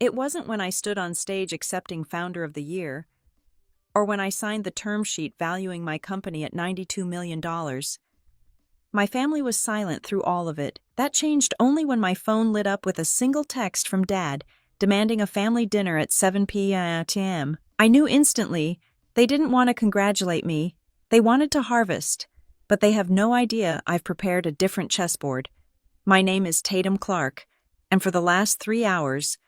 It wasn't when I stood on stage accepting Founder of the Year, or when I signed the term sheet valuing my company at $92 million. My family was silent through all of it. That changed only when my phone lit up with a single text from Dad, demanding a family dinner at 7 p.m. I knew instantly they didn't want to congratulate me. They wanted to harvest, but they have no idea I've prepared a different chessboard. My name is Tatum Clark, and for the last 3 hours,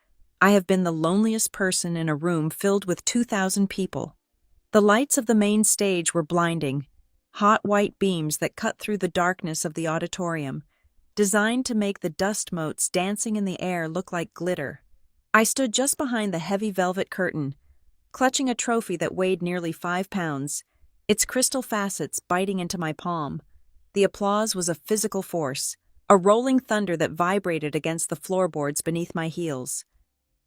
I have been the loneliest person in a room filled with 2,000 people. The lights of the main stage were blinding, hot white beams that cut through the darkness of the auditorium, designed to make the dust motes dancing in the air look like glitter. I stood just behind the heavy velvet curtain, clutching a trophy that weighed nearly 5 pounds, its crystal facets biting into my palm. The applause was a physical force, a rolling thunder that vibrated against the floorboards beneath my heels.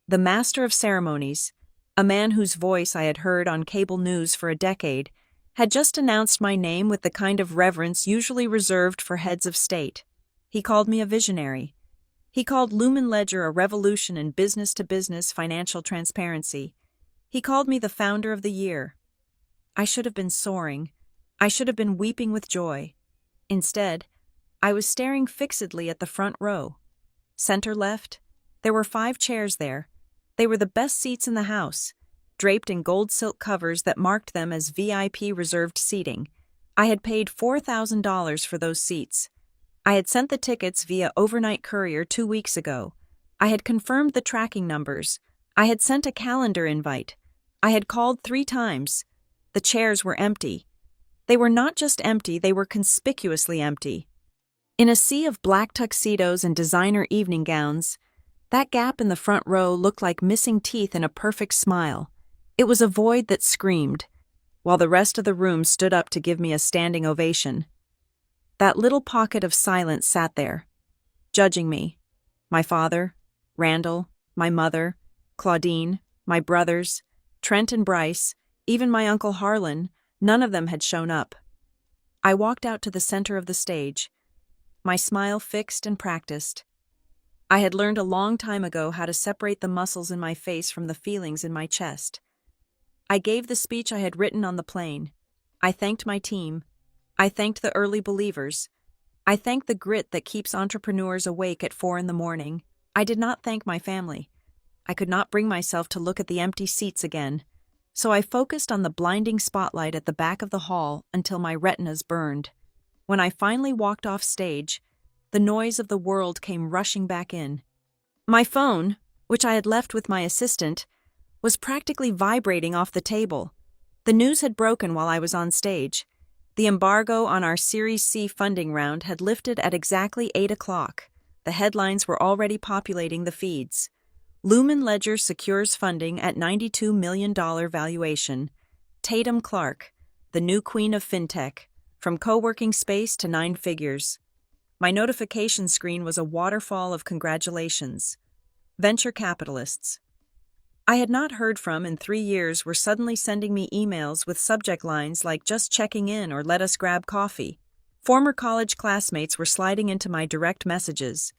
The master of ceremonies, a man whose voice I had heard on cable news for a decade, had just announced my name with the kind of reverence usually reserved for heads of state. He called me a visionary. He called Lumen Ledger a revolution in business-to-business financial transparency. He called me the Founder of the Year. I should have been soaring. I should have been weeping with joy. Instead, I was staring fixedly at the front row. Center left, there were 5 chairs there. They were the best seats in the house, draped in gold silk covers that marked them as VIP reserved seating. I had paid $4,000 for those seats. I had sent the tickets via overnight courier 2 weeks ago. I had confirmed the tracking numbers. I had sent a calendar invite. I had called 3 times. The chairs were empty. They were not just empty, they were conspicuously empty. In a sea of black tuxedos and designer evening gowns, that gap in the front row looked like missing teeth in a perfect smile. It was a void that screamed, while the rest of the room stood up to give me a standing ovation. That little pocket of silence sat there, judging me. My father, Randall, my mother, Claudine, my brothers, Trent and Bryce, even my Uncle Harlan, none of them had shown up. I walked out to the center of the stage, my smile fixed and practiced. I had learned a long time ago how to separate the muscles in my face from the feelings in my chest. I gave the speech I had written on the plane. I thanked my team. I thanked the early believers. I thanked the grit that keeps entrepreneurs awake at 4 a.m. I did not thank my family. I could not bring myself to look at the empty seats again, so I focused on the blinding spotlight at the back of the hall until my retinas burned. When I finally walked off stage, the noise of the world came rushing back in. My phone, which I had left with my assistant, was practically vibrating off the table. The news had broken while I was on stage. The embargo on our Series C funding round had lifted at exactly 8 o'clock. The headlines were already populating the feeds. Lumen Ledger secures funding at $92 million valuation. Tatum Clark, the new queen of fintech, from co-working space to 9 figures. My notification screen was a waterfall of congratulations. Venture capitalists I had not heard from in 3 years were suddenly sending me emails with subject lines like "just checking in" or "let us grab coffee." Former college classmates were sliding into my direct messages.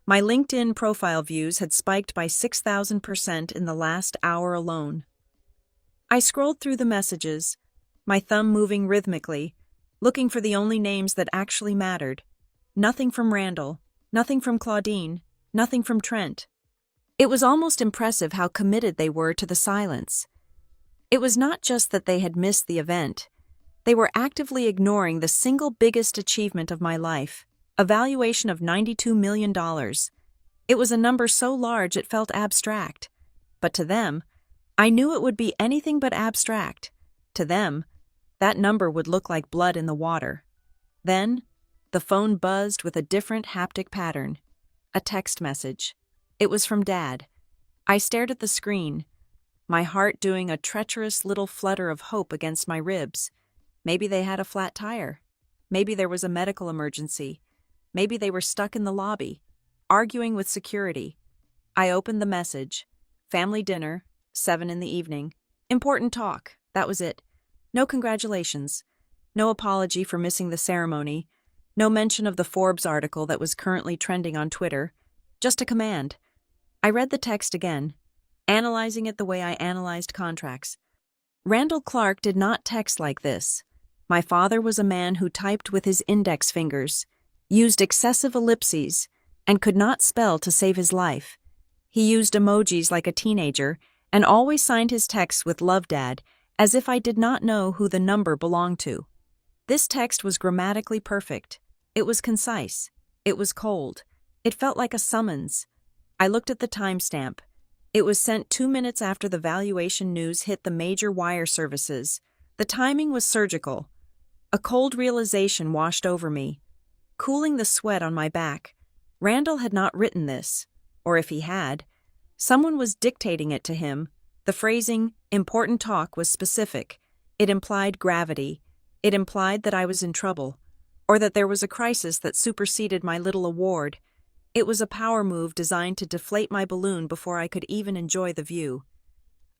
My LinkedIn profile views had spiked by 6,000% in the last hour alone. I scrolled through the messages, my thumb moving rhythmically, looking for the only names that actually mattered. Nothing from Randall, nothing from Claudine, nothing from Trent. It was almost impressive how committed they were to the silence. It was not just that they had missed the event. They were actively ignoring the single biggest achievement of my life, a valuation of $92 million. It was a number so large it felt abstract. But to them, I knew it would be anything but abstract. To them, that number would look like blood in the water. Then, the phone buzzed with a different haptic pattern. A text message. It was from Dad. I stared at the screen, my heart doing a treacherous little flutter of hope against my ribs. Maybe they had a flat tire. Maybe there was a medical emergency. Maybe they were stuck in the lobby, arguing with security. I opened the message. Family dinner, 7 p.m. Important talk, that was it. No congratulations. No apology for missing the ceremony. No mention of the Forbes article that was currently trending on Twitter. Just a command. I read the text again. analyzing it the way I analyzed contracts. Randall Clark did not text like this. My father was a man who typed with his index fingers, used excessive ellipses, and could not spell to save his life. He used emojis like a teenager and always signed his texts with "Love, Dad," as if I did not know who the number belonged to. This text was grammatically perfect. It was concise. It was cold. It felt like a summons. I looked at the timestamp. It was sent 2 minutes after the valuation news hit the major wire services. The timing was surgical. A cold realization washed over me, cooling the sweat on my back. Randall had not written this, or if he had, someone was dictating it to him. The phrasing, "important talk," was specific. It implied gravity. It implied that I was in trouble, or that there was a crisis that superseded my little award. It was a power move designed to deflate my balloon before I could even enjoy the view.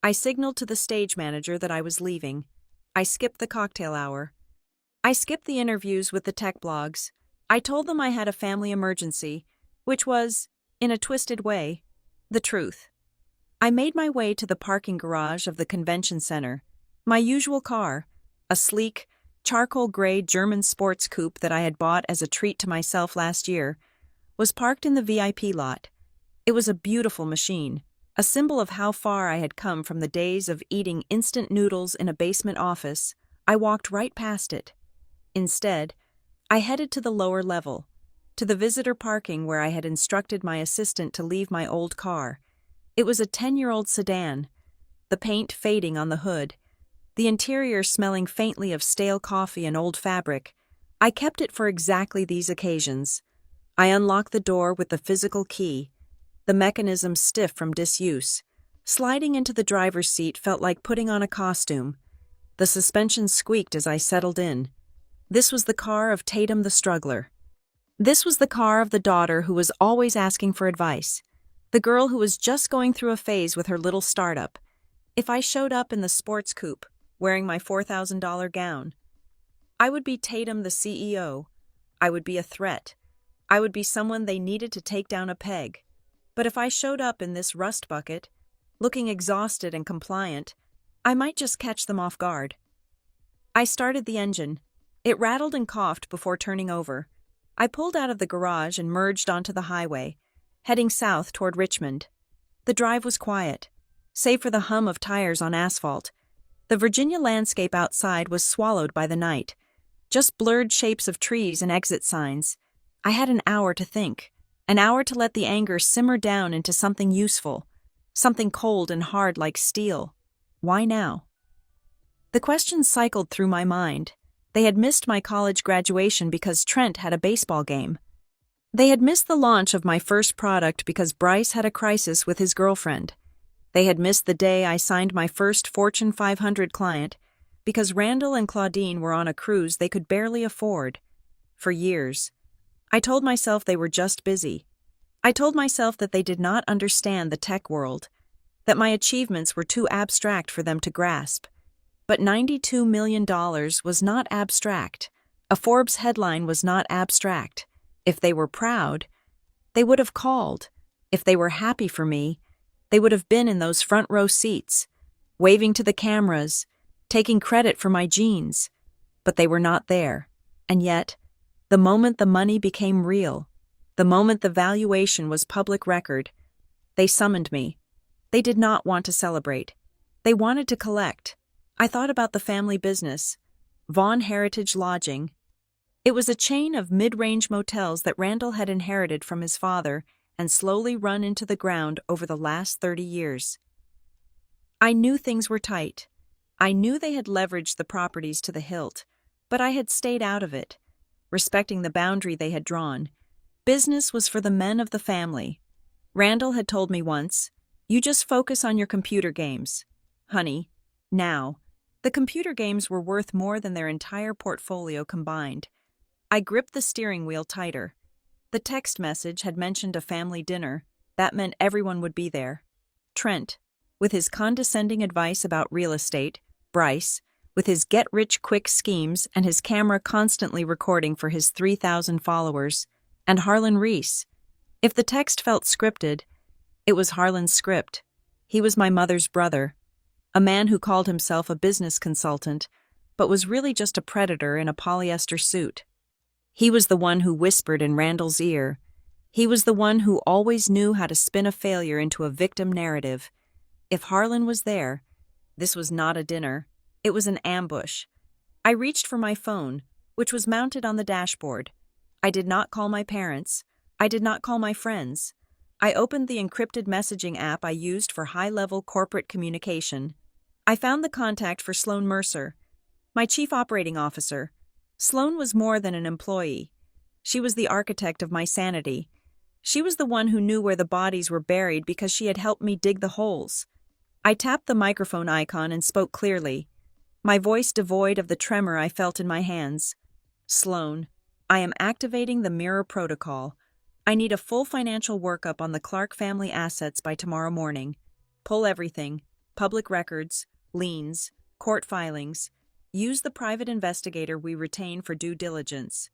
I signaled to the stage manager that I was leaving. I skipped the cocktail hour. I skipped the interviews with the tech blogs. I told them I had a family emergency, which was, in a twisted way, the truth. I made my way to the parking garage of the convention center. My usual car, a sleek, charcoal-gray German sports coupe that I had bought as a treat to myself last year, was parked in the VIP lot. It was a beautiful machine, a symbol of how far I had come from the days of eating instant noodles in a basement office. I walked right past it. Instead, I headed to the lower level, to the visitor parking where I had instructed my assistant to leave my old car. It was a 10-year-old sedan, the paint fading on the hood, the interior smelling faintly of stale coffee and old fabric. I kept it for exactly these occasions. I unlocked the door with the physical key, the mechanism stiff from disuse. Sliding into the driver's seat felt like putting on a costume. The suspension squeaked as I settled in. This was the car of Tatum the struggler. This was the car of the daughter who was always asking for advice, the girl who was just going through a phase with her little startup. If I showed up in the sports coupe, wearing my $4,000 gown, I would be Tatum the CEO. I would be a threat. I would be someone they needed to take down a peg. But if I showed up in this rust bucket, looking exhausted and compliant, I might just catch them off guard. I started the engine. It rattled and coughed before turning over. I pulled out of the garage and merged onto the highway, heading south toward Richmond. The drive was quiet, save for the hum of tires on asphalt. The Virginia landscape outside was swallowed by the night, just blurred shapes of trees and exit signs. I had an hour to think, an hour to let the anger simmer down into something useful, something cold and hard like steel. Why now? The questions cycled through my mind. They had missed my college graduation because Trent had a baseball game. They had missed the launch of my first product because Bryce had a crisis with his girlfriend. They had missed the day I signed my first Fortune 500 client because Randall and Claudine were on a cruise they could barely afford. For years, I told myself they were just busy. I told myself that they did not understand the tech world, that my achievements were too abstract for them to grasp. But $92 million was not abstract. A Forbes headline was not abstract. If they were proud, they would have called. If they were happy for me, they would have been in those front row seats, waving to the cameras, taking credit for my genes. But they were not there. And yet, the moment the money became real, the moment the valuation was public record, they summoned me. They did not want to celebrate. They wanted to collect. I thought about the family business, Vaughn Heritage Lodging. It was a chain of mid-range motels that Randall had inherited from his father and slowly run into the ground over the last 30 years. I knew things were tight. I knew they had leveraged the properties to the hilt, but I had stayed out of it, respecting the boundary they had drawn. Business was for the men of the family. Randall had told me once, "You just focus on your computer games." Honey, now, the computer games were worth more than their entire portfolio combined. I gripped the steering wheel tighter. The text message had mentioned a family dinner. That meant everyone would be there. Trent, with his condescending advice about real estate, Bryce, with his get-rich-quick schemes and his camera constantly recording for his 3,000 followers, and Harlan Reese. If the text felt scripted, it was Harlan's script. He was my mother's brother, a man who called himself a business consultant, but was really just a predator in a polyester suit. He was the one who whispered in Randall's ear. He was the one who always knew how to spin a failure into a victim narrative. If Harlan was there, this was not a dinner. It was an ambush. I reached for my phone, which was mounted on the dashboard. I did not call my parents. I did not call my friends. I opened the encrypted messaging app I used for high-level corporate communication. I found the contact for Sloan Mercer, my chief operating officer. Sloan was more than an employee. She was the architect of my sanity. She was the one who knew where the bodies were buried because she had helped me dig the holes. I tapped the microphone icon and spoke clearly, my voice devoid of the tremor I felt in my hands. Sloan, I am activating the mirror protocol. I need a full financial workup on the Clark family assets by tomorrow morning. Pull everything, public records, liens, court filings. Use the private investigator we retain for due diligence.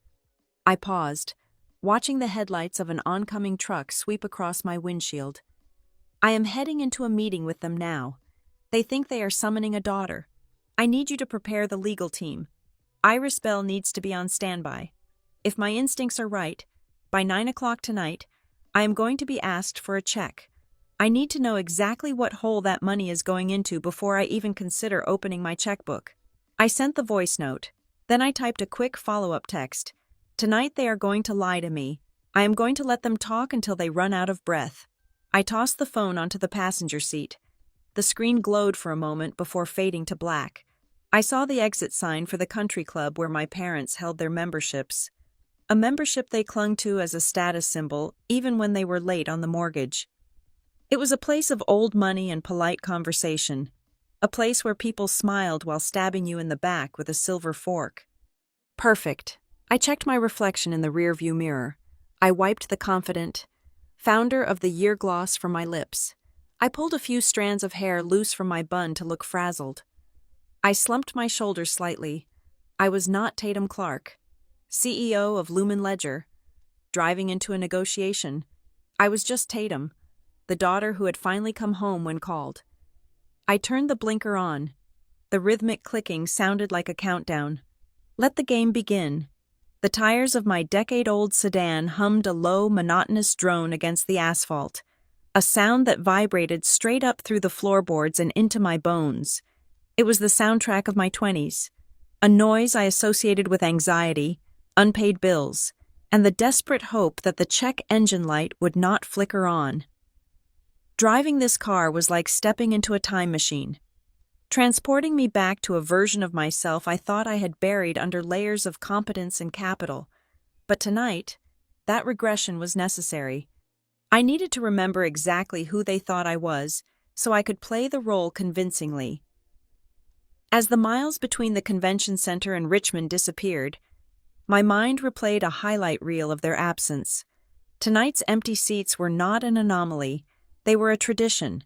I paused, watching the headlights of an oncoming truck sweep across my windshield. I am heading into a meeting with them now. They think they are summoning a daughter. I need you to prepare the legal team. Iris Bell needs to be on standby. If my instincts are right, by 9 o'clock tonight, I am going to be asked for a check. I need to know exactly what hole that money is going into before I even consider opening my checkbook. I sent the voice note. Then I typed a quick follow-up text. Tonight they are going to lie to me. I am going to let them talk until they run out of breath. I tossed the phone onto the passenger seat. The screen glowed for a moment before fading to black. I saw the exit sign for the country club where my parents held their memberships. A membership they clung to as a status symbol, even when they were late on the mortgage. It was a place of old money and polite conversation. A place where people smiled while stabbing you in the back with a silver fork. Perfect. I checked my reflection in the rearview mirror. I wiped the confident, founder of the year gloss from my lips. I pulled a few strands of hair loose from my bun to look frazzled. I slumped my shoulders slightly. I was not Tatum Clark, CEO of Lumen Ledger, driving into a negotiation. I was just Tatum, the daughter who had finally come home when called. I turned the blinker on. The rhythmic clicking sounded like a countdown. Let the game begin. The tires of my decade-old sedan hummed a low, monotonous drone against the asphalt, a sound that vibrated straight up through the floorboards and into my bones. It was the soundtrack of my 20s, a noise I associated with anxiety, unpaid bills, and the desperate hope that the check engine light would not flicker on. Driving this car was like stepping into a time machine, transporting me back to a version of myself I thought I had buried under layers of competence and capital. But tonight, that regression was necessary. I needed to remember exactly who they thought I was, so I could play the role convincingly. As the miles between the convention center and Richmond disappeared, my mind replayed a highlight reel of their absence. Tonight's empty seats were not an anomaly. They were a tradition.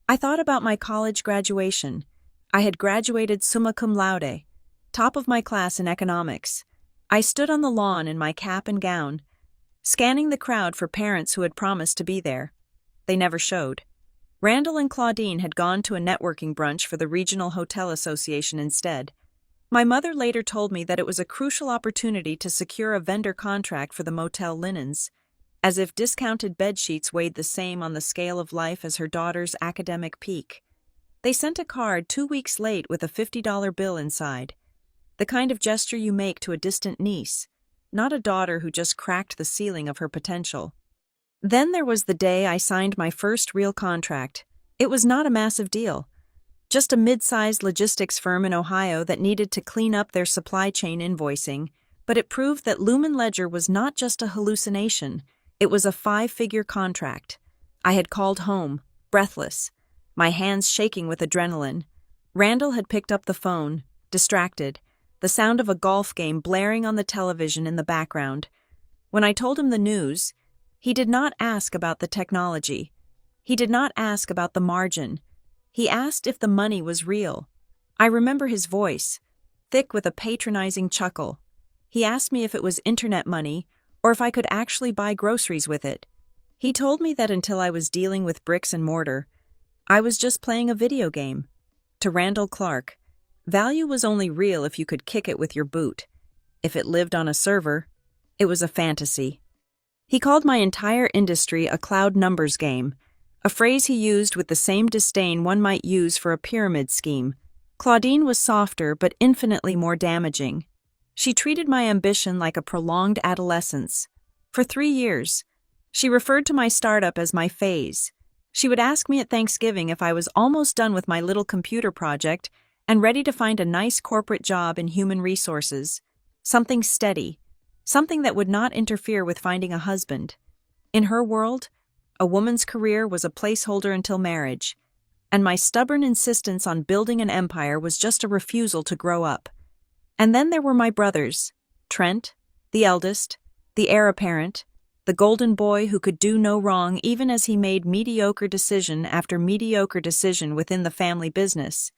I thought about my college graduation. I had graduated summa cum laude, top of my class in economics. I stood on the lawn in my cap and gown, scanning the crowd for parents who had promised to be there. They never showed. Randall and Claudine had gone to a networking brunch for the Regional Hotel Association instead. My mother later told me that it was a crucial opportunity to secure a vendor contract for the motel linens, as if discounted bedsheets weighed the same on the scale of life as her daughter's academic peak. They sent a card 2 weeks late with a $50 bill inside, the kind of gesture you make to a distant niece, not a daughter who just cracked the ceiling of her potential. Then there was the day I signed my first real contract. It was not a massive deal, just a mid-sized logistics firm in Ohio that needed to clean up their supply chain invoicing, but it proved that Lumen Ledger was not just a hallucination, it was a 5-figure contract. I had called home, breathless, my hands shaking with adrenaline. Randall had picked up the phone, distracted, the sound of a golf game blaring on the television in the background. When I told him the news, he did not ask about the technology. He did not ask about the margin. He asked if the money was real. I remember his voice, thick with a patronizing chuckle. He asked me if it was internet money or if I could actually buy groceries with it. He told me that until I was dealing with bricks and mortar, I was just playing a video game. To Randall Clark, value was only real if you could kick it with your boot. If it lived on a server, it was a fantasy. He called my entire industry a cloud numbers game, a phrase he used with the same disdain one might use for a pyramid scheme. Claudine was softer but infinitely more damaging. She treated my ambition like a prolonged adolescence. For 3 years, she referred to my startup as my phase. She would ask me at Thanksgiving if I was almost done with my little computer project and ready to find a nice corporate job in human resources. Something steady, something that would not interfere with finding a husband. In her world, a woman's career was a placeholder until marriage, and my stubborn insistence on building an empire was just a refusal to grow up. And then there were my brothers, Trent, the eldest, the heir apparent, the golden boy who could do no wrong even as he made mediocre decision after mediocre decision within the family business.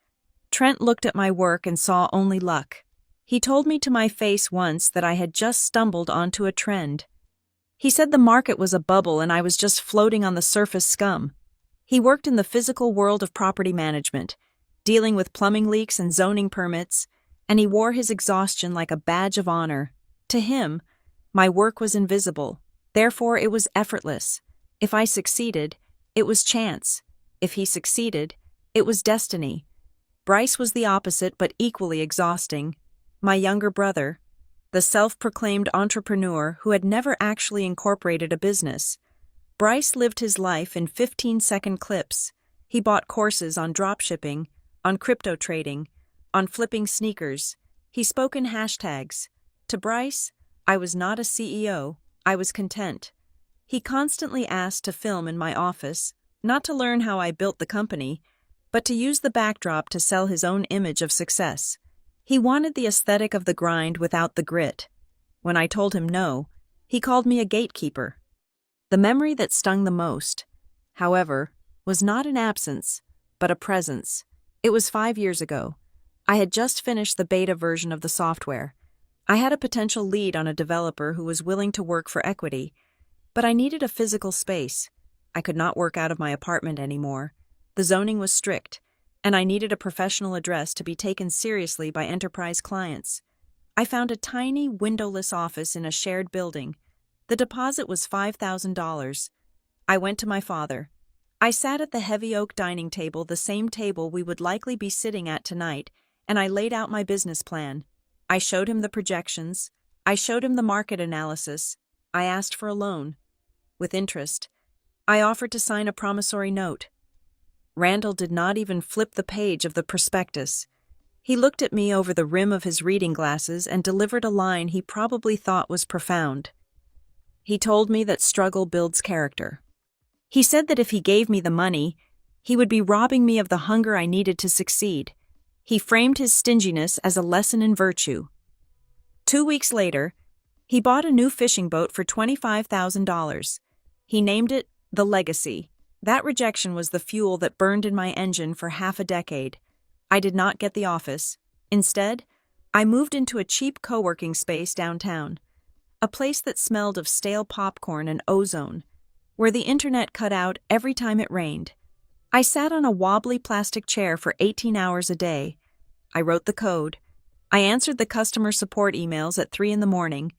Trent looked at my work and saw only luck. He told me to my face once that I had just stumbled onto a trend. He said the market was a bubble and I was just floating on the surface scum. He worked in the physical world of property management, dealing with plumbing leaks and zoning permits, and he wore his exhaustion like a badge of honor. To him, my work was invisible. Therefore, it was effortless. If I succeeded, it was chance. If he succeeded, it was destiny. Bryce was the opposite but equally exhausting. My younger brother, the self-proclaimed entrepreneur who had never actually incorporated a business. Bryce lived his life in 15-second clips. He bought courses on dropshipping, on crypto trading, on flipping sneakers. He spoke in hashtags. To Bryce, I was not a CEO, I was content. He constantly asked to film in my office, not to learn how I built the company, but to use the backdrop to sell his own image of success. He wanted the aesthetic of the grind without the grit. When I told him no, he called me a gatekeeper. The memory that stung the most, however, was not an absence, but a presence. It was 5 years ago. I had just finished the beta version of the software. I had a potential lead on a developer who was willing to work for equity, but I needed a physical space. I could not work out of my apartment anymore. The zoning was strict, and I needed a professional address to be taken seriously by enterprise clients. I found a tiny, windowless office in a shared building. The deposit was $5,000. I went to my father. I sat at the heavy oak dining table, the same table we would likely be sitting at tonight, and I laid out my business plan. I showed him the projections. I showed him the market analysis. I asked for a loan. With interest, I offered to sign a promissory note. Randall did not even flip the page of the prospectus. He looked at me over the rim of his reading glasses and delivered a line he probably thought was profound. He told me that struggle builds character. He said that if he gave me the money, he would be robbing me of the hunger I needed to succeed. He framed his stinginess as a lesson in virtue. 2 weeks later, he bought a new fishing boat for $25,000. He named it The Legacy. That rejection was the fuel that burned in my engine for half a decade. I did not get the office. Instead, I moved into a cheap co-working space downtown, a place that smelled of stale popcorn and ozone, where the internet cut out every time it rained. I sat on a wobbly plastic chair for 18 hours a day. I wrote the code. I answered the customer support emails at 3 a.m,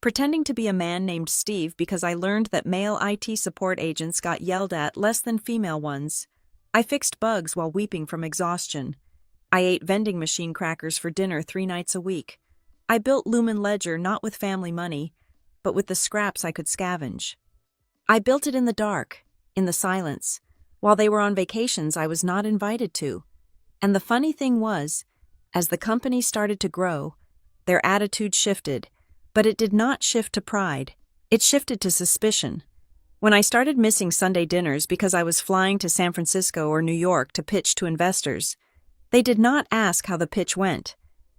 pretending to be a man named Steve because I learned that male IT support agents got yelled at less than female ones. I fixed bugs while weeping from exhaustion. I ate vending machine crackers for dinner 3 nights a week. I built Lumen Ledger not with family money, but with the scraps I could scavenge. I built it in the dark, in the silence. While they were on vacations I was not invited to. And the funny thing was, as the company started to grow, their attitude shifted, but it did not shift to pride. It shifted to suspicion. When I started missing Sunday dinners because I was flying to San Francisco or New York to pitch to investors, they did not ask how the pitch went.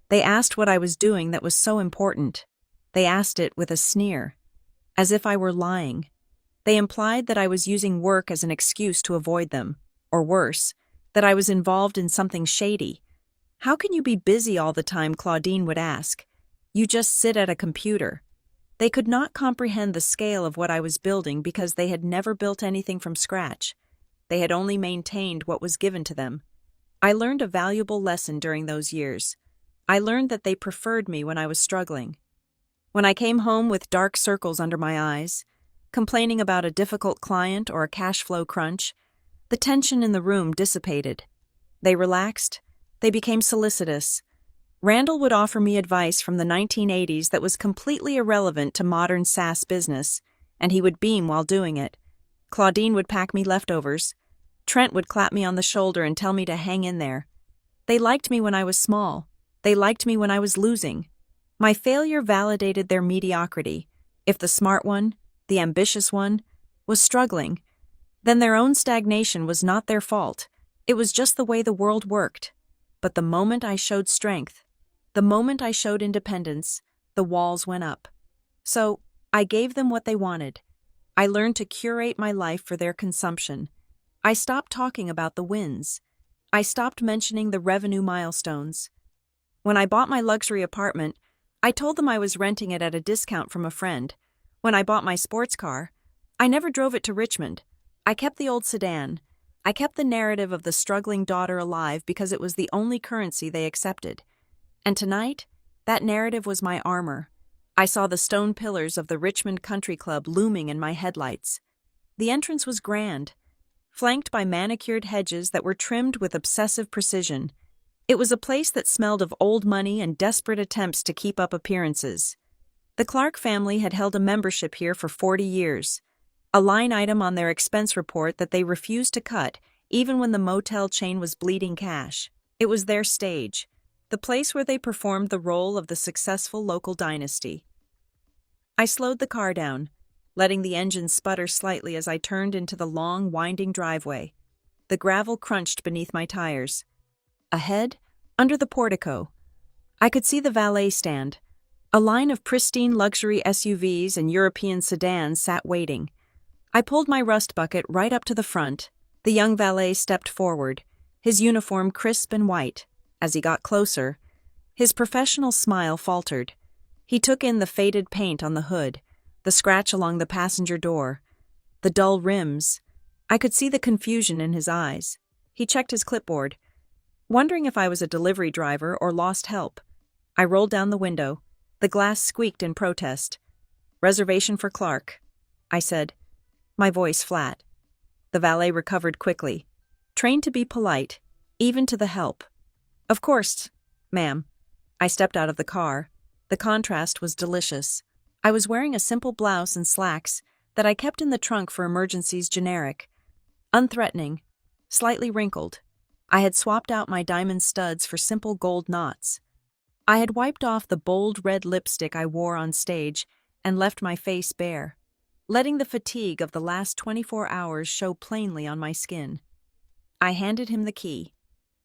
They asked what I was doing that was so important. They asked it with a sneer, as if I were lying. They implied that I was using work as an excuse to avoid them, or worse, that I was involved in something shady. How can you be busy all the time, Claudine would ask. You just sit at a computer. They could not comprehend the scale of what I was building because they had never built anything from scratch. They had only maintained what was given to them. I learned a valuable lesson during those years. I learned that they preferred me when I was struggling. When I came home with dark circles under my eyes, complaining about a difficult client or a cash flow crunch, the tension in the room dissipated. They relaxed. They became solicitous. Randall would offer me advice from the 1980s that was completely irrelevant to modern SaaS business, and he would beam while doing it. Claudine would pack me leftovers. Trent would clap me on the shoulder and tell me to hang in there. They liked me when I was small. They liked me when I was losing. My failure validated their mediocrity. If the smart one, the ambitious one, was struggling, then their own stagnation was not their fault. It was just the way the world worked. But the moment I showed strength, the moment I showed independence, the walls went up. So, I gave them what they wanted. I learned to curate my life for their consumption. I stopped talking about the wins. I stopped mentioning the revenue milestones. When I bought my luxury apartment, I told them I was renting it at a discount from a friend. When I bought my sports car, I never drove it to Richmond. I kept the old sedan. I kept the narrative of the struggling daughter alive because it was the only currency they accepted. And tonight, that narrative was my armor. I saw the stone pillars of the Richmond Country Club looming in my headlights. The entrance was grand, flanked by manicured hedges that were trimmed with obsessive precision. It was a place that smelled of old money and desperate attempts to keep up appearances. The Clark family had held a membership here for 40 years, a line item on their expense report that they refused to cut even when the motel chain was bleeding cash. It was their stage, the place where they performed the role of the successful local dynasty. I slowed the car down, letting the engine sputter slightly as I turned into the long, winding driveway. The gravel crunched beneath my tires. Ahead, under the portico, I could see the valet stand. A line of pristine luxury SUVs and European sedans sat waiting. I pulled my rust bucket right up to the front. The young valet stepped forward, his uniform crisp and white. As he got closer, his professional smile faltered. He took in the faded paint on the hood, the scratch along the passenger door, the dull rims. I could see the confusion in his eyes. He checked his clipboard, wondering if I was a delivery driver or lost help. I rolled down the window. The glass squeaked in protest. "Reservation for Clark," I said, my voice flat. The valet recovered quickly, trained to be polite, even to the help. "Of course, ma'am." I stepped out of the car. The contrast was delicious. I was wearing a simple blouse and slacks that I kept in the trunk for emergencies, generic, unthreatening, slightly wrinkled. I had swapped out my diamond studs for simple gold knots. I had wiped off the bold red lipstick I wore on stage and left my face bare, letting the fatigue of the last 24 hours show plainly on my skin. I handed him the key,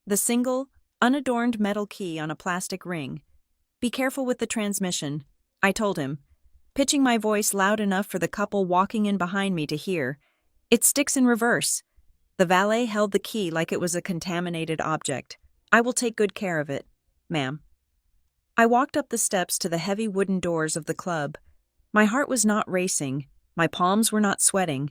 the single, unadorned metal key on a plastic ring. "Be careful with the transmission," I told him, pitching my voice loud enough for the couple walking in behind me to hear. "It sticks in reverse." The valet held the key like it was a contaminated object. "I will take good care of it, ma'am." I walked up the steps to the heavy wooden doors of the club. My heart was not racing. My palms were not sweating.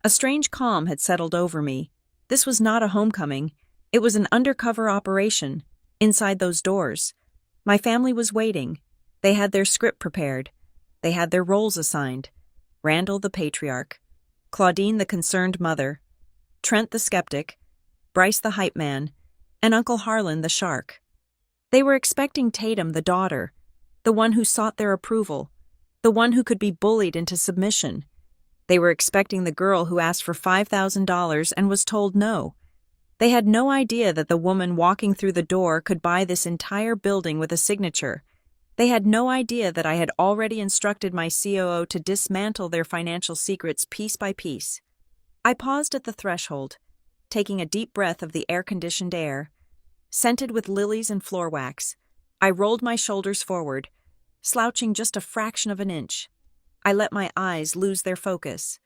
A strange calm had settled over me. This was not a homecoming. It was an undercover operation. Inside those doors, my family was waiting. They had their script prepared. They had their roles assigned. Randall the patriarch, Claudine the concerned mother, Trent the skeptic, Bryce the hype man, and Uncle Harlan the shark. They were expecting Tatum the daughter, the one who sought their approval, the one who could be bullied into submission. They were expecting the girl who asked for $5,000 and was told no. They had no idea that the woman walking through the door could buy this entire building with a signature. They had no idea that I had already instructed my COO to dismantle their financial secrets piece by piece. I paused at the threshold, taking a deep breath of the air-conditioned air, scented with lilies and floor wax. I rolled my shoulders forward, slouching just a fraction of an inch. I let my eyes lose their focus,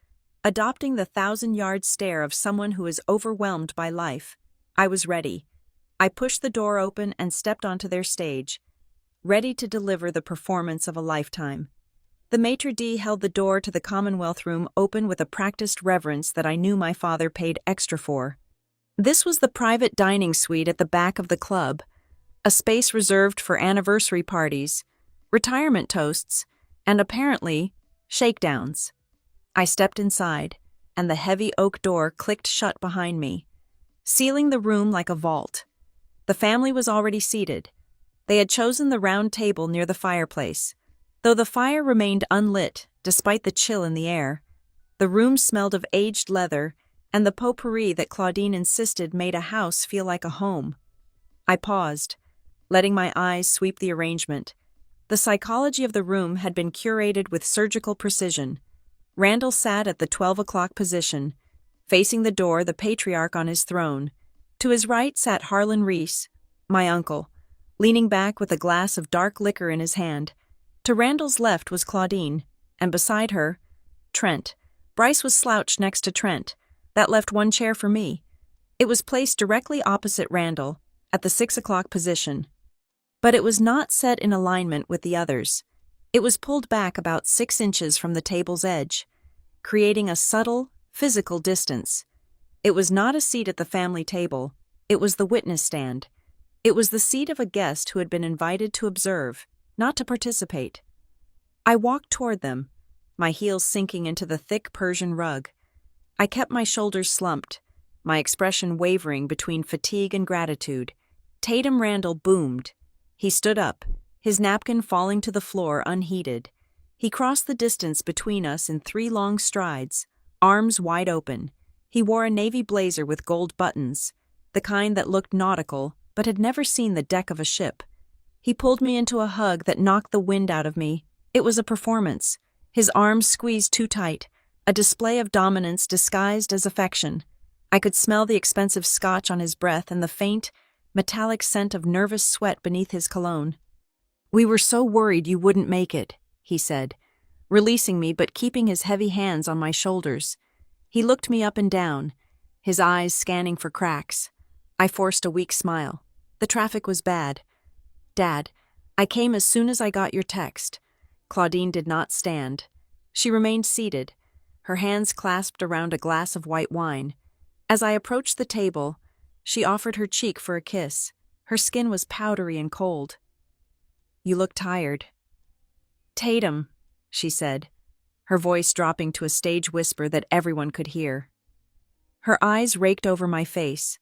adopting the 1,000-yard stare of someone who is overwhelmed by life. I was ready. I pushed the door open and stepped onto their stage, ready to deliver the performance of a lifetime. The maitre d' held the door to the Commonwealth room open with a practiced reverence that I knew my father paid extra for. This was the private dining suite at the back of the club, a space reserved for anniversary parties, retirement toasts, and apparently, shakedowns. I stepped inside, and the heavy oak door clicked shut behind me, sealing the room like a vault. The family was already seated. They had chosen the round table near the fireplace. Though the fire remained unlit, despite the chill in the air, the room smelled of aged leather and the potpourri that Claudine insisted made a house feel like a home. I paused, letting my eyes sweep the arrangement. The psychology of the room had been curated with surgical precision. Randall sat at the 12 o'clock position, facing the door, the patriarch on his throne. To his right sat Harlan Reese, my uncle, leaning back with a glass of dark liquor in his hand. To Randall's left was Claudine, and beside her, Trent. Bryce was slouched next to Trent. That left one chair for me. It was placed directly opposite Randall, at the 6 o'clock position. But it was not set in alignment with the others. It was pulled back about 6 inches from the table's edge, creating a subtle, physical distance. It was not a seat at the family table. It was the witness stand. It was the seat of a guest who had been invited to observe, not to participate. I walked toward them, my heels sinking into the thick Persian rug. I kept my shoulders slumped, my expression wavering between fatigue and gratitude. Tatum Randall boomed. He stood up, his napkin falling to the floor unheeded. He crossed the distance between us in 3 long strides, arms wide open. He wore a navy blazer with gold buttons, the kind that looked nautical but had never seen the deck of a ship. He pulled me into a hug that knocked the wind out of me. It was a performance. His arms squeezed too tight, a display of dominance disguised as affection. I could smell the expensive scotch on his breath and the faint, metallic scent of nervous sweat beneath his cologne. "We were so worried you wouldn't make it," he said, releasing me but keeping his heavy hands on my shoulders. He looked me up and down, his eyes scanning for cracks. I forced a weak smile. The traffic was bad. "Dad, I came as soon as I got your text." Claudine did not stand. She remained seated, her hands clasped around a glass of white wine. As I approached the table, she offered her cheek for a kiss. Her skin was powdery and cold. "You look tired." "Tatum," she said, her voice dropping to a stage whisper that everyone could hear. Her eyes raked over my face,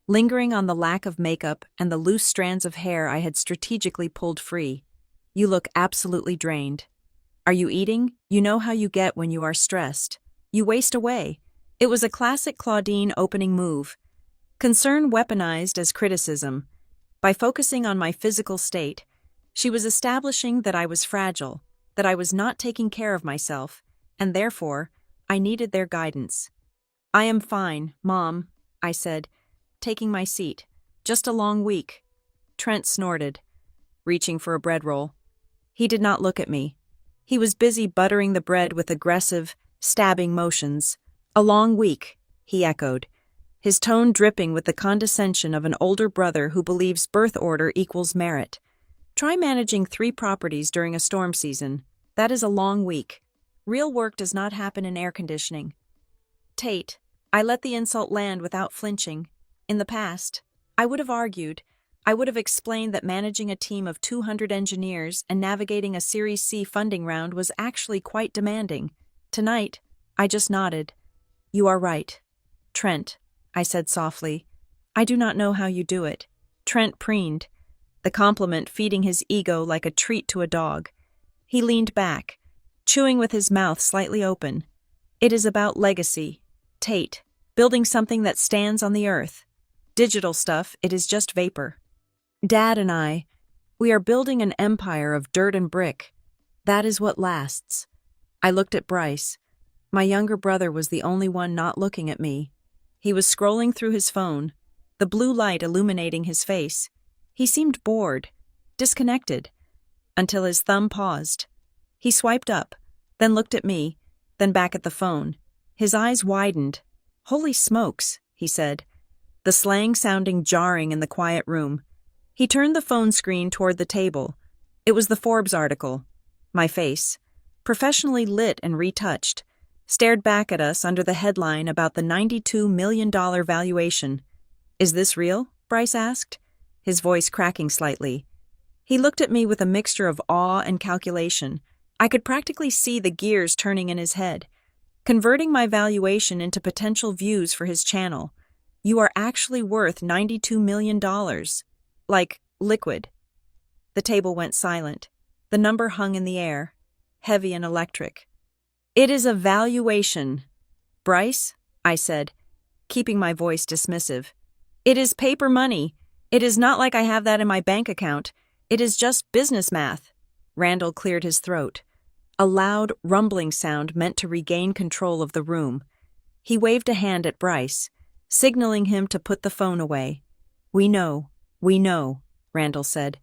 lingering on the lack of makeup and the loose strands of hair I had strategically pulled free. "You look absolutely drained. Are you eating? You know how you get when you are stressed. You waste away." It was a classic Claudine opening move. Concern weaponized as criticism. By focusing on my physical state, she was establishing that I was fragile, that I was not taking care of myself, and therefore, I needed their guidance. "I am fine, Mom," I said, taking my seat. "Just a long week." Trent snorted, reaching for a bread roll. He did not look at me. He was busy buttering the bread with aggressive, stabbing motions. "A long week," he echoed, his tone dripping with the condescension of an older brother who believes birth order equals merit. "Try managing 3 properties during a storm season. That is a long week. Real work does not happen in air conditioning." "Tate," I let the insult land without flinching. In the past, I would have argued. I would have explained that managing a team of 200 engineers and navigating a Series C funding round was actually quite demanding. Tonight, I just nodded. "You are right. Trent," I said softly. "I do not know how you do it." Trent preened, the compliment feeding his ego like a treat to a dog. He leaned back, chewing with his mouth slightly open. "It is about legacy, Tate, building something that stands on the earth. Digital stuff, it is just vapor. Dad and we are building an empire of dirt and brick. That is what lasts." I looked at Bryce. My younger brother was the only one not looking at me. He was scrolling through his phone, the blue light illuminating his face. He seemed bored, disconnected, until his thumb paused. He swiped up, then looked at me, then back at the phone. His eyes widened. "Holy smokes," he said, the slang sounding jarring in the quiet room. He turned the phone screen toward the table. It was the Forbes article. My face. professionally lit and retouched, stared back at us under the headline about the $92 million valuation. "Is this real?" Bryce asked, his voice cracking slightly. He looked at me with a mixture of awe and calculation. I could practically see the gears turning in his head, converting my valuation into potential views for his channel. "You are actually worth $92 million. Like, liquid." The table went silent. The number hung in the air, heavy and electric. "It is a valuation, Bryce," I said, keeping my voice dismissive. "It is paper money. It is not like I have that in my bank account. It is just business math." Randall cleared his throat. A loud, rumbling sound meant to regain control of the room. He waved a hand at Bryce, signaling him to put the phone away. We know," Randall said,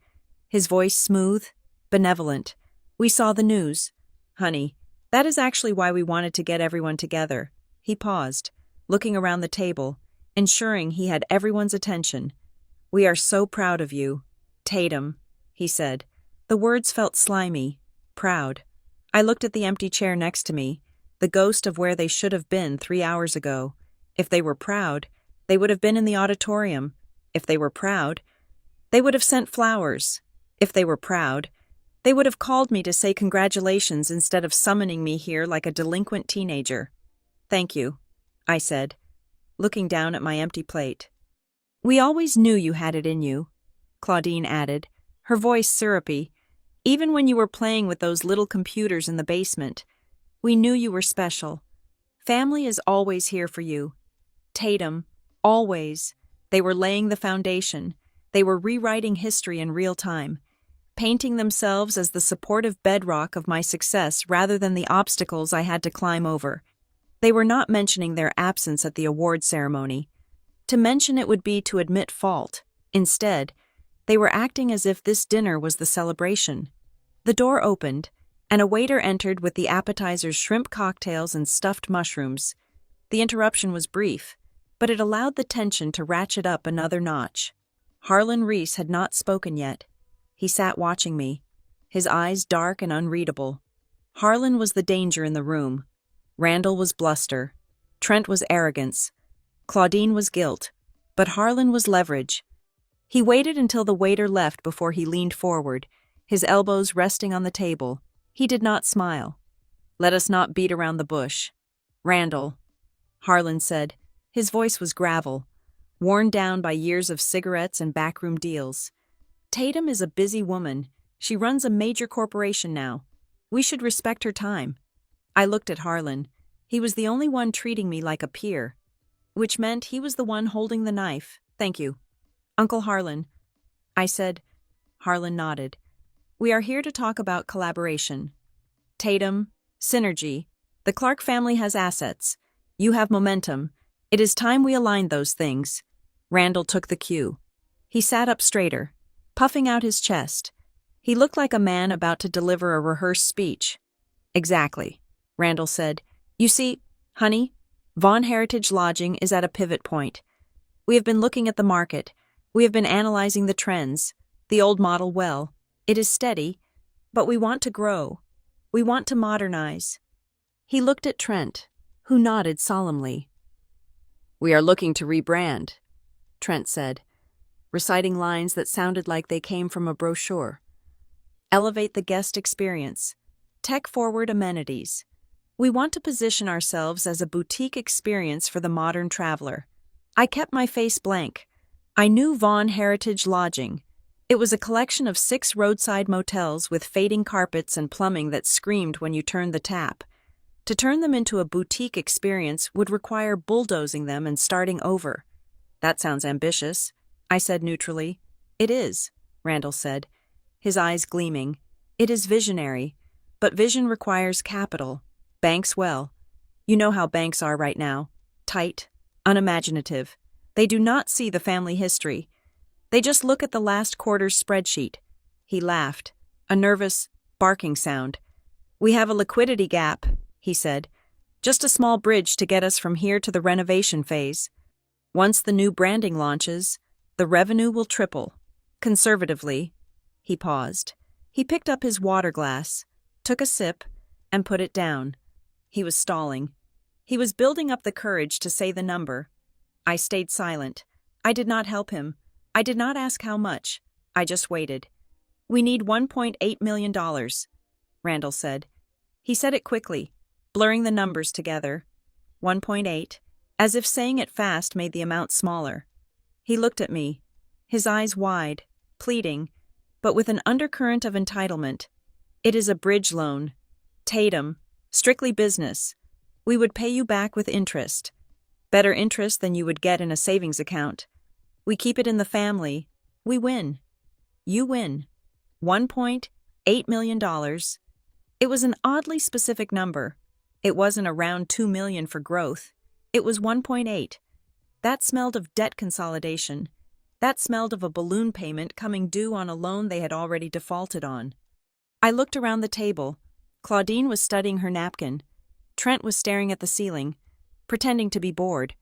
his voice smooth, benevolent. "We saw the news. Honey, that is actually why we wanted to get everyone together." He paused, looking around the table, ensuring he had everyone's attention. "We are so proud of you, Tatum," he said. The words felt slimy, proud. I looked at the empty chair next to me, the ghost of where they should have been 3 hours ago. If they were proud, they would have been in the auditorium. If they were proud, they would have sent flowers. If they were proud, they would have called me to say congratulations instead of summoning me here like a delinquent teenager. "Thank you," I said, looking down at my empty plate. "We always knew you had it in you," Claudine added, her voice syrupy. "Even when you were playing with those little computers in the basement, we knew you were special. Family is always here for you. Tatum, always." They were laying the foundation. They were rewriting history in real time, painting themselves as the supportive bedrock of my success rather than the obstacles I had to climb over. They were not mentioning their absence at the award ceremony. To mention it would be to admit fault. Instead, they were acting as if this dinner was the celebration. The door opened, and a waiter entered with the appetizers, shrimp cocktails, and stuffed mushrooms. The interruption was brief, but it allowed the tension to ratchet up another notch. Harlan Reese had not spoken yet. He sat watching me, his eyes dark and unreadable. Harlan was the danger in the room. Randall was bluster. Trent was arrogance. Claudine was guilt. But Harlan was leverage. He waited until the waiter left before he leaned forward, his elbows resting on the table. He did not smile. "Let us not beat around the bush. Randall," Harlan said. His voice was gravel, worn down by years of cigarettes and backroom deals. "Tatum is a busy woman. She runs a major corporation now. We should respect her time." I looked at Harlan. He was the only one treating me like a peer, which meant he was the one holding the knife. "Thank you, Uncle Harlan," I said. Harlan nodded. "We are here to talk about collaboration. Tatum, synergy. The Clark family has assets. You have momentum. It is time we aligned those things." Randall took the cue. He sat up straighter, puffing out his chest. He looked like a man about to deliver a rehearsed speech. "Exactly," Randall said. "You see, honey, Vaughn Heritage Lodging is at a pivot point. We have been looking at the market. We have been analyzing the trends. The old model well. It is steady, but we want to grow. We want to modernize." He looked at Trent, who nodded solemnly. "We are looking to rebrand," Trent said, reciting lines that sounded like they came from a brochure. "Elevate the guest experience. Tech-forward amenities. We want to position ourselves as a boutique experience for the modern traveler." I kept my face blank. I knew Vaughn Heritage Lodging. It was a collection of 6 roadside motels with fading carpets and plumbing that screamed when you turned the tap. To turn them into a boutique experience would require bulldozing them and starting over. "That sounds ambitious," I said neutrally. "It is," Randall said, his eyes gleaming. "It is visionary, but vision requires capital. Banks well. You know how banks are right now. Tight, unimaginative. They do not see the family history. They just look at the last quarter's spreadsheet." He laughed, a nervous, barking sound. "We have a liquidity gap," he said. "Just a small bridge to get us from here to the renovation phase. Once the new branding launches, the revenue will triple. Conservatively." He paused. He picked up his water glass, took a sip, and put it down. He was stalling. He was building up the courage to say the number. I stayed silent. I did not help him. I did not ask how much. I just waited. "We need $1.8 million, Randall said. He said it quickly, blurring the numbers together. 1.8, as if saying it fast made the amount smaller. He looked at me, his eyes wide, pleading, but with an undercurrent of entitlement. "It is a bridge loan. Tatum, strictly business. We would pay you back with interest. Better interest than you would get in a savings account. We keep it in the family. We win. You win. $1.8 million. It was an oddly specific number. It wasn't around $2 million for growth. It was 1.8. That smelled of debt consolidation. That smelled of a balloon payment coming due on a loan they had already defaulted on. I looked around the table. Claudine was studying her napkin. Trent was staring at the ceiling, pretending to be bored.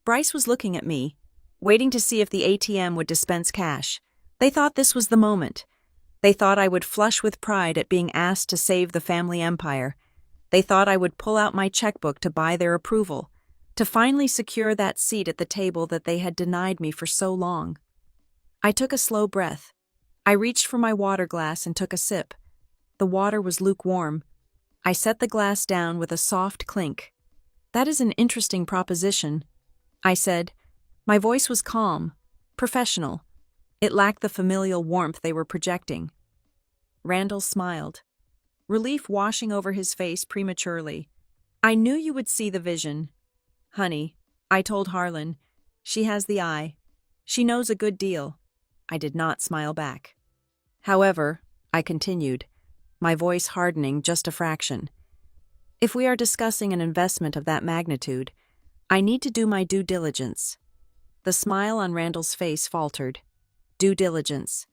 Bryce was looking at me, waiting to see if the ATM would dispense cash. They thought this was the moment. They thought I would flush with pride at being asked to save the family empire. They thought I would pull out my checkbook to buy their approval, to finally secure that seat at the table that they had denied me for so long. I took a slow breath. I reached for my water glass and took a sip. The water was lukewarm. I set the glass down with a soft clink. "That is an interesting proposition," I said. My voice was calm, professional. It lacked the familial warmth they were projecting. Randall smiled, relief washing over his face prematurely. "I knew you would see the vision. Honey," I told Harlan. "She has the eye. She knows a good deal." I did not smile back. "However," I continued, my voice hardening just a fraction, "if we are discussing an investment of that magnitude, I need to do my due diligence." The smile on Randall's face faltered. Due diligence.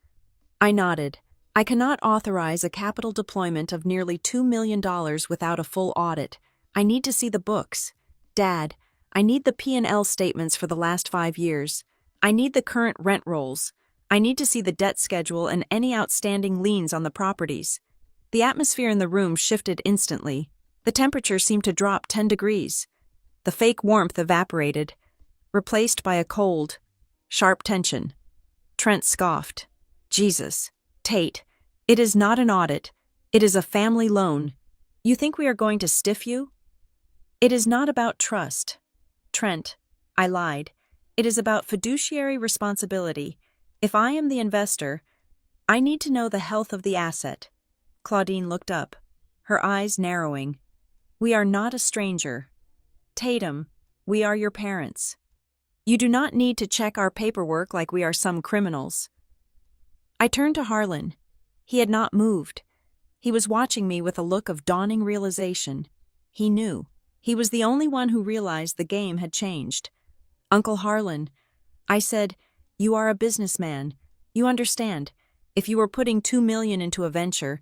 I nodded. "I cannot authorize a capital deployment of nearly $2 million without a full audit. I need to see the books. Dad, I need the P&L statements for the last 5 years. I need the current rent rolls. I need to see the debt schedule and any outstanding liens on the properties." The atmosphere in the room shifted instantly. The temperature seemed to drop 10 degrees. The fake warmth evaporated, replaced by a cold, sharp tension. Trent scoffed. "Jesus, Tate, it is not an audit. It is a family loan. You think we are going to stiff you?" "It is not about trust, Trent," I lied. "It is about fiduciary responsibility. If I am the investor, I need to know the health of the asset." Claudine looked up, her eyes narrowing. "We are not a stranger. Tatum, we are your parents. You do not need to check our paperwork like we are some criminals." I turned to Harlan. He had not moved. He was watching me with a look of dawning realization. He knew. He was the only one who realized the game had changed. "Uncle Harlan," I said, "you are a businessman. You understand. If you were putting $2 million into a venture,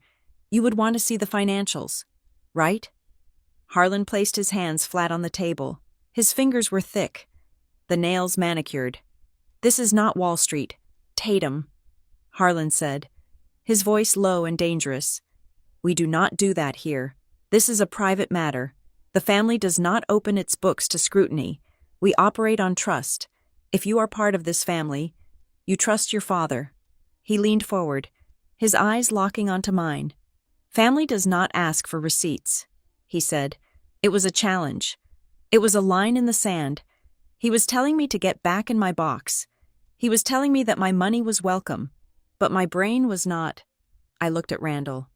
you would want to see the financials, right?" Harlan placed his hands flat on the table. His fingers were thick, the nails manicured. "This is not Wall Street, Tatum," Harlan said, his voice low and dangerous. "We do not do that here. This is a private matter. The family does not open its books to scrutiny. We operate on trust. If you are part of this family, you trust your father." He leaned forward, his eyes locking onto mine. "Family does not ask for receipts," he said. It was a challenge. It was a line in the sand. He was telling me to get back in my box. He was telling me that my money was welcome, but my brain was not. I looked at Randall.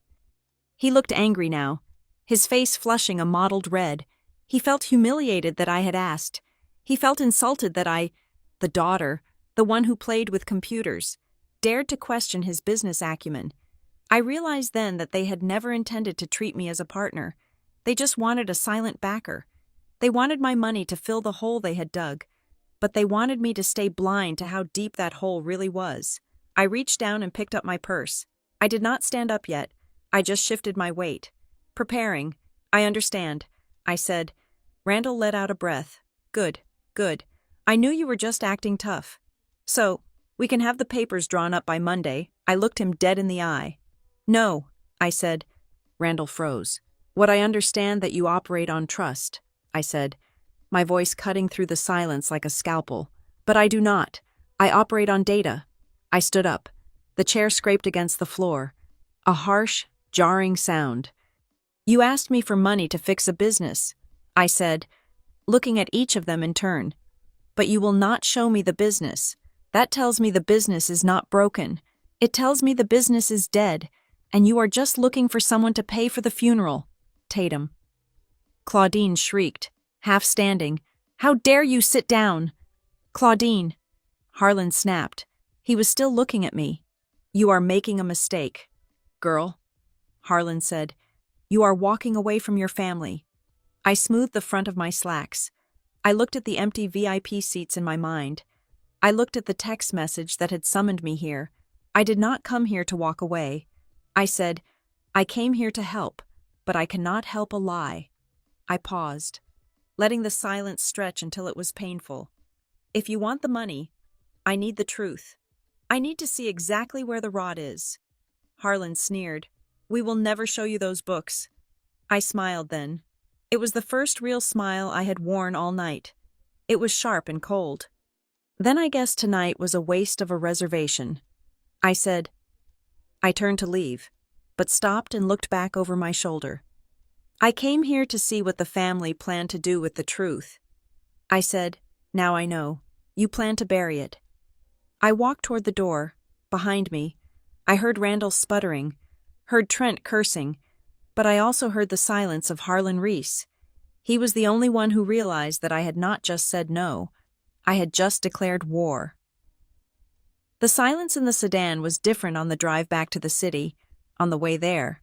He looked angry now, his face flushing a mottled red. He felt humiliated that I had asked. He felt insulted that I, the daughter, the one who played with computers, dared to question his business acumen. I realized then that they had never intended to treat me as a partner. They just wanted a silent backer. They wanted my money to fill the hole they had dug, but they wanted me to stay blind to how deep that hole really was. I reached down and picked up my purse. I did not stand up yet. I just shifted my weight. Preparing. "I understand," I said. Randall let out a breath. Good. I knew you were just acting tough. "So, we can have the papers drawn up by Monday." I looked him dead in the eye. "No," I said. Randall froze. What I understand that you operate on trust, I said, my voice cutting through the silence like a scalpel. But I do not. I operate on data. I stood up. The chair scraped against the floor. A harsh, jarring sound. You asked me for money to fix a business, I said, looking at each of them in turn. But you will not show me the business. That tells me the business is not broken. It tells me the business is dead, and you are just looking for someone to pay for the funeral. Tatum. Claudine shrieked, half standing. How dare you sit down? Claudine. Harlan snapped. He was still looking at me. You are making a mistake. Girl, Harlan said. You are walking away from your family. I smoothed the front of my slacks. I looked at the empty VIP seats in my mind. I looked at the text message that had summoned me here. I did not come here to walk away. I said, I came here to help, but I cannot help a lie. I paused, letting the silence stretch until it was painful. If you want the money, I need the truth. I need to see exactly where the rod is. Harlan sneered. We will never show you those books. I smiled then. It was the first real smile I had worn all night. It was sharp and cold. Then I guessed tonight was a waste of a reservation. I said, I turned to leave, but stopped and looked back over my shoulder. I came here to see what the family planned to do with the truth. I said, now I know. You plan to bury it. I walked toward the door. Behind me, I heard Randall sputtering, heard Trent cursing, but I also heard the silence of Harlan Reese. He was the only one who realized that I had not just said no, I had just declared war. The silence in the sedan was different on the drive back to the city, on the way there.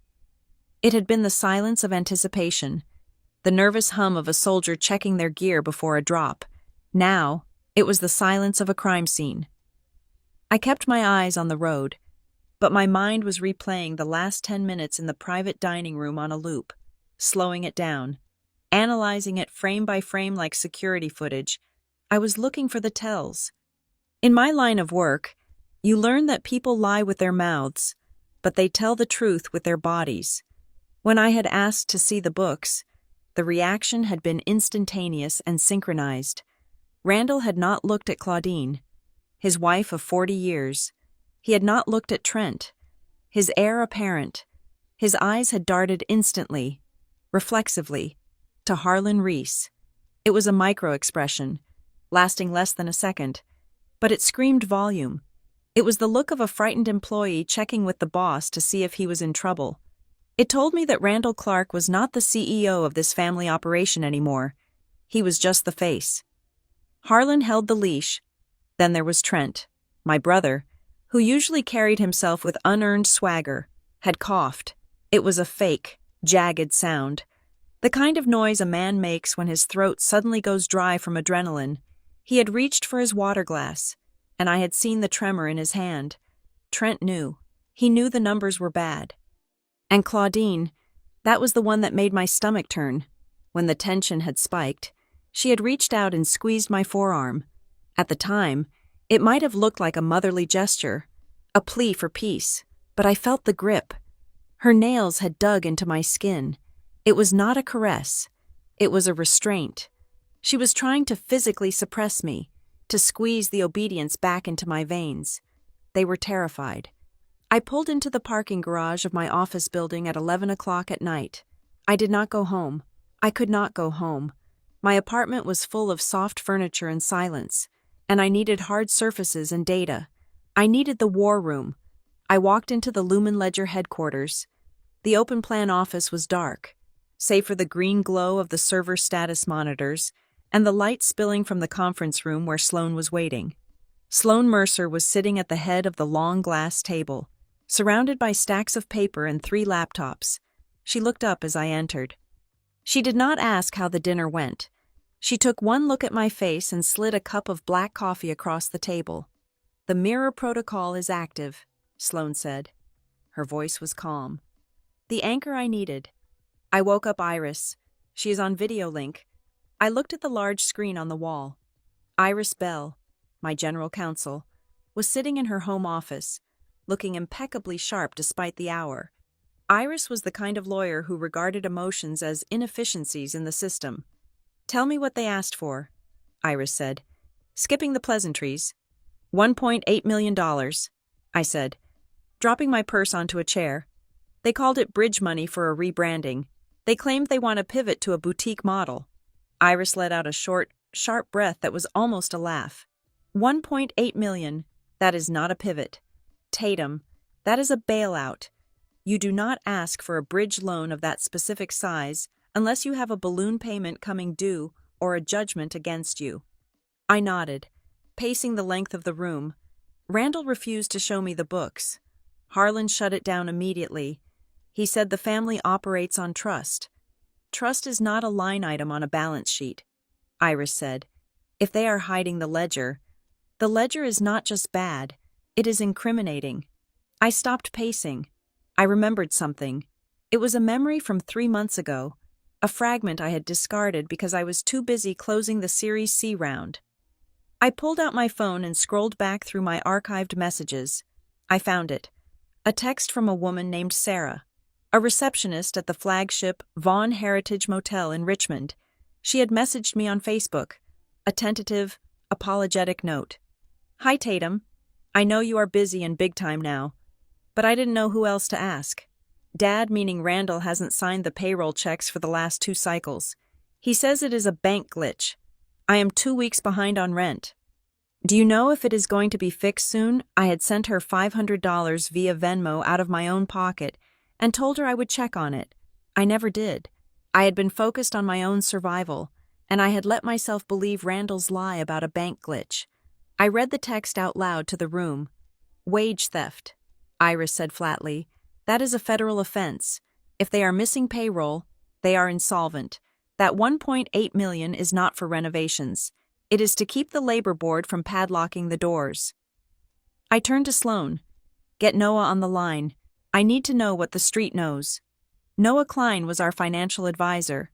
It had been the silence of anticipation, the nervous hum of a soldier checking their gear before a drop. Now, it was the silence of a crime scene. I kept my eyes on the road, but my mind was replaying the last 10 minutes in the private dining room on a loop, slowing it down, analyzing it frame by frame like security footage. I was looking for the tells. In my line of work, you learn that people lie with their mouths, but they tell the truth with their bodies. When I had asked to see the books, the reaction had been instantaneous and synchronized. Randall had not looked at Claudine, his wife of 40 years. He had not looked at Trent, his heir apparent. His eyes had darted instantly, reflexively, to Harlan Reese. It was a micro-expression, lasting less than a second, but it screamed volume. It was the look of a frightened employee checking with the boss to see if he was in trouble. It told me that Randall Clark was not the CEO of this family operation anymore. He was just the face. Harlan held the leash. Then there was Trent, my brother, who usually carried himself with unearned swagger, had coughed. It was a fake, jagged sound. The kind of noise a man makes when his throat suddenly goes dry from adrenaline. He had reached for his water glass, and I had seen the tremor in his hand. Trent knew. He knew the numbers were bad. And Claudine, that was the one that made my stomach turn. When the tension had spiked, she had reached out and squeezed my forearm. At the time, it might have looked like a motherly gesture, a plea for peace, but I felt the grip. Her nails had dug into my skin. It was not a caress. It was a restraint. She was trying to physically suppress me, to squeeze the obedience back into my veins. They were terrified. I pulled into the parking garage of my office building at 11 o'clock at night. I did not go home. I could not go home. My apartment was full of soft furniture and silence, and I needed hard surfaces and data. I needed the war room. I walked into the Lumen Ledger headquarters. The open plan office was dark, save for the green glow of the server status monitors and the light spilling from the conference room where Sloan was waiting. Sloan Mercer was sitting at the head of the long glass table, surrounded by stacks of paper and 3 laptops. She looked up as I entered. She did not ask how the dinner went. She took one look at my face and slid a cup of black coffee across the table. The mirror protocol is active, Sloan said. Her voice was calm. The anchor I needed. I woke up Iris. She is on video link. I looked at the large screen on the wall. Iris Bell, my general counsel, was sitting in her home office, looking impeccably sharp despite the hour. Iris was the kind of lawyer who regarded emotions as inefficiencies in the system. "Tell me what they asked for," Iris said, skipping the pleasantries. $1.8 million, I said, dropping my purse onto a chair. "They called it bridge money for a rebranding. They claimed they want to pivot to a boutique model." Iris let out a short, sharp breath that was almost a laugh. $1.8 million, that is not a pivot. Tatum, that is a bailout. You do not ask for a bridge loan of that specific size unless you have a balloon payment coming due or a judgment against you. I nodded, pacing the length of the room. Randall refused to show me the books. Harlan shut it down immediately. He said the family operates on trust. "Trust is not a line item on a balance sheet," Iris said. "If they are hiding the ledger is not just bad, it is incriminating." I stopped pacing. I remembered something. It was a memory from 3 months ago, a fragment I had discarded because I was too busy closing the Series C round. I pulled out my phone and scrolled back through my archived messages. I found it. A text from a woman named Sarah, a receptionist at the flagship Vaughn Heritage Motel in Richmond. She had messaged me on Facebook, a tentative, apologetic note. "Hi, Tatum. I know you are busy and big time now, but I didn't know who else to ask. Dad, meaning Randall, hasn't signed the payroll checks for the last 2 cycles. He says it is a bank glitch. I am 2 weeks behind on rent. Do you know if it is going to be fixed soon?" I had sent her $500 via Venmo out of my own pocket and told her I would check on it. I never did. I had been focused on my own survival, and I had let myself believe Randall's lie about a bank glitch. I read the text out loud to the room. "Wage theft," Iris said flatly. "That is a federal offense. If they are missing payroll, they are insolvent. That $1.8 million is not for renovations. It is to keep the labor board from padlocking the doors." I turned to Sloan. "Get Noah on the line. I need to know what the street knows." Noah Klein was our financial advisor,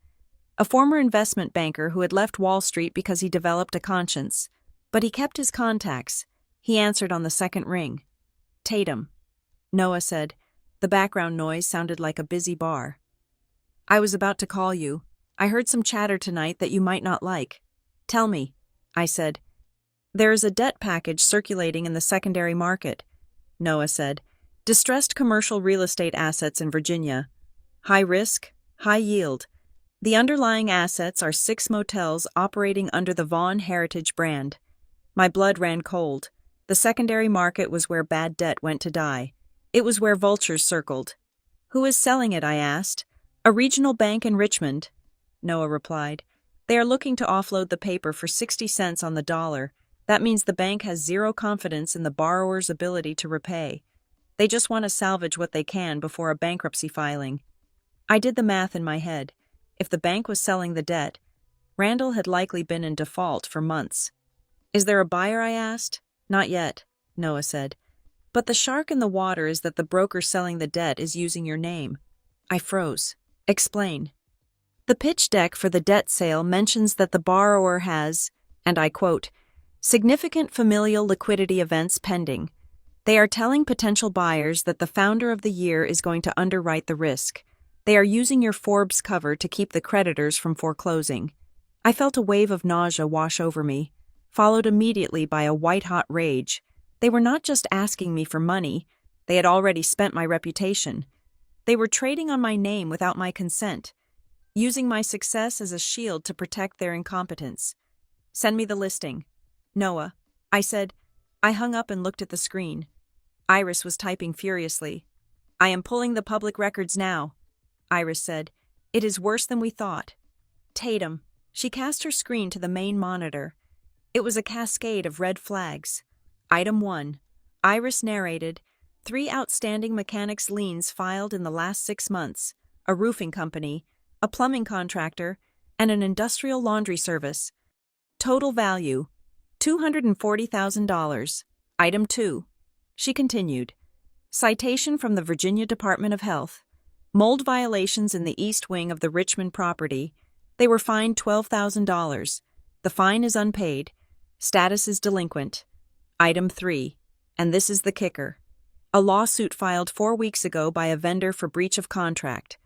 a former investment banker who had left Wall Street because he developed a conscience. But he kept his contacts. He answered on the second ring. "Tatum," Noah said. The background noise sounded like a busy bar. "I was about to call you. I heard some chatter tonight that you might not like." "Tell me," I said. "There is a debt package circulating in the secondary market," Noah said. "Distressed commercial real estate assets in Virginia. High risk, high yield. The underlying assets are 6 motels operating under the Vaughn Heritage brand." My blood ran cold. The secondary market was where bad debt went to die. It was where vultures circled. "Who is selling it?" I asked. "A regional bank in Richmond," Noah replied. "They are looking to offload the paper for 60 cents on the dollar. That means the bank has zero confidence in the borrower's ability to repay. They just want to salvage what they can before a bankruptcy filing." I did the math in my head. If the bank was selling the debt, Randall had likely been in default for months. "Is there a buyer?" I asked. "Not yet," Noah said. "But the shark in the water is that the broker selling the debt is using your name." I froze. "Explain." "The pitch deck for the debt sale mentions that the borrower has, and I quote, significant familial liquidity events pending. They are telling potential buyers that the founder of the year is going to underwrite the risk. They are using your Forbes cover to keep the creditors from foreclosing." I felt a wave of nausea wash over me, followed immediately by a white-hot rage. They were not just asking me for money. They had already spent my reputation. They were trading on my name without my consent, using my success as a shield to protect their incompetence. "Send me the listing." "Noah," I said. I hung up and looked at the screen. Iris was typing furiously. "I am pulling the public records now," Iris said. "It is worse than we thought." "Tatum." She cast her screen to the main monitor. It was a cascade of red flags. Item 1. Iris narrated, 3 outstanding mechanics liens filed in the last 6 months, a roofing company, a plumbing contractor, and an industrial laundry service. Total value, $240,000. Item 2. She continued. Citation from the Virginia Department of Health. Mold violations in the east wing of the Richmond property. They were fined $12,000. The fine is unpaid. Status is delinquent. Item 3. And this is the kicker. A lawsuit filed 4 weeks ago by a vendor for breach of contract.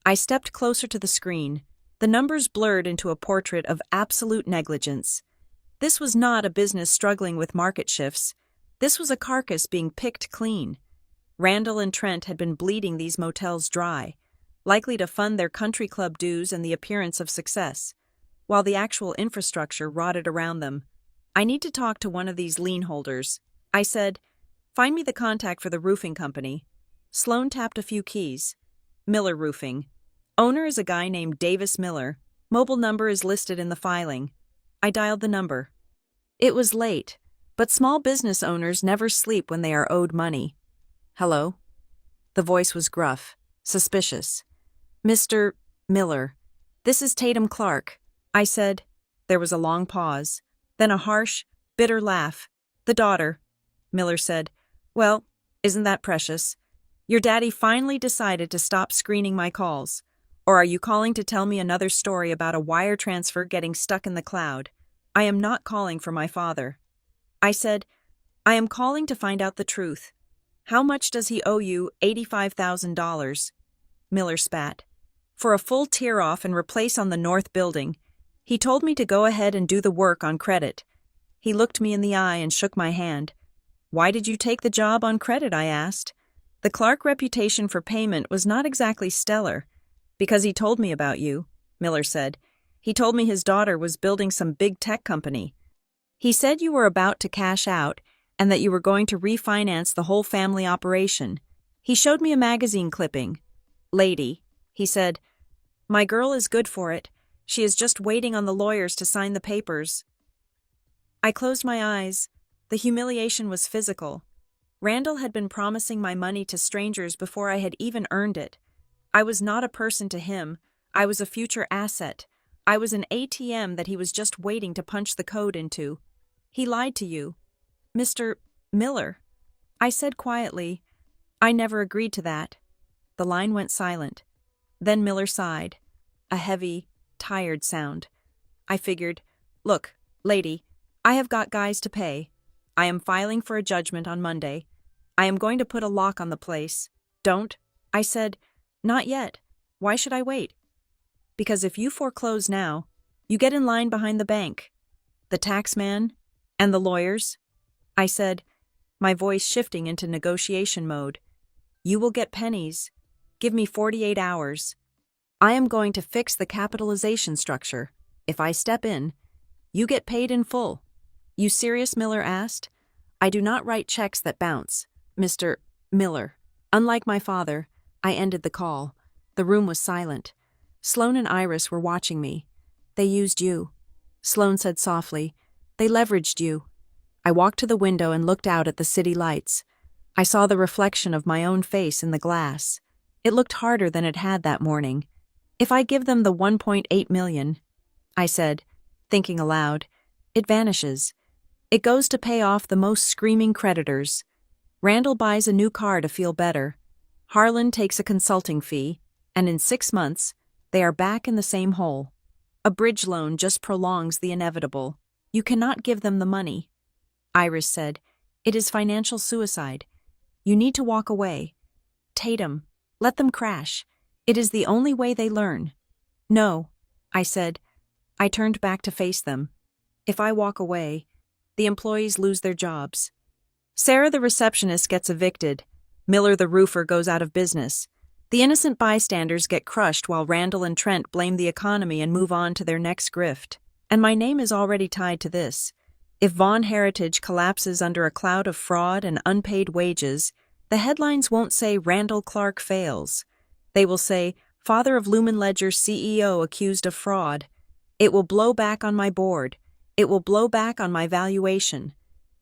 I stepped closer to the screen. The numbers blurred into a portrait of absolute negligence. This was not a business struggling with market shifts. This was a carcass being picked clean. Randall and Trent had been bleeding these motels dry, likely to fund their country club dues and the appearance of success, while the actual infrastructure rotted around them. I need to talk to one of these lien holders. I said, find me the contact for the roofing company. Sloan tapped a few keys. Miller Roofing. Owner is a guy named Davis Miller. Mobile number is listed in the filing. I dialed the number. It was late, but small business owners never sleep when they are owed money. Hello? The voice was gruff, suspicious. Mr. Miller, this is Tatum Clark. I said. There was a long pause, then a harsh, bitter laugh. The daughter. Miller said, well, isn't that precious? Your daddy finally decided to stop screening my calls. Or are you calling to tell me another story about a wire transfer getting stuck in the cloud? I am not calling for my father. I said, I am calling to find out the truth. How much does he owe you? $85,000. Miller spat. For a full tear-off and replace on the north building. He told me to go ahead and do the work on credit. He looked me in the eye and shook my hand. Why did you take the job on credit? I asked. The Clark reputation for payment was not exactly stellar. Because he told me about you, Miller said. He told me his daughter was building some big tech company. He said you were about to cash out and that you were going to refinance the whole family operation. He showed me a magazine clipping. Lady, he said, my girl is good for it. She is just waiting on the lawyers to sign the papers. I closed my eyes. The humiliation was physical. Randall had been promising my money to strangers before I had even earned it. I was not a person to him. I was a future asset. I was an ATM that he was just waiting to punch the code into. He lied to you. Mr. Miller. I said quietly, I never agreed to that. The line went silent. Then Miller sighed. A heavy, tired sound. I figured, look, lady, I have got guys to pay. I am filing for a judgment on Monday. I am going to put a lock on the place. Don't. I said, not yet. Why should I wait? Because if you foreclose now, you get in line behind the bank, the tax man, and the lawyers. I said, my voice shifting into negotiation mode. You will get pennies. Give me 48 hours. I am going to fix the capitalization structure. If I step in, you get paid in full. You serious? Miller asked. I do not write checks that bounce, Mr. Miller. Unlike my father, I ended the call. The room was silent. Sloan and Iris were watching me. They used you. Sloan said softly, they leveraged you. I walked to the window and looked out at the city lights. I saw the reflection of my own face in the glass. It looked harder than it had that morning. If I give them the 1.8 million, I said, thinking aloud, it vanishes. It goes to pay off the most screaming creditors. Randall buys a new car to feel better. Harlan takes a consulting fee, and in 6 months, they are back in the same hole. A bridge loan just prolongs the inevitable. You cannot give them the money. Iris said, it is financial suicide. You need to walk away. Tatum, let them crash. It is the only way they learn. No, I said. I turned back to face them. If I walk away, the employees lose their jobs. Sarah the receptionist gets evicted. Miller the roofer goes out of business. The innocent bystanders get crushed while Randall and Trent blame the economy and move on to their next grift. And my name is already tied to this. If Vaughn Heritage collapses under a cloud of fraud and unpaid wages, the headlines won't say Randall Clark fails. They will say, Father of Lumen Ledger CEO accused of fraud. It will blow back on my board. It will blow back on my valuation.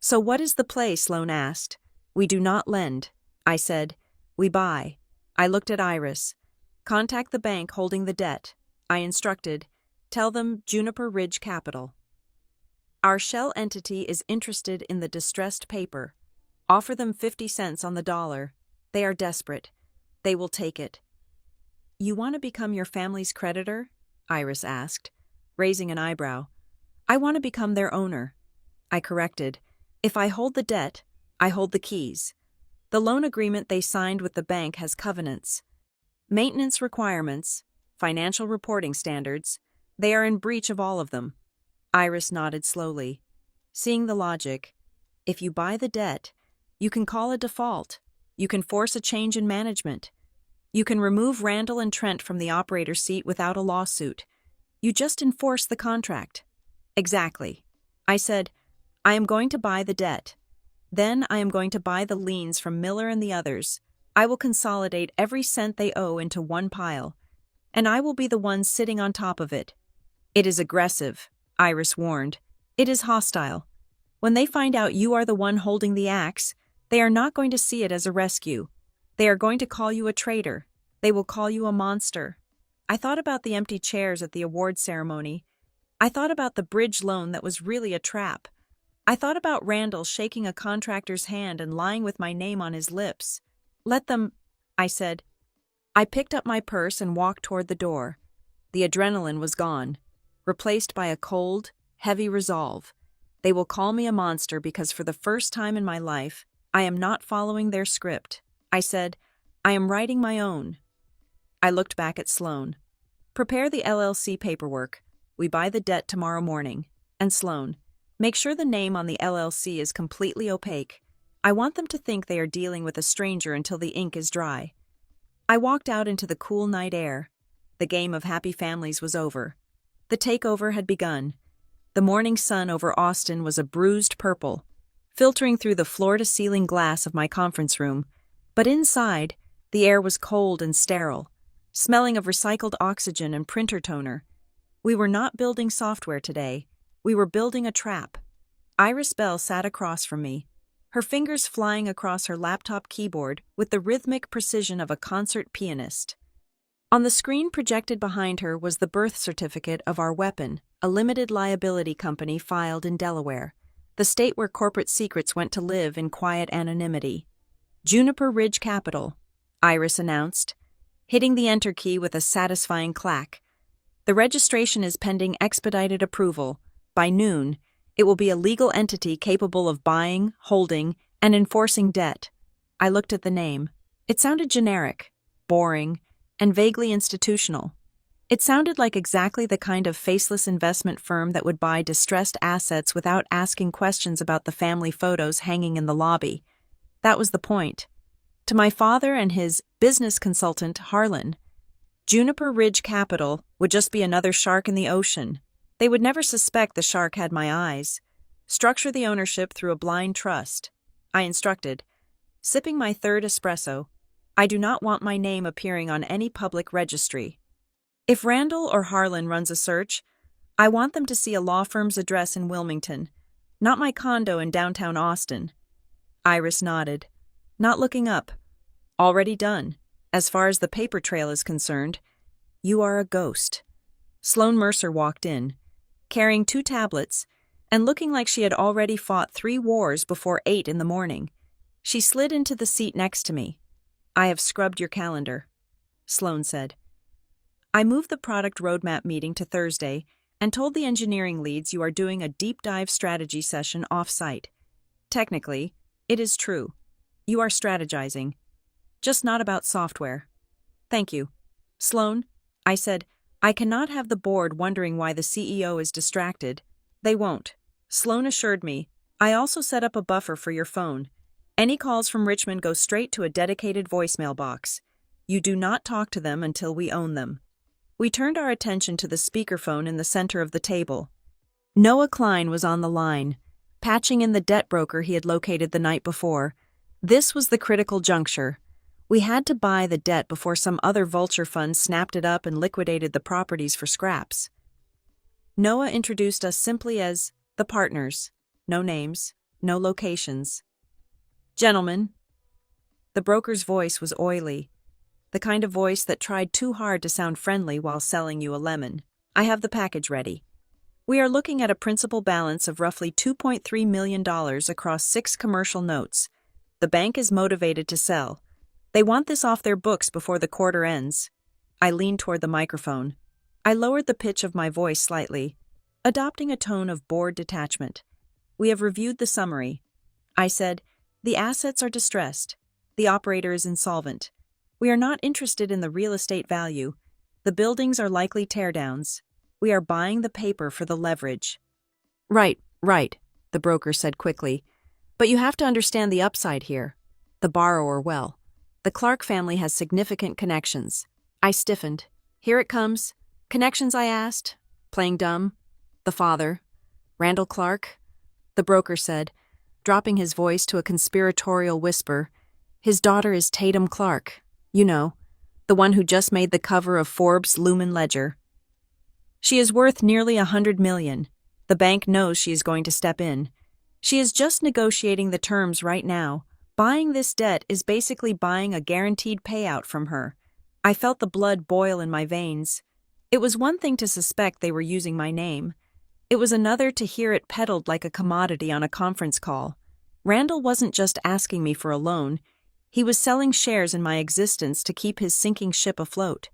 So what is the play? Sloan asked. We do not lend. I said, we buy. I looked at Iris. Contact the bank holding the debt. I instructed, tell them Juniper Ridge Capital. Our shell entity is interested in the distressed paper. Offer them 50 cents on the dollar. They are desperate. They will take it. You want to become your family's creditor? Iris asked, raising an eyebrow. I want to become their owner. I corrected. If I hold the debt, I hold the keys. The loan agreement they signed with the bank has covenants, maintenance requirements, financial reporting standards. They are in breach of all of them. Iris nodded slowly. Seeing the logic, if you buy the debt, you can call a default. You can force a change in management. You can remove Randall and Trent from the operator seat without a lawsuit. You just enforce the contract. Exactly. I said, I am going to buy the debt. Then I am going to buy the liens from Miller and the others. I will consolidate every cent they owe into one pile. And I will be the one sitting on top of it. It is aggressive, Iris warned. It is hostile. When they find out you are the one holding the axe, they are not going to see it as a rescue. They are going to call you a traitor. They will call you a monster. I thought about the empty chairs at the award ceremony. I thought about the bridge loan that was really a trap. I thought about Randall shaking a contractor's hand and lying with my name on his lips. Let them, I said. I picked up my purse and walked toward the door. The adrenaline was gone, replaced by a cold, heavy resolve. They will call me a monster because for the first time in my life, I am not following their script. I said, I am writing my own. I looked back at Sloan. Prepare the LLC paperwork. We buy the debt tomorrow morning. And Sloan, make sure the name on the LLC is completely opaque. I want them to think they are dealing with a stranger until the ink is dry. I walked out into the cool night air. The game of happy families was over. The takeover had begun. The morning sun over Austin was a bruised purple, filtering through the floor-to-ceiling glass of my conference room. But inside, the air was cold and sterile, smelling of recycled oxygen and printer toner. We were not building software today. We were building a trap. Iris Bell sat across from me, her fingers flying across her laptop keyboard with the rhythmic precision of a concert pianist. On the screen projected behind her was the birth certificate of our weapon, a limited liability company filed in Delaware, the state where corporate secrets went to live in quiet anonymity. Juniper Ridge Capital, Iris announced, hitting the enter key with a satisfying clack. The registration is pending expedited approval. By noon, it will be a legal entity capable of buying, holding, and enforcing debt. I looked at the name. It sounded generic, boring, and vaguely institutional. It sounded like exactly the kind of faceless investment firm that would buy distressed assets without asking questions about the family photos hanging in the lobby. That was the point. To my father and his business consultant, Harlan, Juniper Ridge Capital would just be another shark in the ocean. They would never suspect the shark had my eyes. Structure the ownership through a blind trust. I instructed. Sipping my third espresso, I do not want my name appearing on any public registry. If Randall or Harlan runs a search, I want them to see a law firm's address in Wilmington, not my condo in downtown Austin. Iris nodded, not looking up. Already done. As far as the paper trail is concerned, you are a ghost. Sloan Mercer walked in, carrying 2 tablets, and looking like she had already fought 3 wars before 8 in the morning. She slid into the seat next to me. I have scrubbed your calendar, Sloan said. I moved the product roadmap meeting to Thursday and told the engineering leads you are doing a deep dive strategy session off-site. Technically, it is true. You are strategizing. Just not about software. Thank you. Sloan, I said, I cannot have the board wondering why the CEO is distracted. They won't. Sloan assured me. I also set up a buffer for your phone. Any calls from Richmond go straight to a dedicated voicemail box. You do not talk to them until we own them. We turned our attention to the speakerphone in the center of the table. Noah Klein was on the line, patching in the debt broker he had located the night before. This was the critical juncture. We had to buy the debt before some other vulture fund snapped it up and liquidated the properties for scraps. Noah introduced us simply as the partners. No names, no locations. Gentlemen. The broker's voice was oily, the kind of voice that tried too hard to sound friendly while selling you a lemon. I have the package ready. We are looking at a principal balance of roughly $2.3 million across 6 commercial notes. The bank is motivated to sell. They want this off their books before the quarter ends. I leaned toward the microphone. I lowered the pitch of my voice slightly, adopting a tone of bored detachment. We have reviewed the summary. I said, the assets are distressed. The operator is insolvent. We are not interested in the real estate value. The buildings are likely teardowns. We are buying the paper for the leverage." "Right, right," the broker said quickly. "But you have to understand the upside here. The borrower well. The Clark family has significant connections." I stiffened. "Here it comes. Connections?" I asked, playing dumb. "The father. Randall Clark," the broker said, dropping his voice to a conspiratorial whisper. "His daughter is Tatum Clark. You know, the one who just made the cover of Forbes' Lumen Ledger. She is worth nearly $100 million. The bank knows she is going to step in. She is just negotiating the terms right now. Buying this debt is basically buying a guaranteed payout from her." I felt the blood boil in my veins. It was one thing to suspect they were using my name. It was another to hear it peddled like a commodity on a conference call. Randall wasn't just asking me for a loan. He was selling shares in my existence to keep his sinking ship afloat.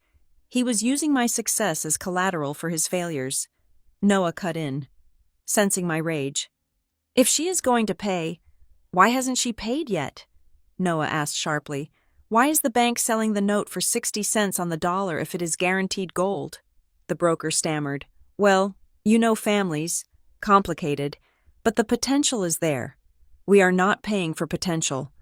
He was using my success as collateral for his failures. Noah cut in, sensing my rage. "If she is going to pay, why hasn't she paid yet?" Noah asked sharply. "Why is the bank selling the note for 60 cents on the dollar if it is guaranteed gold?" The broker stammered. "Well, you know families. Complicated. But the potential is there." "We are not paying for potential,"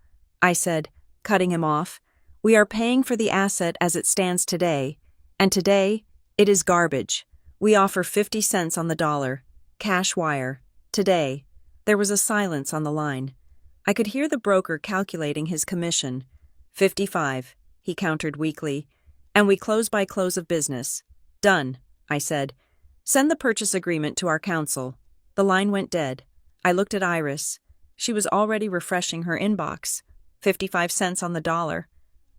I said, cutting him off. "We are paying for the asset as it stands today. And today, it is garbage. We offer 50 cents on the dollar. Cash wire. Today." There was a silence on the line. I could hear the broker calculating his commission. 55, he countered weakly. "And we close by close of business." "Done," I said. "Send the purchase agreement to our counsel." The line went dead. I looked at Iris. She was already refreshing her inbox. 55 cents on the dollar.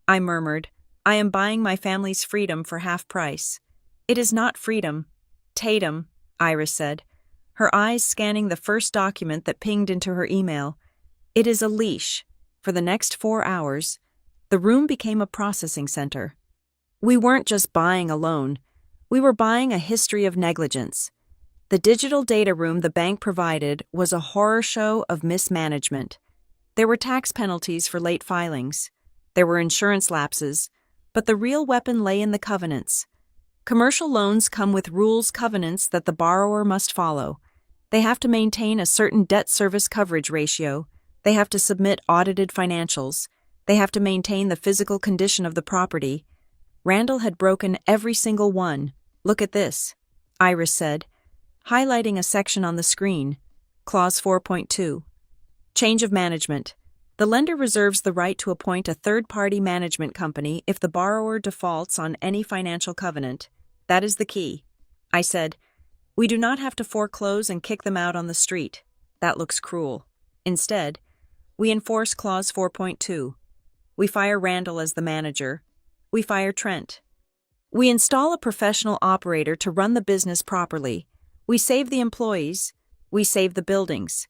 I murmured, "I am buying my family's freedom for half price." "It is not freedom." "Tatum," Iris said, her eyes scanning the first document that pinged into her email. "It is a leash. For the next 4 hours." The room became a processing center. We weren't just buying a loan. We were buying a history of negligence. The digital data room the bank provided was a horror show of mismanagement. There were tax penalties for late filings. There were insurance lapses. But the real weapon lay in the covenants. Commercial loans come with rules covenants that the borrower must follow. They have to maintain a certain debt service coverage ratio. They have to submit audited financials. They have to maintain the physical condition of the property. Randall had broken every single one. "Look at this," Iris said, highlighting a section on the screen. Clause 4.2. Change of management. The lender reserves the right to appoint a third-party management company if the borrower defaults on any financial covenant. That is the key. I said, "We do not have to foreclose and kick them out on the street. That looks cruel. Instead, we enforce Clause 4.2. We fire Randall as the manager. We fire Trent. We install a professional operator to run the business properly. We save the employees. We save the buildings.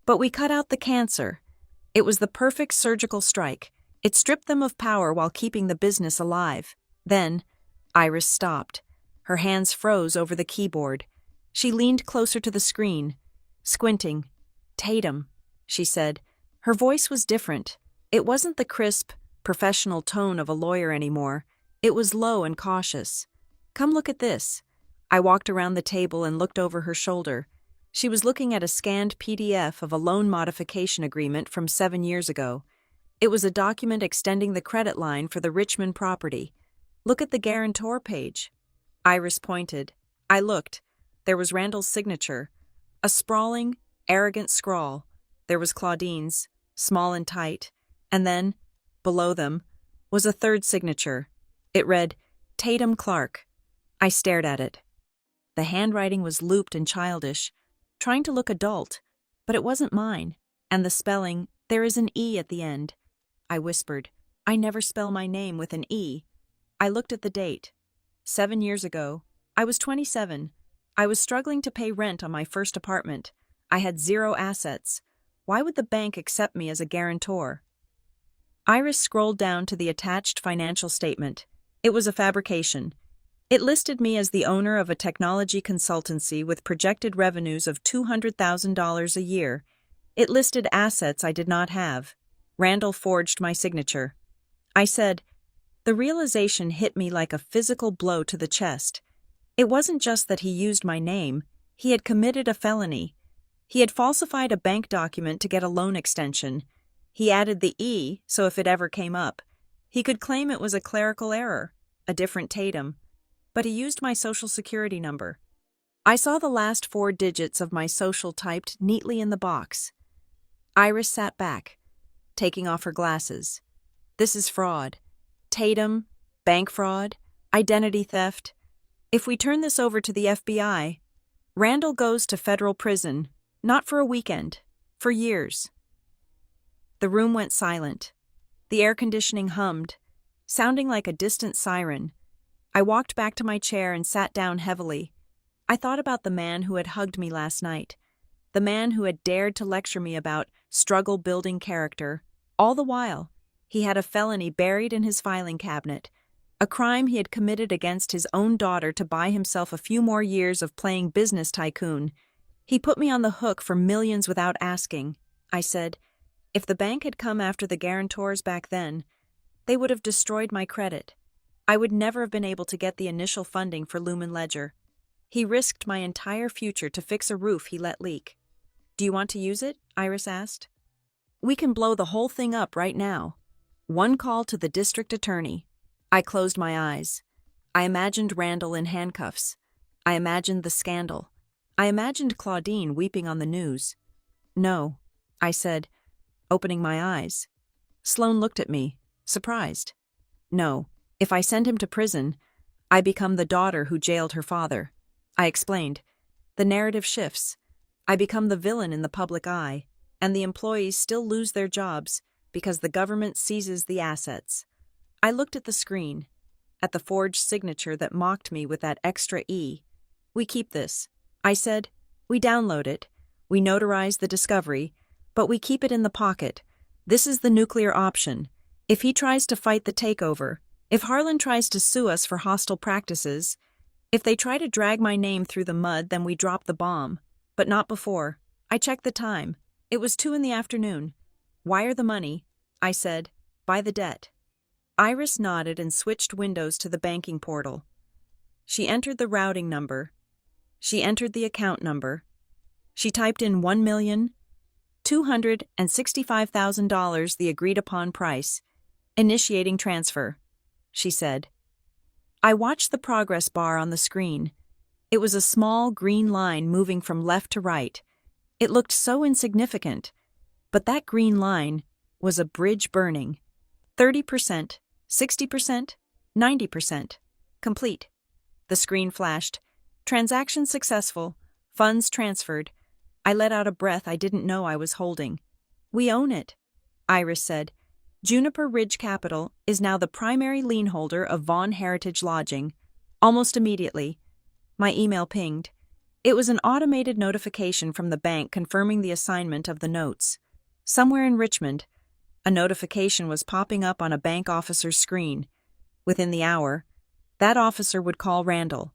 But we cut out the cancer. It was the perfect surgical strike. It stripped them of power while keeping the business alive." Then, Iris stopped. Her hands froze over the keyboard. She leaned closer to the screen, squinting. "Tatum," she said. Her voice was different. It wasn't the crisp, professional tone of a lawyer anymore. It was low and cautious. "Come look at this." I walked around the table and looked over her shoulder. She was looking at a scanned PDF of a loan modification agreement from 7 years ago. It was a document extending the credit line for the Richmond property. "Look at the guarantor page." Iris pointed. I looked. There was Randall's signature. A sprawling, arrogant scrawl. There was Claudine's, small and tight. And then, below them, was a third signature. It read, "Tatum Clark." I stared at it. The handwriting was looped and childish, trying to look adult, but it wasn't mine. And the spelling, "There is an E at the end." I whispered, "I never spell my name with an E." I looked at the date. 7 years ago. I was 27. I was struggling to pay rent on my first apartment. I had 0 assets. Why would the bank accept me as a guarantor? Iris scrolled down to the attached financial statement. It was a fabrication. It listed me as the owner of a technology consultancy with projected revenues of $200,000 a year. It listed assets I did not have. Randall forged my signature. I said, the realization hit me like a physical blow to the chest. It wasn't just that he used my name, he had committed a felony. He had falsified a bank document to get a loan extension. He added the E, so if it ever came up, he could claim it was a clerical error, a different Tatum. But he used my social security number. I saw the last 4 digits of my social typed neatly in the box. Iris sat back, taking off her glasses. This is fraud. Tatum, bank fraud, identity theft. If we turn this over to the FBI, Randall goes to federal prison, not for a weekend, for years. The room went silent. The air conditioning hummed, sounding like a distant siren. I walked back to my chair and sat down heavily. I thought about the man who had hugged me last night, the man who had dared to lecture me about struggle building character. All the while, he had a felony buried in his filing cabinet, a crime he had committed against his own daughter to buy himself a few more years of playing business tycoon. He put me on the hook for millions without asking. I said, if the bank had come after the guarantors back then, they would have destroyed my credit. I would never have been able to get the initial funding for Lumen Ledger. He risked my entire future to fix a roof he let leak. Do you want to use it? Iris asked. We can blow the whole thing up right now. One call to the district attorney. I closed my eyes. I imagined Randall in handcuffs. I imagined the scandal. I imagined Claudine weeping on the news. No, I said, opening my eyes. Sloane looked at me, surprised. No, if I send him to prison, I become the daughter who jailed her father. I explained. The narrative shifts. I become the villain in the public eye, and the employees still lose their jobs because the government seizes the assets. I looked at the screen, at the forged signature that mocked me with that extra E. We keep this. I said, we download it, we notarize the discovery, but we keep it in the pocket. This is the nuclear option. If he tries to fight the takeover, if Harlan tries to sue us for hostile practices, if they try to drag my name through the mud, then we drop the bomb. But not before. I checked the time. It was 2 p.m. Wire the money, I said. Buy the debt. Iris nodded and switched windows to the banking portal. She entered the routing number. She entered the account number. She typed in $1,265,000, the agreed-upon price. Initiating transfer, she said. I watched the progress bar on the screen. It was a small green line moving from left to right. It looked so insignificant, but that green line was a bridge burning. 30%, 60%, 90%. Complete. The screen flashed. Transaction successful. Funds transferred. I let out a breath I didn't know I was holding. We own it, Iris said. Juniper Ridge Capital is now the primary lien holder of Vaughn Heritage Lodging. Almost immediately, my email pinged. It was an automated notification from the bank confirming the assignment of the notes. Somewhere in Richmond, a notification was popping up on a bank officer's screen. Within the hour, that officer would call Randall.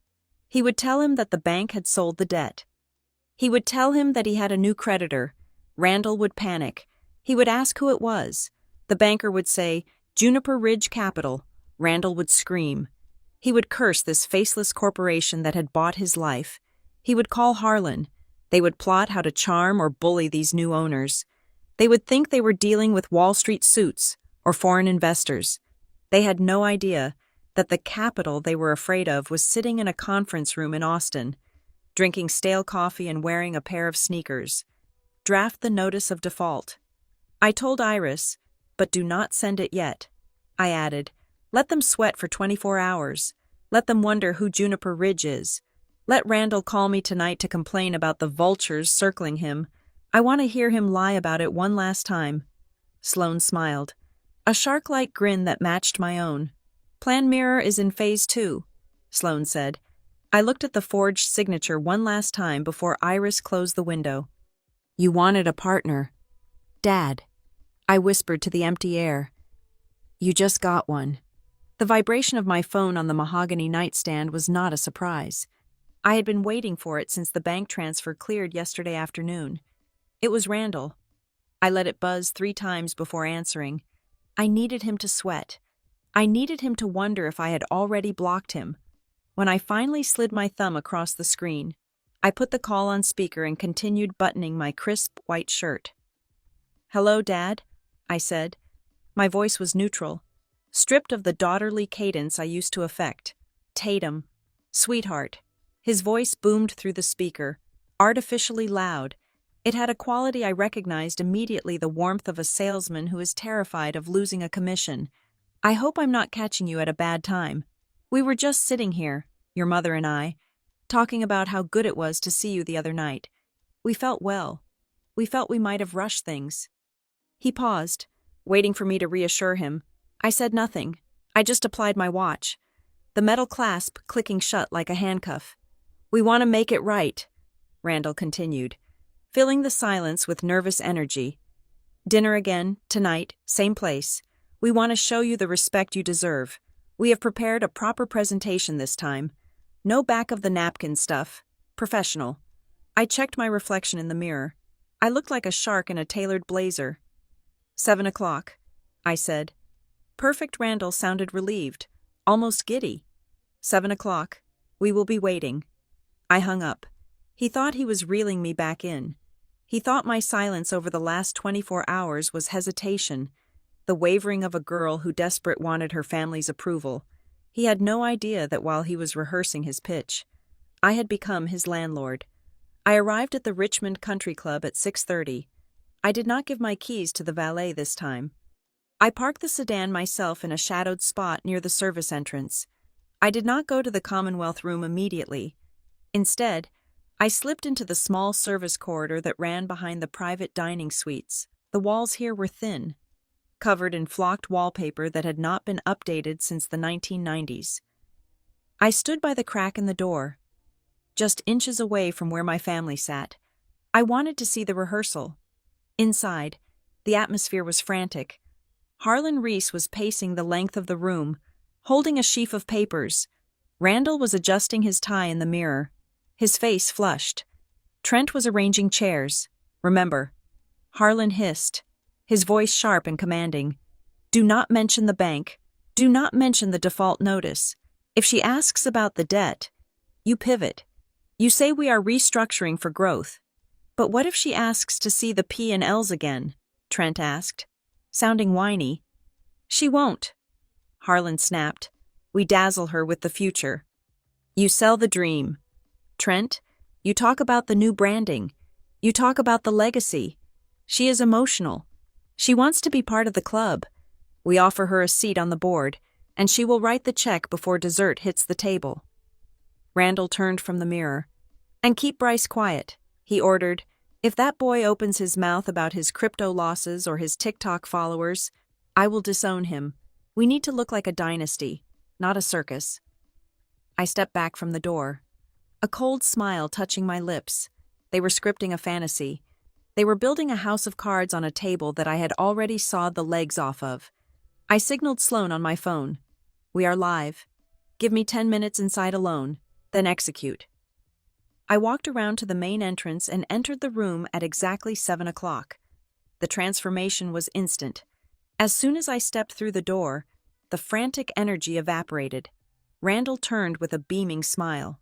He would tell him that the bank had sold the debt. He would tell him that he had a new creditor. Randall would panic. He would ask who it was. The banker would say, Juniper Ridge Capital. Randall would scream. He would curse this faceless corporation that had bought his life. He would call Harlan. They would plot how to charm or bully these new owners. They would think they were dealing with Wall Street suits or foreign investors. They had no idea that the capital they were afraid of was sitting in a conference room in Austin, drinking stale coffee and wearing a pair of sneakers. Draft the notice of default. I told Iris, but do not send it yet. I added, let them sweat for 24 hours. Let them wonder who Juniper Ridge is. Let Randall call me tonight to complain about the vultures circling him. I want to hear him lie about it one last time. Sloane smiled, a shark-like grin that matched my own. Plan Mirror is in phase 2, Sloane said. I looked at the forged signature one last time before Iris closed the window. You wanted a partner. Dad, I whispered to the empty air. You just got one. The vibration of my phone on the mahogany nightstand was not a surprise. I had been waiting for it since the bank transfer cleared yesterday afternoon. It was Randall. I let it buzz 3 times before answering. I needed him to sweat. I needed him to wonder if I had already blocked him. When I finally slid my thumb across the screen, I put the call on speaker and continued buttoning my crisp white shirt. "Hello, Dad," I said. My voice was neutral, stripped of the daughterly cadence I used to affect. "Tatum. Sweetheart." His voice boomed through the speaker, artificially loud. It had a quality I recognized immediately, the warmth of a salesman who is terrified of losing a commission. "I hope I'm not catching you at a bad time. We were just sitting here, your mother and I, talking about how good it was to see you the other night. We felt well. We felt we might have rushed things." He paused, waiting for me to reassure him. I said nothing. I just applied my watch, the metal clasp clicking shut like a handcuff. "We want to make it right," Randall continued, filling the silence with nervous energy. "Dinner again, tonight, same place. We want to show you the respect you deserve. We have prepared a proper presentation this time. No back of the napkin stuff. Professional." I checked my reflection in the mirror. I looked like a shark in a tailored blazer. 7 o'clock, I said. Perfect. Randall sounded relieved, almost giddy. 7 o'clock. We will be waiting. I hung up. He thought he was reeling me back in. He thought my silence over the last 24 hours was hesitation, the wavering of a girl who desperate wanted her family's approval. He had no idea that while he was rehearsing his pitch, I had become his landlord. I arrived at the Richmond Country Club at 6:30. I did not give my keys to the valet this time. I parked the sedan myself in a shadowed spot near the service entrance. I did not go to the Commonwealth room immediately. Instead, I slipped into the small service corridor that ran behind the private dining suites. The walls here were thin, covered in flocked wallpaper that had not been updated since the 1990s. I stood by the crack in the door, just inches away from where my family sat. I wanted to see the rehearsal. Inside, the atmosphere was frantic. Harlan Reese was pacing the length of the room, holding a sheaf of papers. Randall was adjusting his tie in the mirror, his face flushed. Trent was arranging chairs. "Remember," Harlan hissed, his voice sharp and commanding. "Do not mention the bank. Do not mention the default notice. If she asks about the debt, you pivot. You say we are restructuring for growth." "But what if she asks to see the P&Ls again?" Trent asked, sounding whiny. "She won't," Harlan snapped. "We dazzle her with the future. You sell the dream. Trent, you talk about the new branding. You talk about the legacy. She is emotional. She wants to be part of the club. We offer her a seat on the board, and she will write the check before dessert hits the table." Randall turned from the mirror. "And keep Bryce quiet," he ordered. "If that boy opens his mouth about his crypto losses or his TikTok followers, I will disown him. We need to look like a dynasty, not a circus." I stepped back from the door, a cold smile touching my lips. They were scripting a fantasy. They were building a house of cards on a table that I had already sawed the legs off of. I signaled Sloan on my phone. "We are live. Give me 10 minutes inside alone, then execute." I walked around to the main entrance and entered the room at exactly 7 o'clock. The transformation was instant. As soon as I stepped through the door, the frantic energy evaporated. Randall turned with a beaming smile.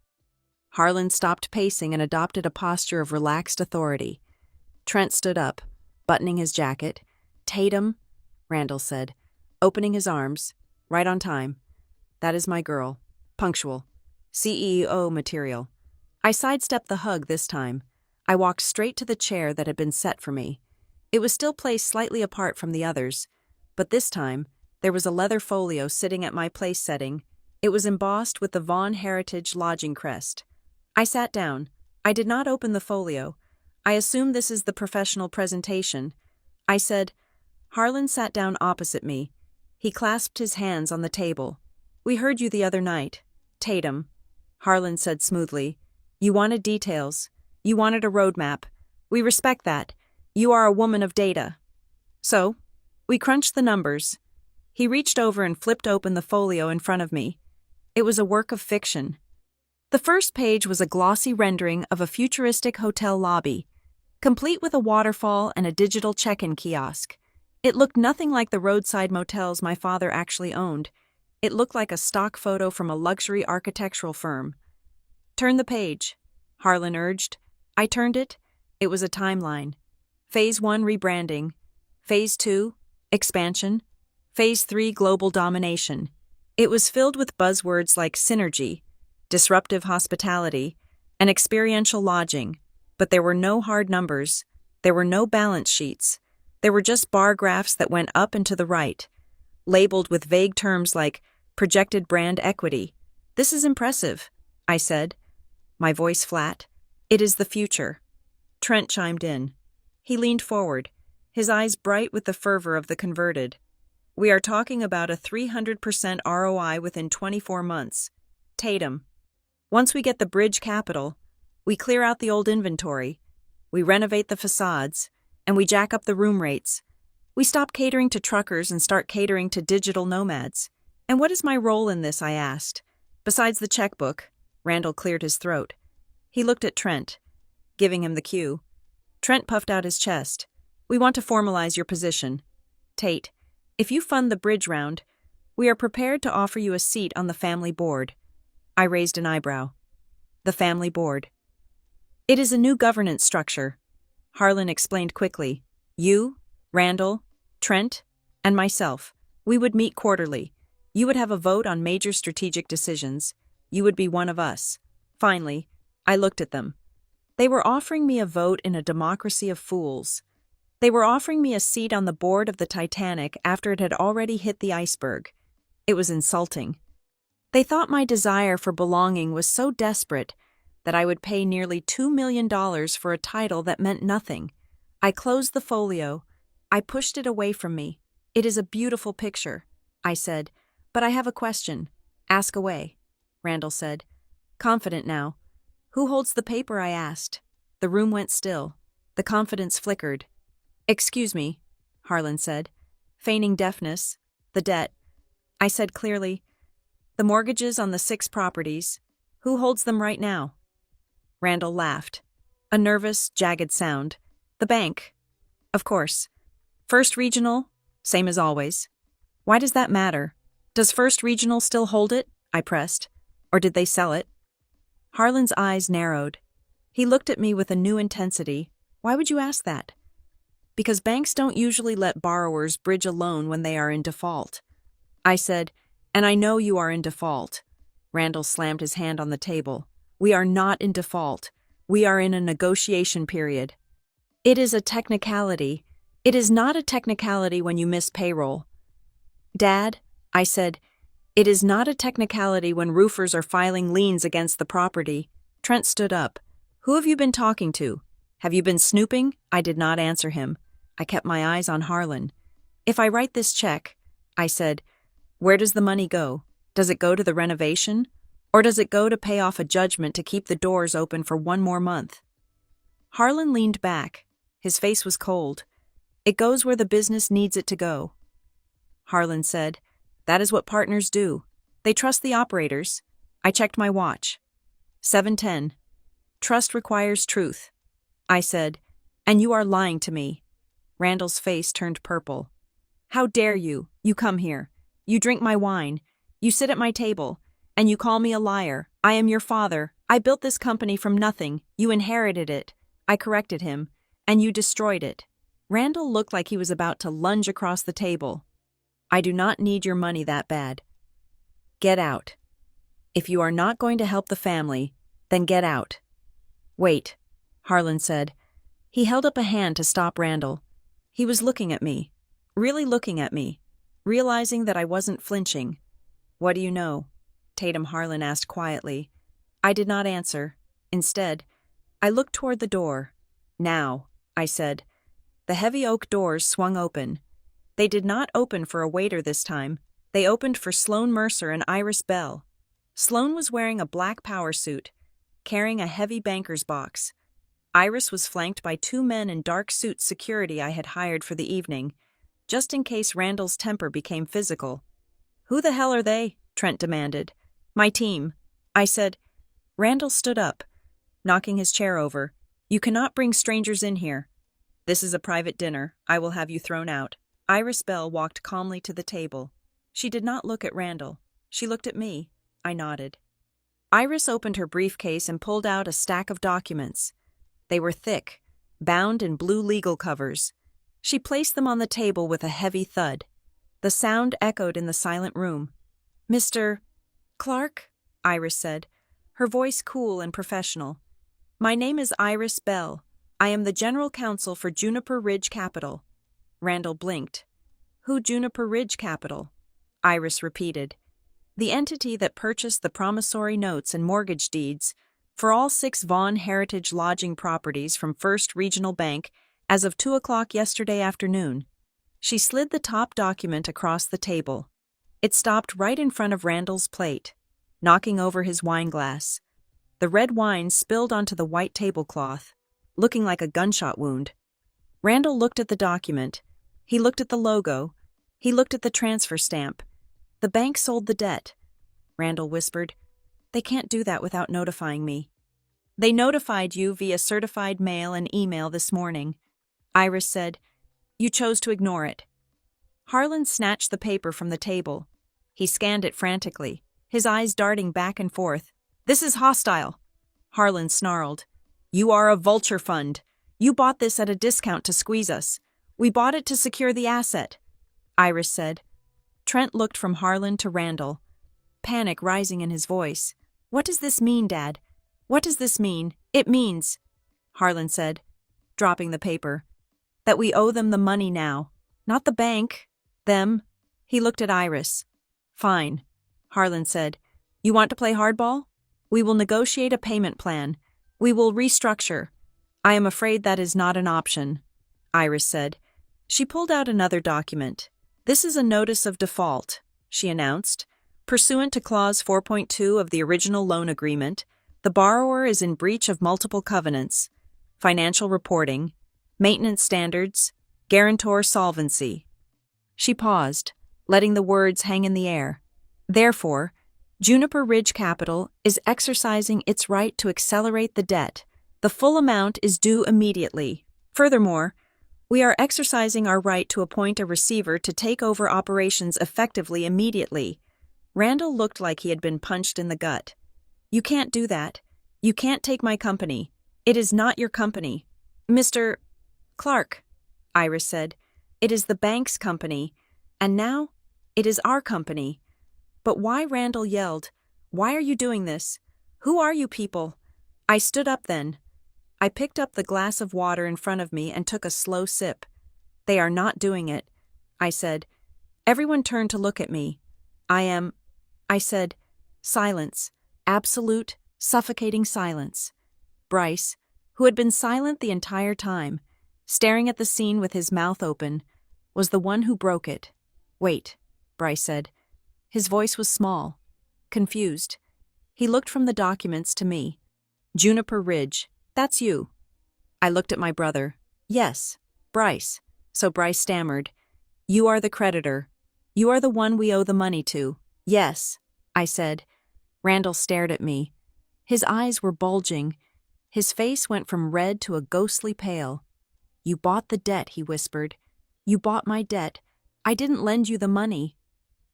Harlan stopped pacing and adopted a posture of relaxed authority. Trent stood up, buttoning his jacket. "Tatum," Randall said, opening his arms. "Right on time. That is my girl. Punctual. CEO material." I sidestepped the hug this time. I walked straight to the chair that had been set for me. It was still placed slightly apart from the others, but this time, there was a leather folio sitting at my place setting. It was embossed with the Vaughan Heritage Lodging crest. I sat down. I did not open the folio. I assume this is the professional presentation. I said. Harlan sat down opposite me. He clasped his hands on the table. "We heard you the other night, Tatum," Harlan said smoothly. "You wanted details. You wanted a roadmap. We respect that. You are a woman of data. So, we crunched the numbers." He reached over and flipped open the folio in front of me. It was a work of fiction. The first page was a glossy rendering of a futuristic hotel lobby, complete with a waterfall and a digital check-in kiosk. It looked nothing like the roadside motels my father actually owned. It looked like a stock photo from a luxury architectural firm. "Turn the page," Harlan urged. I turned it. It was a timeline. Phase 1, rebranding. Phase 2, expansion. Phase 3, global domination. It was filled with buzzwords like synergy, disruptive hospitality, and experiential lodging. But there were no hard numbers. There were no balance sheets. There were just bar graphs that went up and to the right, labeled with vague terms like projected brand equity. "This is impressive," I said, my voice flat. "It is the future." Trent chimed in. He leaned forward, his eyes bright with the fervor of the converted. "We are talking about a 300% ROI within 24 months. Tatum. Once we get the bridge capital, we clear out the old inventory, we renovate the facades, and we jack up the room rates. We stop catering to truckers and start catering to digital nomads." "And what is my role in this?" I asked. "Besides the checkbook," Randall cleared his throat. He looked at Trent, giving him the cue. Trent puffed out his chest. "We want to formalize your position. Tate, if you fund the bridge round, we are prepared to offer you a seat on the family board." I raised an eyebrow. "The family board." "It is a new governance structure," Harlan explained quickly. "You, Randall, Trent, and myself. We would meet quarterly. You would have a vote on major strategic decisions. You would be one of us." Finally, I looked at them. They were offering me a vote in a democracy of fools. They were offering me a seat on the board of the Titanic after it had already hit the iceberg. It was insulting. They thought my desire for belonging was so desperate that I would pay nearly $2 million for a title that meant nothing. I closed the folio. I pushed it away from me. "It is a beautiful picture," I said, "but I have a question." "Ask away," Randall said. Confident now. "Who holds the paper?" I asked. The room went still. The confidence flickered. "Excuse me," Harlan said, feigning deafness. "The debt." I said clearly, "The mortgages on the 6 properties. Who holds them right now?" Randall laughed. A nervous, jagged sound. "The bank." "Of course." "First Regional?" "Same as always." "Why does that matter? Does First Regional still hold it?" I pressed. "Or did they sell it?" Harlan's eyes narrowed. He looked at me with a new intensity. "Why would you ask that?" "Because banks don't usually let borrowers bridge a loan when they are in default." I said, "And I know you are in default." Randall slammed his hand on the table. "We are not in default. We are in a negotiation period." "It is a technicality. It is not a technicality when you miss payroll." "Dad," I said, "it is not a technicality when roofers are filing liens against the property." Trent stood up. "Who have you been talking to? Have you been snooping?" I did not answer him. I kept my eyes on Harlan. "If I write this check," I said, "where does the money go? Does it go to the renovation? Or does it go to pay off a judgment to keep the doors open for 1 more month?" Harlan leaned back. His face was cold. "It goes where the business needs it to go." Harlan said, "That is what partners do. They trust the operators." I checked my watch. 7:10. "Trust requires truth." I said, "And you are lying to me." Randall's face turned purple. "How dare you? You come here. You drink my wine. You sit at my table. And you call me a liar. I am your father. I built this company from nothing. You inherited it." I corrected him. "And you destroyed it." Randall looked like he was about to lunge across the table. "I do not need your money that bad. Get out. If you are not going to help the family, then get out." "Wait," Harlan said. He held up a hand to stop Randall. He was looking at me, really looking at me, realizing that I wasn't flinching. "What do you know?" Tatum Harlan asked quietly. I did not answer. Instead, I looked toward the door. "Now," I said. The heavy oak doors swung open. They did not open for a waiter this time. They opened for Sloan Mercer and Iris Bell. Sloan was wearing a black power suit, carrying a heavy banker's box. Iris was flanked by 2 men in dark suit security I had hired for the evening, just in case Randall's temper became physical. "Who the hell are they?" Trent demanded. "My team," I said. Randall stood up, knocking his chair over. You cannot bring strangers in here. This is a private dinner. I will have you thrown out. Iris Bell walked calmly to the table. She did not look at Randall. She looked at me. I nodded. Iris opened her briefcase and pulled out a stack of documents. They were thick, bound in blue legal covers. She placed them on the table with a heavy thud. The sound echoed in the silent room. "Mr. Clark?" Iris said, her voice cool and professional. "My name is Iris Bell. I am the general counsel for Juniper Ridge Capital." Randall blinked. "Who Juniper Ridge Capital?" Iris repeated. "The entity that purchased the promissory notes and mortgage deeds for all 6 Vaughn Heritage Lodging properties from First Regional Bank as of 2 o'clock yesterday afternoon." She slid the top document across the table. It stopped right in front of Randall's plate, knocking over his wine glass. The red wine spilled onto the white tablecloth, looking like a gunshot wound. Randall looked at the document. He looked at the logo. He looked at the transfer stamp. "The bank sold the debt," Randall whispered. "They can't do that without notifying me." "They notified you via certified mail and email this morning," Iris said. "You chose to ignore it." Harlan snatched the paper from the table. He scanned it frantically, his eyes darting back and forth. "This is hostile," Harlan snarled. "You are a vulture fund. You bought this at a discount to squeeze us. We bought it to secure the asset," Iris said. Trent looked from Harlan to Randall, panic rising in his voice. "What does this mean, Dad? What does this mean?" "It means," Harlan said, dropping the paper, "that we owe them the money now. Not the bank. Them." He looked at Iris. "Fine," Harlan said. "You want to play hardball? We will negotiate a payment plan. We will restructure." "I am afraid that is not an option," Iris said. She pulled out another document. "This is a notice of default," she announced. "Pursuant to Clause 4.2 of the original loan agreement, the borrower is in breach of multiple covenants: financial reporting, maintenance standards, guarantor solvency." She paused, letting the words hang in the air. "Therefore, Juniper Ridge Capital is exercising its right to accelerate the debt. The full amount is due immediately. Furthermore, we are exercising our right to appoint a receiver to take over operations effectively immediately." Randall looked like he had been punched in the gut. "You can't do that. You can't take my company. It is not your company." "Mr. Clark," Iris said, "it is the bank's company, and now it is our company." "But why?" Randall yelled. "Why are you doing this? Who are you people?" I stood up then. I picked up the glass of water in front of me and took a slow sip. "They are not doing it," I said. Everyone turned to look at me. I said. Silence. Absolute, suffocating silence. Bryce, who had been silent the entire time, staring at the scene with his mouth open, was the one who broke it. "Wait," Bryce said. His voice was small, confused. He looked from the documents to me. "Juniper Ridge, that's you." I looked at my brother. "Yes, Bryce." So Bryce stammered. "You are the creditor. You are the one we owe the money to." "Yes," I said. Randall stared at me. His eyes were bulging. His face went from red to a ghostly pale. "You bought the debt," he whispered. "You bought my debt. I didn't lend you the money."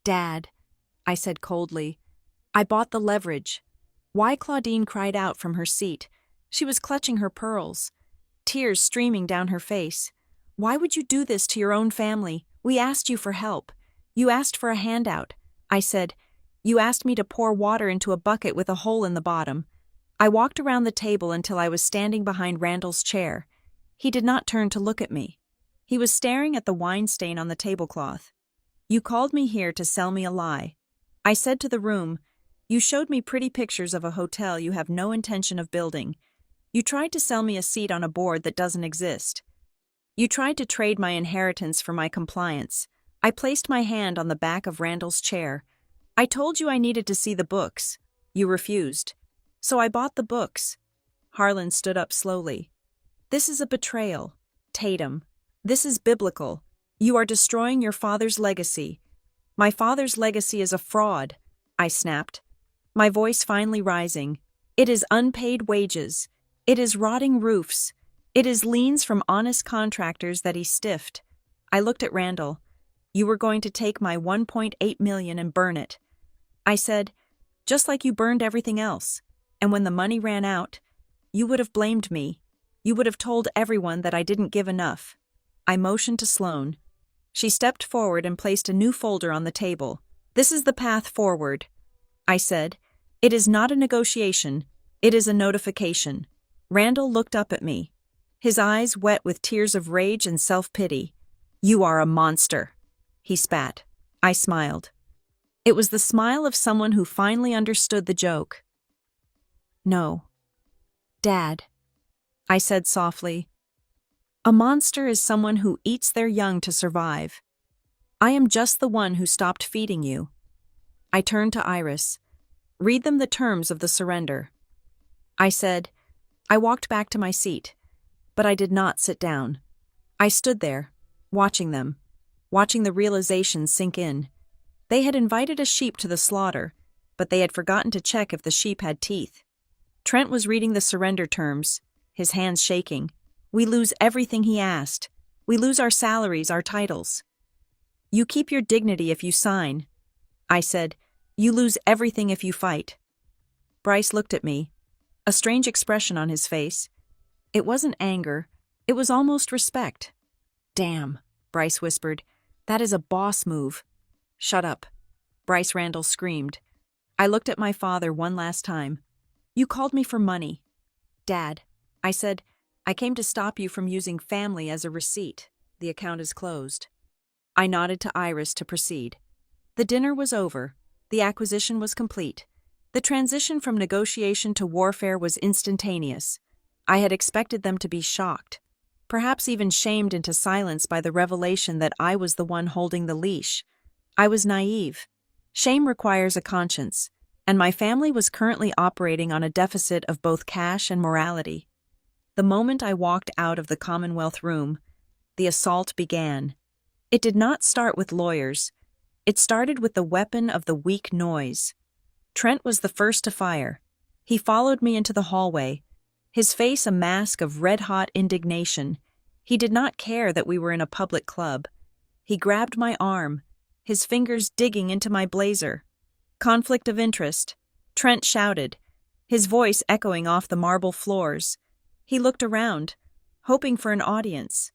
"Dad," I said coldly. "I bought the leverage." Why? Claudine cried out from her seat. She was clutching her pearls, tears streaming down her face. "Why would you do this to your own family? We asked you for help. You asked for a handout." I said, "You asked me to pour water into a bucket with a hole in the bottom." I walked around the table until I was standing behind Randall's chair. He did not turn to look at me. He was staring at the wine stain on the tablecloth. "You called me here to sell me a lie." I said to the room, "You showed me pretty pictures of a hotel you have no intention of building. You tried to sell me a seat on a board that doesn't exist. You tried to trade my inheritance for my compliance." I placed my hand on the back of Randall's chair. "I told you I needed to see the books. You refused. So I bought the books." Harlan stood up slowly. "This is a betrayal, Tatum. This is biblical. You are destroying your father's legacy." "My father's legacy is a fraud," I snapped, my voice finally rising. "It is unpaid wages. It is rotting roofs. It is liens from honest contractors that he stiffed. I looked at Randall. You were going to take my $1.8 million and burn it. I said, just like you burned everything else. And when the money ran out, you would have blamed me. You would have told everyone that I didn't give enough. I motioned to Sloane. She stepped forward and placed a new folder on the table. This is the path forward. I said, it is not a negotiation. It is a notification. Randall looked up at me, his eyes wet with tears of rage and self-pity. You are a monster, he spat. I smiled. It was the smile of someone who finally understood the joke. No. Dad, I said softly. A monster is someone who eats their young to survive. I am just the one who stopped feeding you. I turned to Iris. Read them the terms of the surrender. I said. I walked back to my seat, but I did not sit down. I stood there, watching them, watching the realization sink in. They had invited a sheep to the slaughter, but they had forgotten to check if the sheep had teeth. Trent was reading the surrender terms, his hands shaking. We lose everything he asked. We lose our salaries, our titles. You keep your dignity if you sign. I said, you lose everything if you fight. Bryce looked at me, a strange expression on his face. It wasn't anger, it was almost respect. Damn, Bryce whispered. That is a boss move. Shut up, Bryce Randall screamed. I looked at my father one last time. You called me for money. Dad, I said, I came to stop you from using family as a receipt. The account is closed. I nodded to Iris to proceed. The dinner was over. The acquisition was complete. The transition from negotiation to warfare was instantaneous. I had expected them to be shocked, perhaps even shamed into silence by the revelation that I was the one holding the leash. I was naive. Shame requires a conscience, and my family was currently operating on a deficit of both cash and morality. The moment I walked out of the Commonwealth room, the assault began. It did not start with lawyers. It started with the weapon of the weak noise. Trent was the first to fire. He followed me into the hallway, his face a mask of red-hot indignation. He did not care that we were in a public club. He grabbed my arm, his fingers digging into my blazer. Conflict of interest, Trent shouted, his voice echoing off the marble floors. He looked around, hoping for an audience.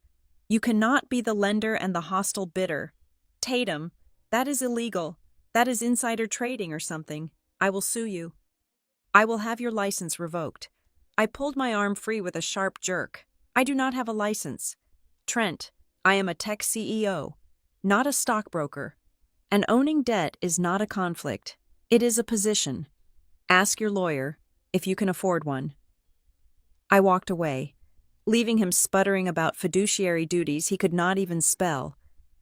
You cannot be the lender and the hostile bidder. Tatum, that is illegal. That is insider trading or something. I will sue you. I will have your license revoked. I pulled my arm free with a sharp jerk. I do not have a license. Trent, I am a tech CEO, not a stockbroker. And owning debt is not a conflict. It is a position. Ask your lawyer if you can afford one. I walked away, leaving him sputtering about fiduciary duties he could not even spell.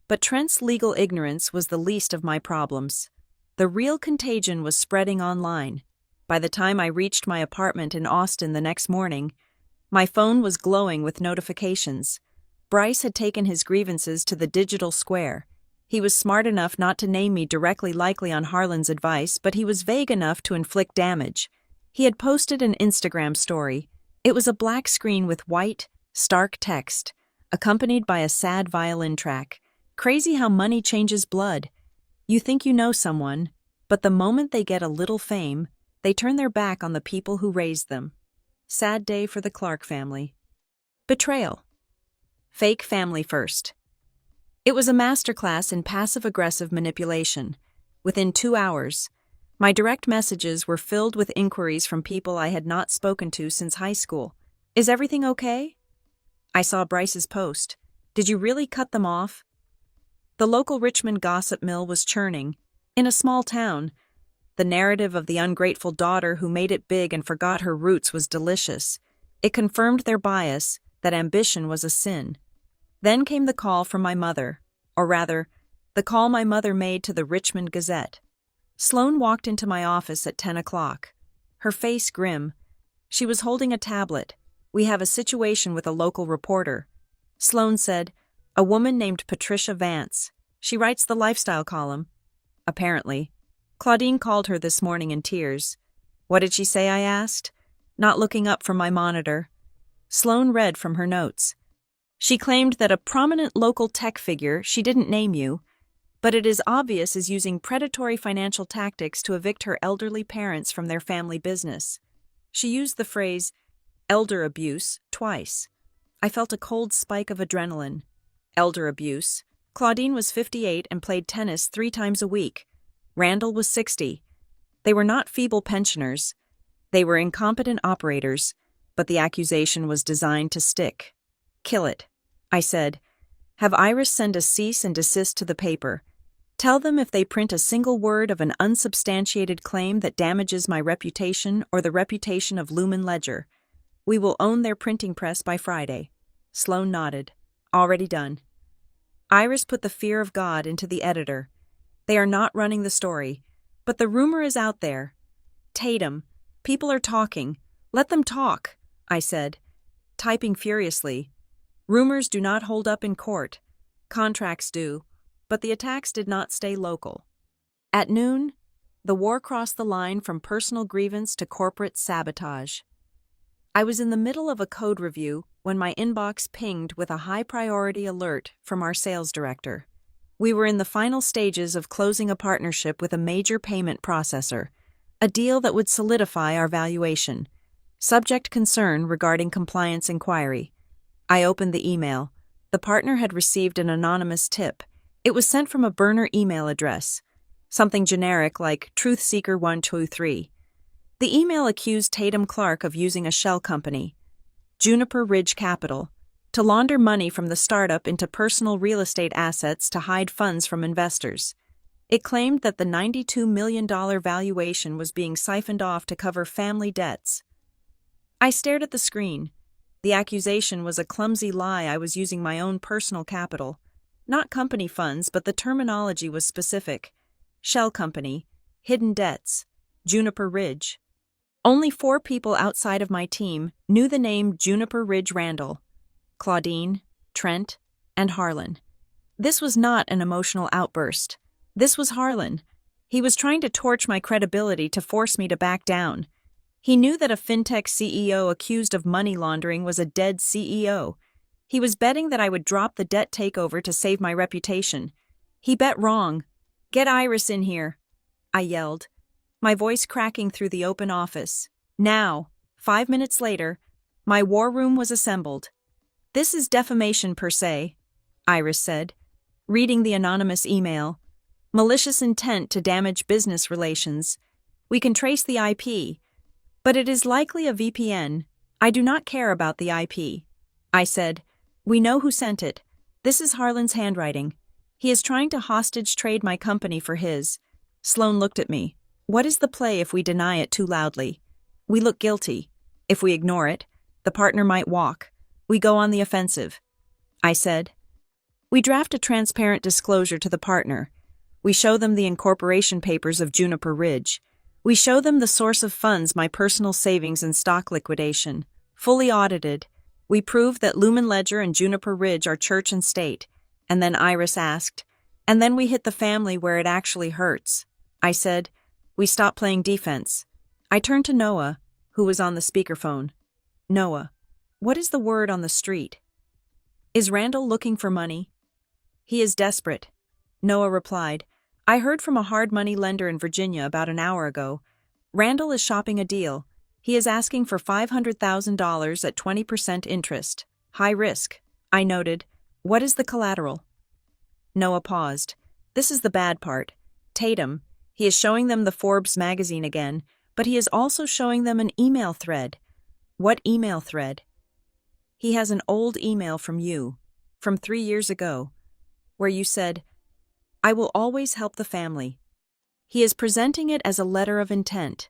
But Trent's legal ignorance was the least of my problems. The real contagion was spreading online. By the time I reached my apartment in Austin the next morning, my phone was glowing with notifications. Bryce had taken his grievances to the digital square. He was smart enough not to name me directly, likely on Harlan's advice, but he was vague enough to inflict damage. He had posted an Instagram story. It was a black screen with white, stark text, accompanied by a sad violin track. Crazy how money changes blood. You think you know someone, but the moment they get a little fame, they turn their back on the people who raised them. Sad day for the Clark family. Betrayal. Fake family first. It was a masterclass in passive-aggressive manipulation. Within 2 hours, my direct messages were filled with inquiries from people I had not spoken to since high school. Is everything okay? I saw Bryce's post. Did you really cut them off? The local Richmond gossip mill was churning. In a small town, the narrative of the ungrateful daughter who made it big and forgot her roots was delicious. It confirmed their bias, that ambition was a sin. Then came the call from my mother, or rather, the call my mother made to the Richmond Gazette. Sloane walked into my office at 10 o'clock, her face grim. She was holding a tablet. We have a situation with a local reporter. Sloane said, a woman named Patricia Vance. She writes the lifestyle column. Apparently. Claudine called her this morning in tears. What did she say, I asked? not looking up from my monitor. Sloane read from her notes. She claimed that a prominent local tech figure, she didn't name you, but it is obvious, is using predatory financial tactics to evict her elderly parents from their family business. She used the phrase, elder abuse, twice. I felt a cold spike of adrenaline. Elder abuse. Claudine was 58 and played tennis 3 times a week. Randall was 60. They were not feeble pensioners. They were incompetent operators, but the accusation was designed to stick. Kill it, I said. Have Iris send a cease and desist to the paper. Tell them if they print a single word of an unsubstantiated claim that damages my reputation or the reputation of Lumen Ledger. We will own their printing press by Friday. Sloane nodded. Already done. Iris put the fear of God into the editor. They are not running the story, but the rumor is out there. Tatum, people are talking. Let them talk, I said, typing furiously. Rumors do not hold up in court. Contracts do, but the attacks did not stay local. At noon, the war crossed the line from personal grievance to corporate sabotage. I was in the middle of a code review when my inbox pinged with a high-priority alert from our sales director. We were in the final stages of closing a partnership with a major payment processor, a deal that would solidify our valuation. Subject concern regarding compliance inquiry. I opened the email. The partner had received an anonymous tip. It was sent from a burner email address, something generic like TruthSeeker123. The email accused Tatum Clark of using a shell company, Juniper Ridge Capital, to launder money from the startup into personal real estate assets to hide funds from investors. It claimed that the $92 million valuation was being siphoned off to cover family debts. I stared at the screen. The accusation was a clumsy lie. I was using my own personal capital. Not company funds, but the terminology was specific. Shell company, hidden debts, Juniper Ridge. Only 4 people outside of my team knew the name Juniper Ridge Randall: Claudine, Trent, and Harlan. This was not an emotional outburst. This was Harlan. He was trying to torch my credibility to force me to back down. He knew that a fintech CEO accused of money laundering was a dead CEO. He was betting that I would drop the debt takeover to save my reputation. He bet wrong. Get Iris in here, I yelled, my voice cracking through the open office. Now, 5 minutes later, my war room was assembled. This is defamation per se, Iris said, reading the anonymous email. Malicious intent to damage business relations. We can trace the IP, but it is likely a VPN. I do not care about the IP. I said, we know who sent it. This is Harlan's handwriting. He is trying to hostage trade my company for his. Sloane looked at me. What is the play if we deny it too loudly? We look guilty. If we ignore it, the partner might walk. We go on the offensive. I said, we draft a transparent disclosure to the partner. We show them the incorporation papers of Juniper Ridge. We show them the source of funds, my personal savings and stock liquidation. Fully audited. We prove that Lumen Ledger and Juniper Ridge are church and state. And then Iris asked, and then we hit the family where it actually hurts. I said, we stop playing defense. I turned to Noah, who was on the speakerphone. Noah, what is the word on the street? Is Randall looking for money? He is desperate. Noah replied, I heard from a hard money lender in Virginia about an hour ago. Randall is shopping a deal. He is asking for $500,000 at 20% interest. High risk. I noted, what is the collateral? Noah paused. This is the bad part. Tatum, he is showing them the Forbes magazine again, but he is also showing them an email thread. What email thread? He has an old email from you, from 3 years ago, where you said, I will always help the family. He is presenting it as a letter of intent.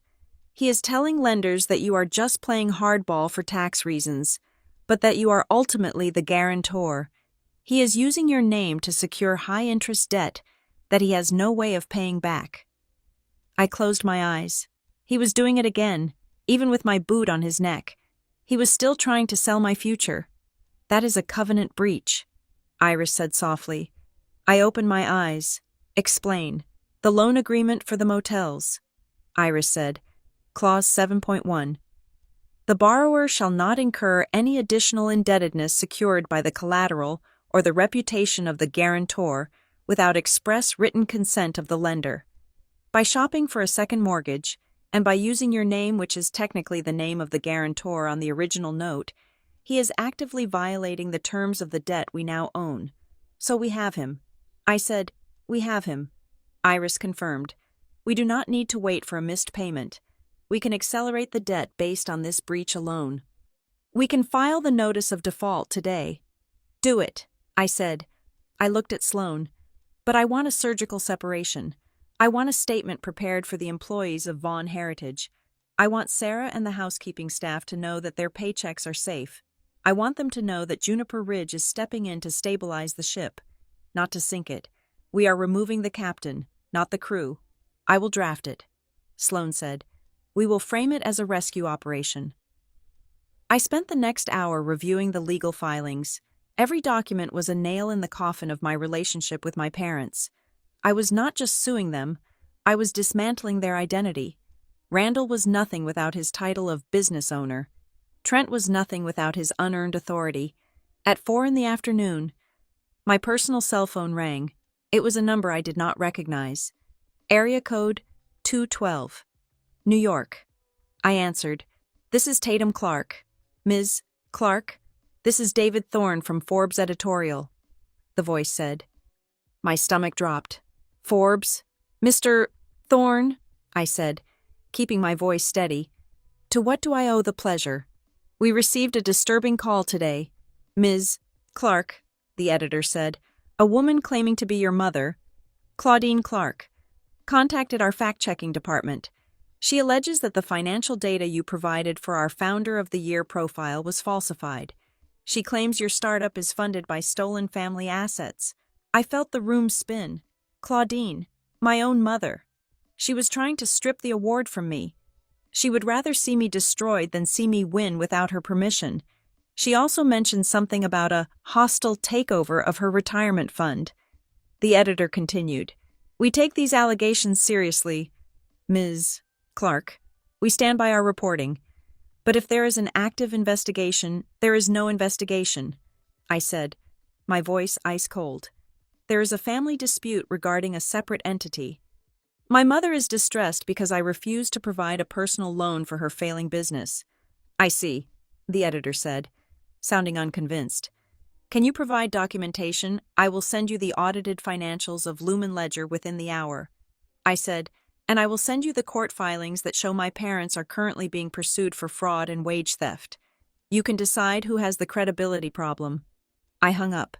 He is telling lenders that you are just playing hardball for tax reasons, but that you are ultimately the guarantor. He is using your name to secure high-interest debt that he has no way of paying back. I closed my eyes. He was doing it again, even with my boot on his neck. He was still trying to sell my future. That is a covenant breach, Iris said softly. I opened my eyes. Explain. The loan agreement for the motels, Iris said. Clause 7.1. The borrower shall not incur any additional indebtedness secured by the collateral or the reputation of the guarantor without express written consent of the lender. By shopping for a second mortgage, and by using your name, which is technically the name of the guarantor on the original note, he is actively violating the terms of the debt we now own. So we have him. I said, we have him. Iris confirmed. We do not need to wait for a missed payment. We can accelerate the debt based on this breach alone. We can file the notice of default today. Do it, I said. I looked at Sloan. But I want a surgical separation. I want a statement prepared for the employees of Vaughn Heritage. I want Sarah and the housekeeping staff to know that their paychecks are safe. I want them to know that Juniper Ridge is stepping in to stabilize the ship, not to sink it. We are removing the captain, not the crew. I will draft it, Sloan said. We will frame it as a rescue operation. I spent the next hour reviewing the legal filings. Every document was a nail in the coffin of my relationship with my parents. I was not just suing them, I was dismantling their identity. Randall was nothing without his title of business owner. Trent was nothing without his unearned authority. At 4 p.m, my personal cell phone rang. It was a number I did not recognize. Area code 212. New York. I answered. This is Tatum Clark. Ms. Clark, this is David Thorne from Forbes editorial, the voice said. My stomach dropped. Forbes? Mr. Thorne? I said, keeping my voice steady. To what do I owe the pleasure? We received a disturbing call today. Ms. Clark, the editor said, a woman claiming to be your mother, Claudine Clark, contacted our fact-checking department. She alleges that the financial data you provided for our Founder of the Year profile was falsified. She claims your startup is funded by stolen family assets. I felt the room spin. Claudine, my own mother. She was trying to strip the award from me. She would rather see me destroyed than see me win without her permission. She also mentioned something about a hostile takeover of her retirement fund. The editor continued. We take these allegations seriously, Ms. Clark. We stand by our reporting. But if there is an active investigation, there is no investigation, I said, my voice ice cold. There is a family dispute regarding a separate entity. My mother is distressed because I refused to provide a personal loan for her failing business. I see, the editor said, sounding unconvinced. Can you provide documentation? I will send you the audited financials of Lumen Ledger within the hour. I said, and I will send you the court filings that show my parents are currently being pursued for fraud and wage theft. You can decide who has the credibility problem. I hung up.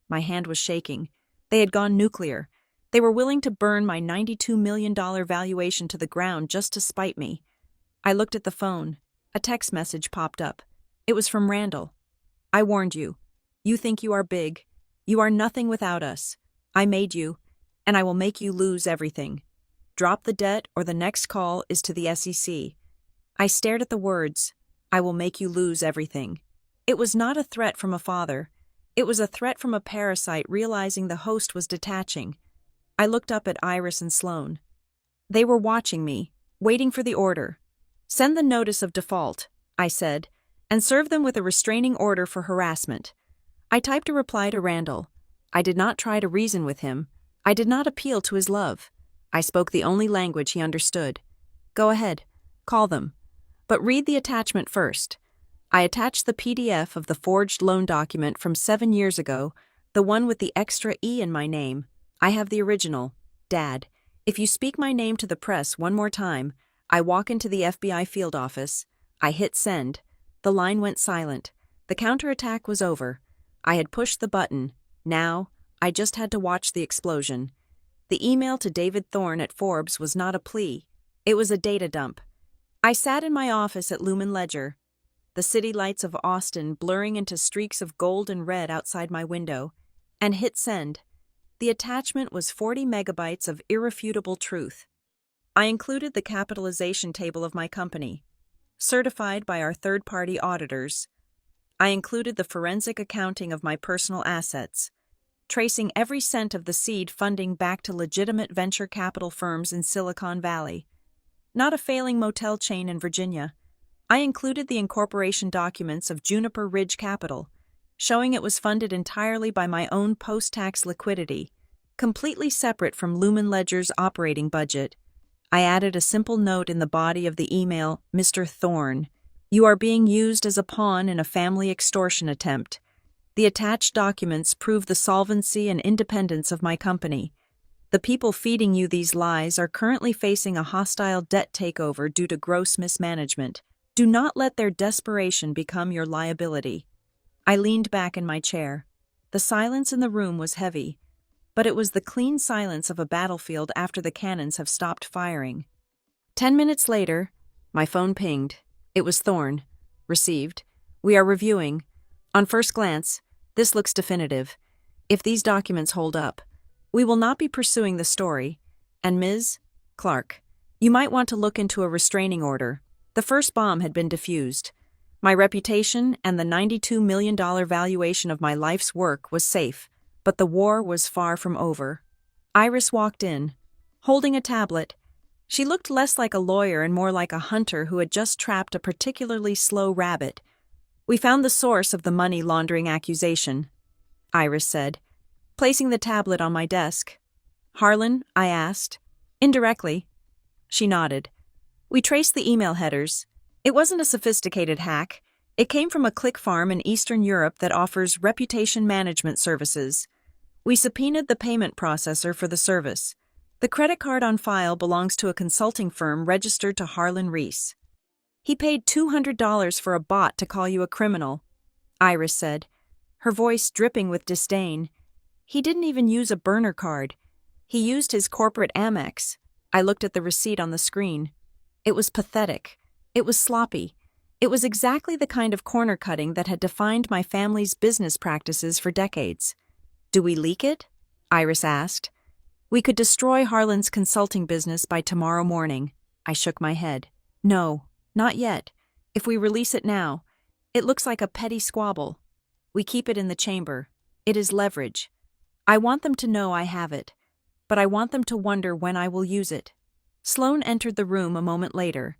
My hand was shaking. They had gone nuclear. They were willing to burn my $92 million valuation to the ground just to spite me. I looked at the phone. A text message popped up. It was from Randall. I warned you. You think you are big. You are nothing without us. I made you, and I will make you lose everything. Drop the debt or the next call is to the SEC. I stared at the words, I will make you lose everything. It was not a threat from a father. It was a threat from a parasite realizing the host was detaching. I looked up at Iris and Sloan. They were watching me, waiting for the order. Send the notice of default, I said, and serve them with a restraining order for harassment. I typed a reply to Randall. I did not try to reason with him. I did not appeal to his love. I spoke the only language he understood. Go ahead, call them. But read the attachment first. I attached the PDF of the forged loan document from 7 years ago, the one with the extra E in my name. I have the original. Dad, if you speak my name to the press one more time, I walk into the FBI field office. I hit send. The line went silent. The counterattack was over. I had pushed the button. Now, I just had to watch the explosion. The email to David Thorne at Forbes was not a plea. It was a data dump. I sat in my office at Lumen Ledger, the city lights of Austin blurring into streaks of gold and red outside my window, and hit send. The attachment was 40 megabytes of irrefutable truth. I included the capitalization table of my company, certified by our third-party auditors. I included the forensic accounting of my personal assets, tracing every cent of the seed funding back to legitimate venture capital firms in Silicon Valley. Not a failing motel chain in Virginia, I included the incorporation documents of Juniper Ridge Capital, showing it was funded entirely by my own post-tax liquidity, completely separate from Lumen Ledger's operating budget. I added a simple note in the body of the email, Mr. Thorne, you are being used as a pawn in a family extortion attempt. The attached documents prove the solvency and independence of my company. The people feeding you these lies are currently facing a hostile debt takeover due to gross mismanagement. Do not let their desperation become your liability. I leaned back in my chair. The silence in the room was heavy, but it was the clean silence of a battlefield after the cannons have stopped firing. 10 minutes later, my phone pinged. It was Thorne. Received. We are reviewing. On first glance, this looks definitive. If these documents hold up, we will not be pursuing the story. And Ms. Clark, you might want to look into a restraining order. The first bomb had been defused. My reputation and the $92 million valuation of my life's work was safe, but the war was far from over. Iris walked in, holding a tablet. She looked less like a lawyer and more like a hunter who had just trapped a particularly slow rabbit. We found the source of the money laundering accusation, Iris said, placing the tablet on my desk. Harlan, I asked. Indirectly. She nodded. We traced the email headers. It wasn't a sophisticated hack. It came from a click farm in Eastern Europe that offers reputation management services. We subpoenaed the payment processor for the service. The credit card on file belongs to a consulting firm registered to Harlan Reese. He paid $200 for a bot to call you a criminal, Iris said, her voice dripping with disdain. He didn't even use a burner card. He used his corporate Amex. I looked at the receipt on the screen. It was pathetic. It was sloppy. It was exactly the kind of corner cutting that had defined my family's business practices for decades. Do we leak it? Iris asked. We could destroy Harlan's consulting business by tomorrow morning. I shook my head. No, not yet. If we release it now, it looks like a petty squabble. We keep it in the chamber. It is leverage. I want them to know I have it, but I want them to wonder when I will use it. Sloan entered the room a moment later,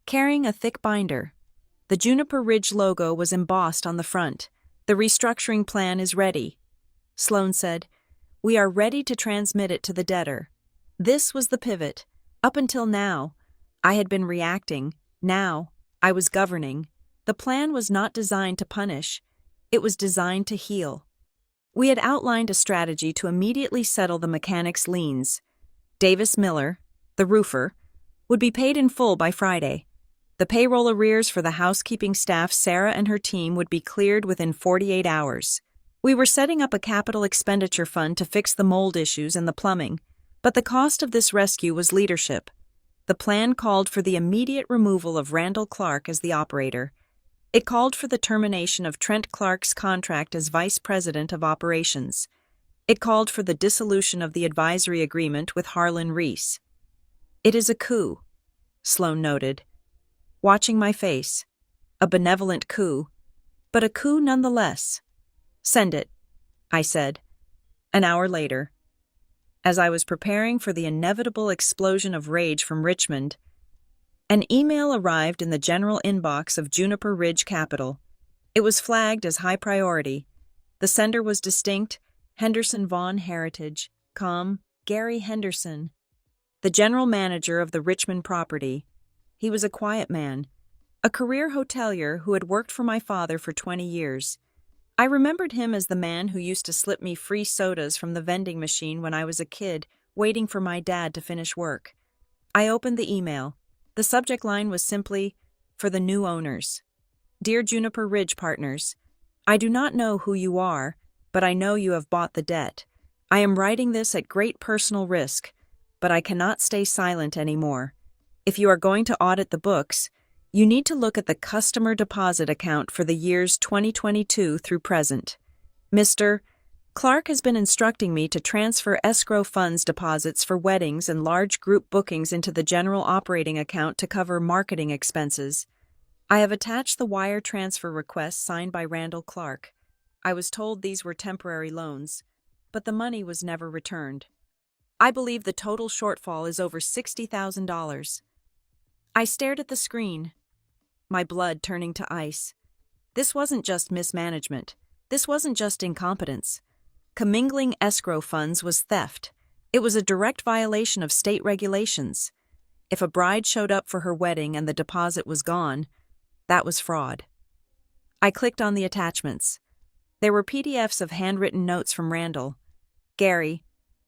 carrying a thick binder. The Juniper Ridge logo was embossed on the front. The restructuring plan is ready. Sloan said, we are ready to transmit it to the debtor. This was the pivot. Up until now, I had been reacting. Now, I was governing. The plan was not designed to punish. It was designed to heal. We had outlined a strategy to immediately settle the mechanics' liens. Davis Miller, the roofer, would be paid in full by Friday. The payroll arrears for the housekeeping staff Sarah and her team would be cleared within 48 hours. We were setting up a capital expenditure fund to fix the mold issues and the plumbing, but the cost of this rescue was leadership. The plan called for the immediate removal of Randall Clark as the operator. It called for the termination of Trent Clark's contract as vice president of operations. It called for the dissolution of the advisory agreement with Harlan Reese. It is a coup, Sloan noted, watching my face. A benevolent coup, but a coup nonetheless. Send it, I said. An hour later, as I was preparing for the inevitable explosion of rage from Richmond, an email arrived in the general inbox of Juniper Ridge Capital. It was flagged as high priority. The sender was distinct, Henderson Vaughn Heritage, Gary Henderson, the general manager of the Richmond property. He was a quiet man, a career hotelier who had worked for my father for 20 years. I remembered him as the man who used to slip me free sodas from the vending machine when I was a kid, waiting for my dad to finish work. I opened the email. The subject line was simply, for the new owners. Dear Juniper Ridge partners, I do not know who you are, but I know you have bought the debt. I am writing this at great personal risk, but I cannot stay silent anymore. If you are going to audit the books, you need to look at the customer deposit account for the years 2022 through present. Mr. Clark has been instructing me to transfer escrow funds deposits for weddings and large group bookings into the general operating account to cover marketing expenses. I have attached the wire transfer request signed by Randall Clark. I was told these were temporary loans, but the money was never returned. I believe the total shortfall is over $60,000. I stared at the screen. my blood turning to ice. This wasn't just mismanagement. This wasn't just incompetence. Commingling escrow funds was theft. It was a direct violation of state regulations. If a bride showed up for her wedding and the deposit was gone, that was fraud. I clicked on the attachments. There were PDFs of handwritten notes from Randall. Gary,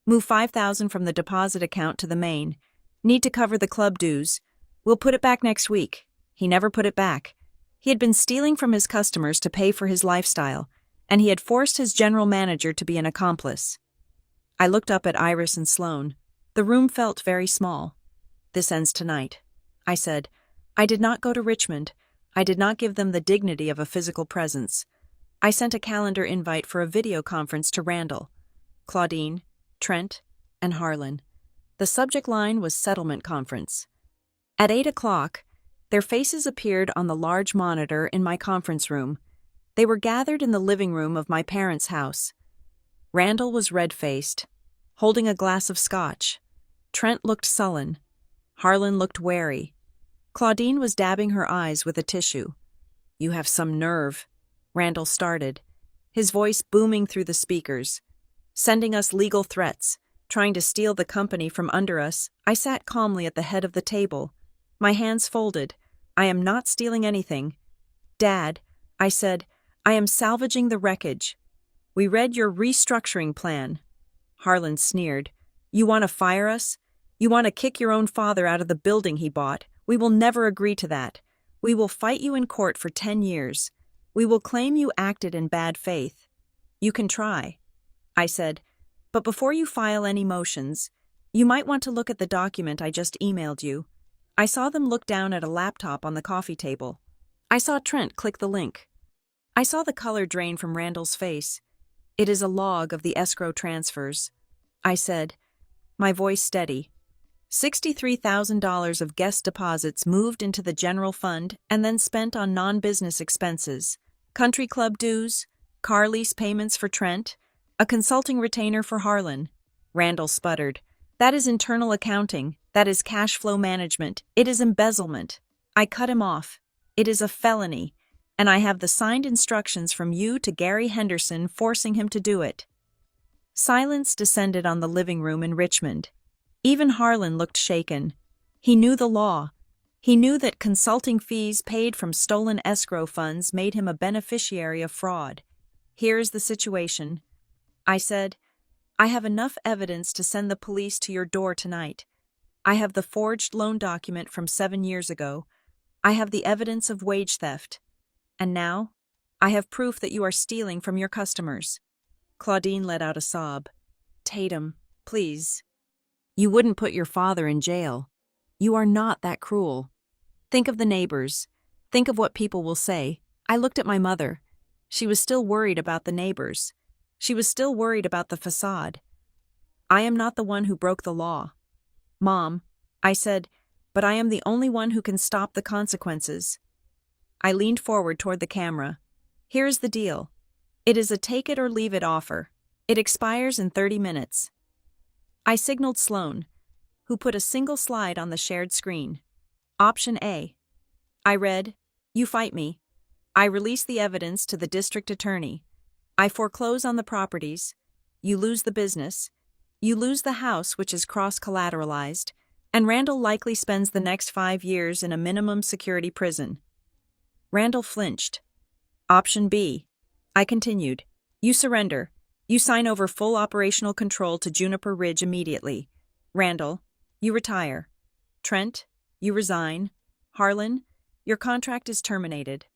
move $5,000 from the deposit account to the main. Need to cover the club dues. We'll put it back next week. He never put it back. He had been stealing from his customers to pay for his lifestyle, and he had forced his general manager to be an accomplice. I looked up at Iris and Sloane. The room felt very small. This ends tonight, I said. I did not go to Richmond. I did not give them the dignity of a physical presence. I sent a calendar invite for a video conference to Randall, Claudine, Trent, and Harlan. The subject line was Settlement Conference. At 8 o'clock, their faces appeared on the large monitor in my conference room. They were gathered in the living room of my parents' house. Randall was red-faced, holding a glass of scotch. Trent looked sullen. Harlan looked wary. Claudine was dabbing her eyes with a tissue. "You have some nerve," Randall started, his voice booming through the speakers. "Sending us legal threats, trying to steal the company from under us." I sat calmly at the head of the table, my hands folded. "I am not stealing anything. Dad," I said, "I am salvaging the wreckage. We read your restructuring plan." Harlan sneered. "You want to fire us? You want to kick your own father out of the building he bought? We will never agree to that. We will fight you in court for 10 years. We will claim you acted in bad faith." "You can try," I said, "but before you file any motions, you might want to look at the document I just emailed you." I saw them look down at a laptop on the coffee table. I saw Trent click the link. I saw the color drain from Randall's face. "It is a log of the escrow transfers," I said, my voice steady. $63,000 of guest deposits moved into the general fund and then spent on non-business expenses. Country club dues, car lease payments for Trent, a consulting retainer for Harlan. Randall sputtered. "That is internal accounting. That is cash flow management. It is embezzlement." I cut him off. "It is a felony, and I have the signed instructions from you to Gary Henderson forcing him to do it." Silence descended on the living room in Richmond. Even Harlan looked shaken. He knew the law. He knew that consulting fees paid from stolen escrow funds made him a beneficiary of fraud. "Here is the situation," I said. "I have enough evidence to send the police to your door tonight. I have the forged loan document from 7 years ago. I have the evidence of wage theft. And now, I have proof that you are stealing from your customers." Claudine let out a sob. "Tatum, please. You wouldn't put your father in jail. You are not that cruel. Think of the neighbors. Think of what people will say." I looked at my mother. She was still worried about the neighbors. She was still worried about the facade. "I am not the one who broke the law, Mom," I said, "but I am the only one who can stop the consequences." I leaned forward toward the camera. "Here is the deal. It is a take-it-or-leave-it offer. It expires in 30 minutes. I signaled Sloane, who put a single slide on the shared screen. Option A. I read, "You fight me. I release the evidence to the district attorney. I foreclose on the properties. You lose the business. You lose the house, which is cross-collateralized, and Randall likely spends the next 5 years in a minimum security prison." Randall flinched. Option B. I continued. "You surrender. You sign over full operational control to Juniper Ridge immediately. Randall, you retire. Trent, you resign. Harlan, your contract is terminated.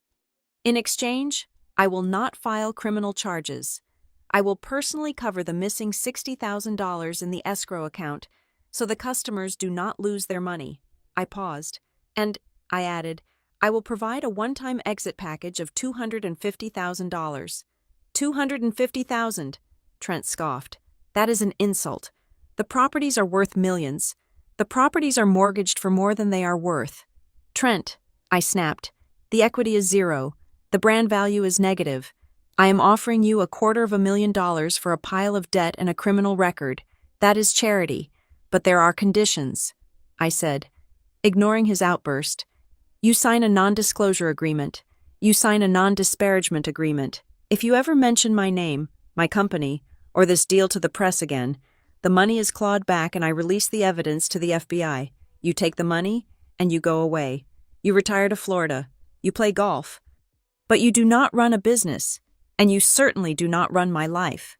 In exchange, I will not file criminal charges. I will personally cover the missing $60,000 in the escrow account so the customers do not lose their money." I paused. "And," I added, "I will provide a one-time exit package of $250,000. $250,000, Trent scoffed. "That is an insult. The properties are worth millions. The properties are mortgaged for more than they are worth." "Trent," I snapped, "the equity is zero. The brand value is negative. I am offering you $250,000 for a pile of debt and a criminal record. That is charity. But there are conditions," I said, ignoring his outburst. You sign a non-disclosure agreement. You sign a non-disparagement agreement. If you ever mention my name, my company, or this deal to the press again, the money is clawed back and I release the evidence to the FBI. You take the money and you go away. You retire to Florida. You play golf. But you do not run a business, and you certainly do not run my life.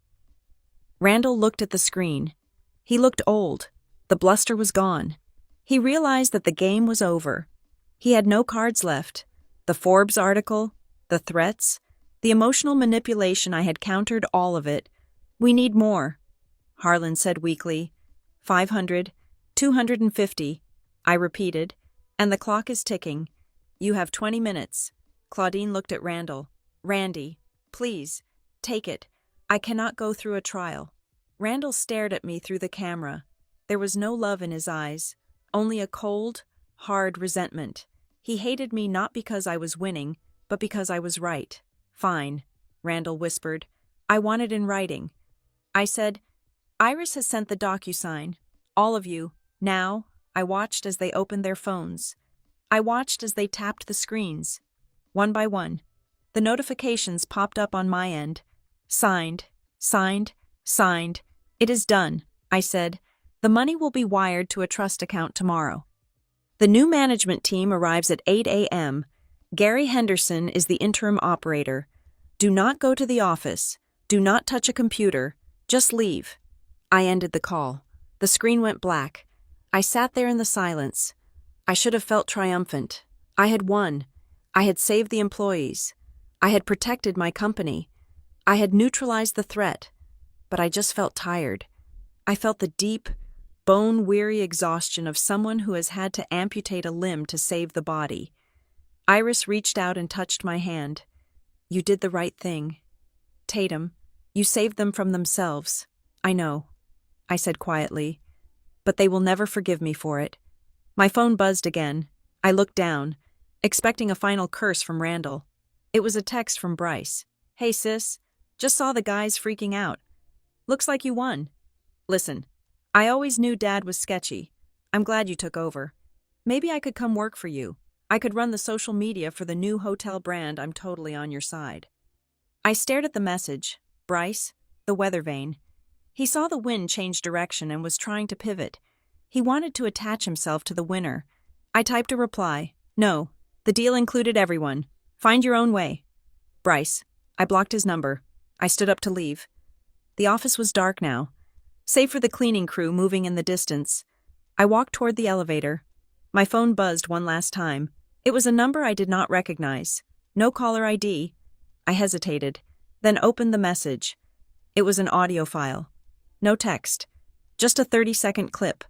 Randall looked at the screen. He looked old. The bluster was gone. He realized that the game was over. He had no cards left. The Forbes article, the threats, the emotional manipulation, I had countered all of it. We need more, Harlan said weakly. 500, 250, I repeated, and the clock is ticking. You have 20 minutes. Claudine looked at Randall. Randy, please, take it. I cannot go through a trial. Randall stared at me through the camera. There was no love in his eyes, only a cold, hard resentment. He hated me not because I was winning, but because I was right. Fine, Randall whispered. I want it in writing. I said, Iris has sent the DocuSign. All of you. Now, I watched as they opened their phones. I watched as they tapped the screens. One by one, the notifications popped up on my end. Signed, signed, signed. It is done, I said. The money will be wired to a trust account tomorrow. The new management team arrives at 8 a.m. Gary Henderson is the interim operator. Do not go to the office. Do not touch a computer. Just leave. I ended the call. The screen went black. I sat there in the silence. I should have felt triumphant. I had won. I had saved the employees. I had protected my company. I had neutralized the threat. But I just felt tired. I felt the deep, bone-weary exhaustion of someone who has had to amputate a limb to save the body. Iris reached out and touched my hand. You did the right thing. Tatum, you saved them from themselves. I know, I said quietly. But they will never forgive me for it. My phone buzzed again. I looked down, expecting a final curse from Randall. It was a text from Bryce. Hey sis, just saw the guys freaking out. Looks like you won. Listen, I always knew Dad was sketchy. I'm glad you took over. Maybe I could come work for you. I could run the social media for the new hotel brand. I'm totally on your side. I stared at the message. Bryce, the weather vane. He saw the wind change direction and was trying to pivot. He wanted to attach himself to the winner. I typed a reply. No, the deal included everyone. Find your own way. Bryce. I blocked his number. I stood up to leave. The office was dark now, save for the cleaning crew moving in the distance. I walked toward the elevator. My phone buzzed one last time. It was a number I did not recognize. No caller ID. I hesitated, then opened the message. It was an audio file. No text. Just a 30-second clip.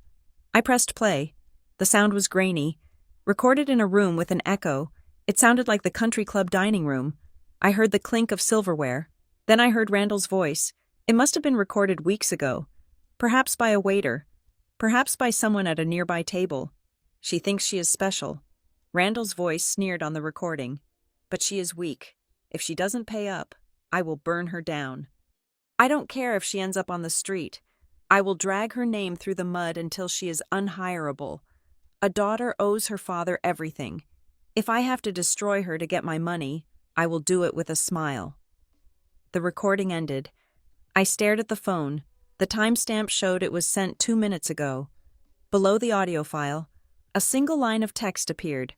I pressed play. The sound was grainy. Recorded in a room with an echo, it sounded like the country club dining room. I heard the clink of silverware. Then I heard Randall's voice. It must have been recorded weeks ago. Perhaps by a waiter. Perhaps by someone at a nearby table. She thinks she is special. Randall's voice sneered on the recording. But she is weak. If she doesn't pay up, I will burn her down. I don't care if she ends up on the street. I will drag her name through the mud until she is unhireable. A daughter owes her father everything. If I have to destroy her to get my money, I will do it with a smile. The recording ended. I stared at the phone. The timestamp showed it was sent 2 minutes ago. Below the audio file, a single line of text appeared.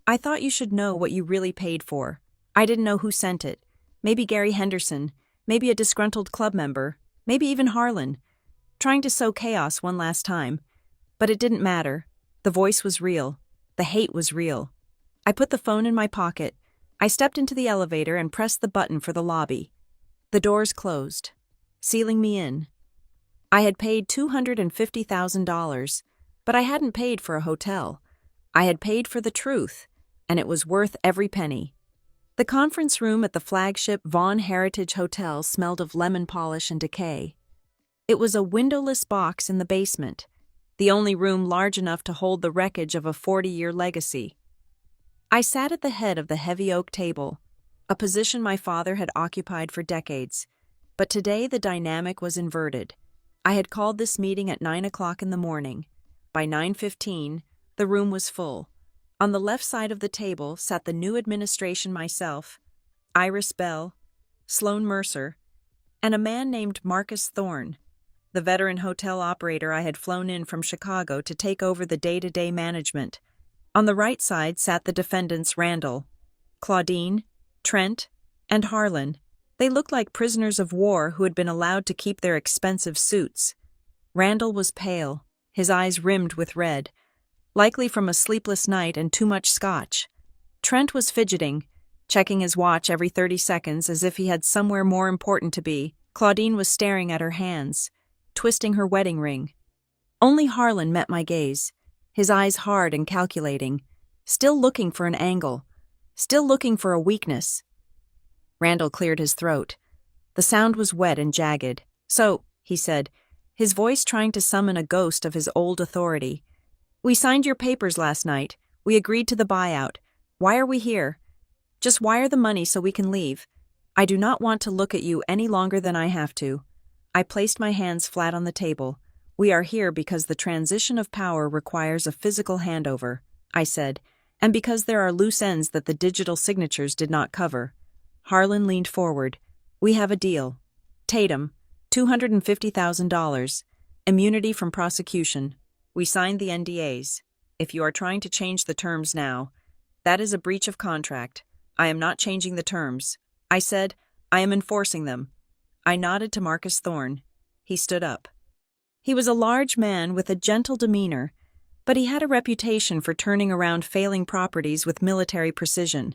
I thought you should know what you really paid for. I didn't know who sent it. Maybe Gary Henderson, maybe a disgruntled club member, maybe even Harlan, trying to sow chaos one last time. But it didn't matter. The voice was real. The hate was real. I put the phone in my pocket. I stepped into the elevator and pressed the button for the lobby. The doors closed, sealing me in. I had paid $250,000, but I hadn't paid for a hotel. I had paid for the truth, and it was worth every penny. The conference room at the flagship Vaughan Heritage Hotel smelled of lemon polish and decay. It was a windowless box in the basement, the only room large enough to hold the wreckage of a 40-year legacy. I sat at the head of the heavy oak table, a position my father had occupied for decades, but today the dynamic was inverted. I had called this meeting at 9 o'clock in the morning. By 9:15, the room was full. On the left side of the table sat the new administration myself, Iris Bell, Sloan Mercer, and a man named Marcus Thorne, the veteran hotel operator I had flown in from Chicago to take over the day-to-day management. On the right side sat the defendants Randall, Claudine, Trent, and Harlan. They looked like prisoners of war who had been allowed to keep their expensive suits. Randall was pale, his eyes rimmed with red, likely from a sleepless night and too much scotch. Trent was fidgeting, checking his watch every 30 seconds as if he had somewhere more important to be. Claudine was staring at her hands, twisting her wedding ring. Only Harlan met my gaze, his eyes hard and calculating, still looking for an angle, still looking for a weakness. Randall cleared his throat. The sound was wet and jagged. "So," he said, his voice trying to summon a ghost of his old authority, "we signed your papers last night. We agreed to the buyout. Why are we here? Just wire the money so we can leave. I do not want to look at you any longer than I have to." I placed my hands flat on the table. "We are here because the transition of power requires a physical handover," I said, "and because there are loose ends that the digital signatures did not cover." Harlan leaned forward. "We have a deal. Tatum, $250,000. Immunity from prosecution. We signed the NDAs. If you are trying to change the terms now, that is a breach of contract. I am not changing the terms," I said. "I am enforcing them." I nodded to Marcus Thorne. He stood up. He was a large man with a gentle demeanor, but he had a reputation for turning around failing properties with military precision.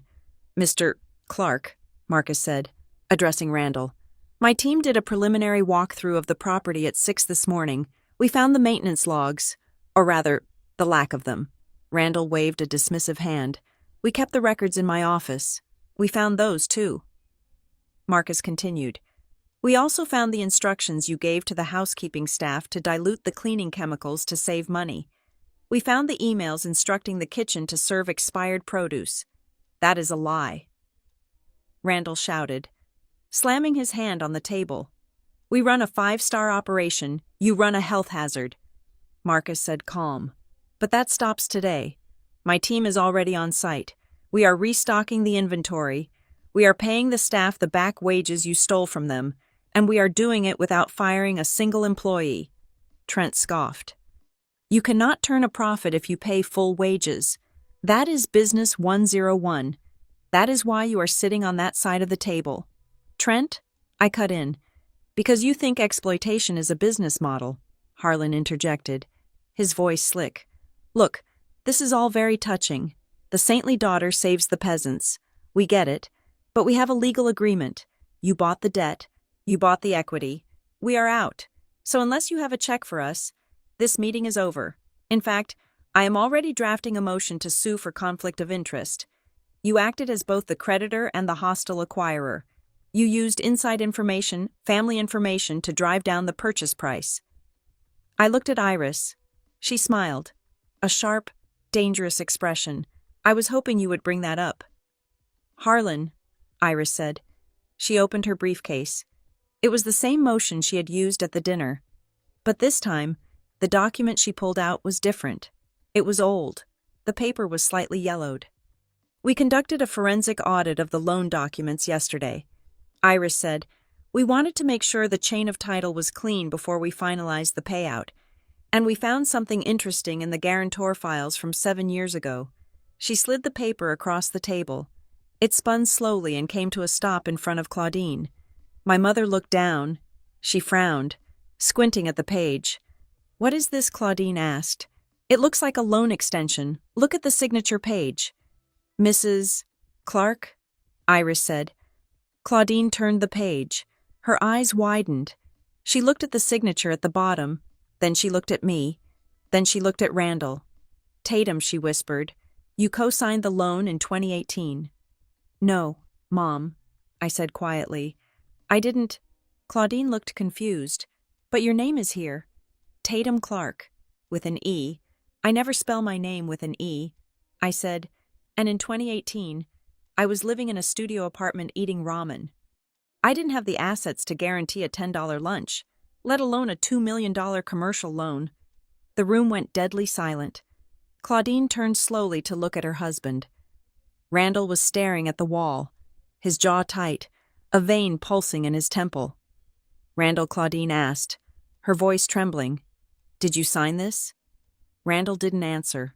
"Mr. Clark," Marcus said, addressing Randall, "my team did a preliminary walkthrough of the property at 6 this morning. We found the maintenance logs, or rather, the lack of them." Randall waved a dismissive hand. "We kept the records in my office. We found those, too." Marcus continued. "We also found the instructions you gave to the housekeeping staff to dilute the cleaning chemicals to save money. We found the emails instructing the kitchen to serve expired produce. That is a lie." Randall shouted, slamming his hand on the table. "We run a 5-star operation. You run a health hazard." Marcus said calm. "But that stops today. My team is already on site. We are restocking the inventory. We are paying the staff the back wages you stole from them, and we are doing it without firing a single employee." Trent scoffed. "You cannot turn a profit if you pay full wages. That is business 101. That is why you are sitting on that side of the table." "Trent," I cut in, "because you think exploitation is a business model," Harlan interjected, his voice slick. "Look, this is all very touching. The saintly daughter saves the peasants. We get it. But we have a legal agreement. You bought the debt. You bought the equity. We are out. So unless you have a check for us, this meeting is over. In fact, I am already drafting a motion to sue for conflict of interest. You acted as both the creditor and the hostile acquirer. You used inside information, family information, to drive down the purchase price." I looked at Iris. She smiled. A sharp, dangerous expression. "I was hoping you would bring that up." "Harlan," Iris said. She opened her briefcase. It was the same motion she had used at the dinner. But this time, the document she pulled out was different. It was old. The paper was slightly yellowed. "We conducted a forensic audit of the loan documents yesterday," Iris said. "We wanted to make sure the chain of title was clean before we finalized the payout. And we found something interesting in the guarantor files from 7 years ago." She slid the paper across the table. It spun slowly and came to a stop in front of Claudine. My mother looked down. She frowned, squinting at the page. "What is this?" Claudine asked. "It looks like a loan extension. Look at the signature page." "Mrs. Clark?" Iris said. Claudine turned the page. Her eyes widened. She looked at the signature at the bottom. Then she looked at me. Then she looked at Randall. "Tatum," she whispered, "you co-signed the loan in 2018. "No, Mom," I said quietly. "I didn't." Claudine looked confused. "But your name is here. Tatum Clark, with an E. I never spell my name with an E," I said. "And in 2018, I was living in a studio apartment eating ramen. I didn't have the assets to guarantee a $10 lunch, let alone a $2 million commercial loan." The room went deadly silent. Claudine turned slowly to look at her husband. Randall was staring at the wall, his jaw tight, a vein pulsing in his temple. "Randall," Claudine asked, her voice trembling, "did you sign this?" Randall didn't answer.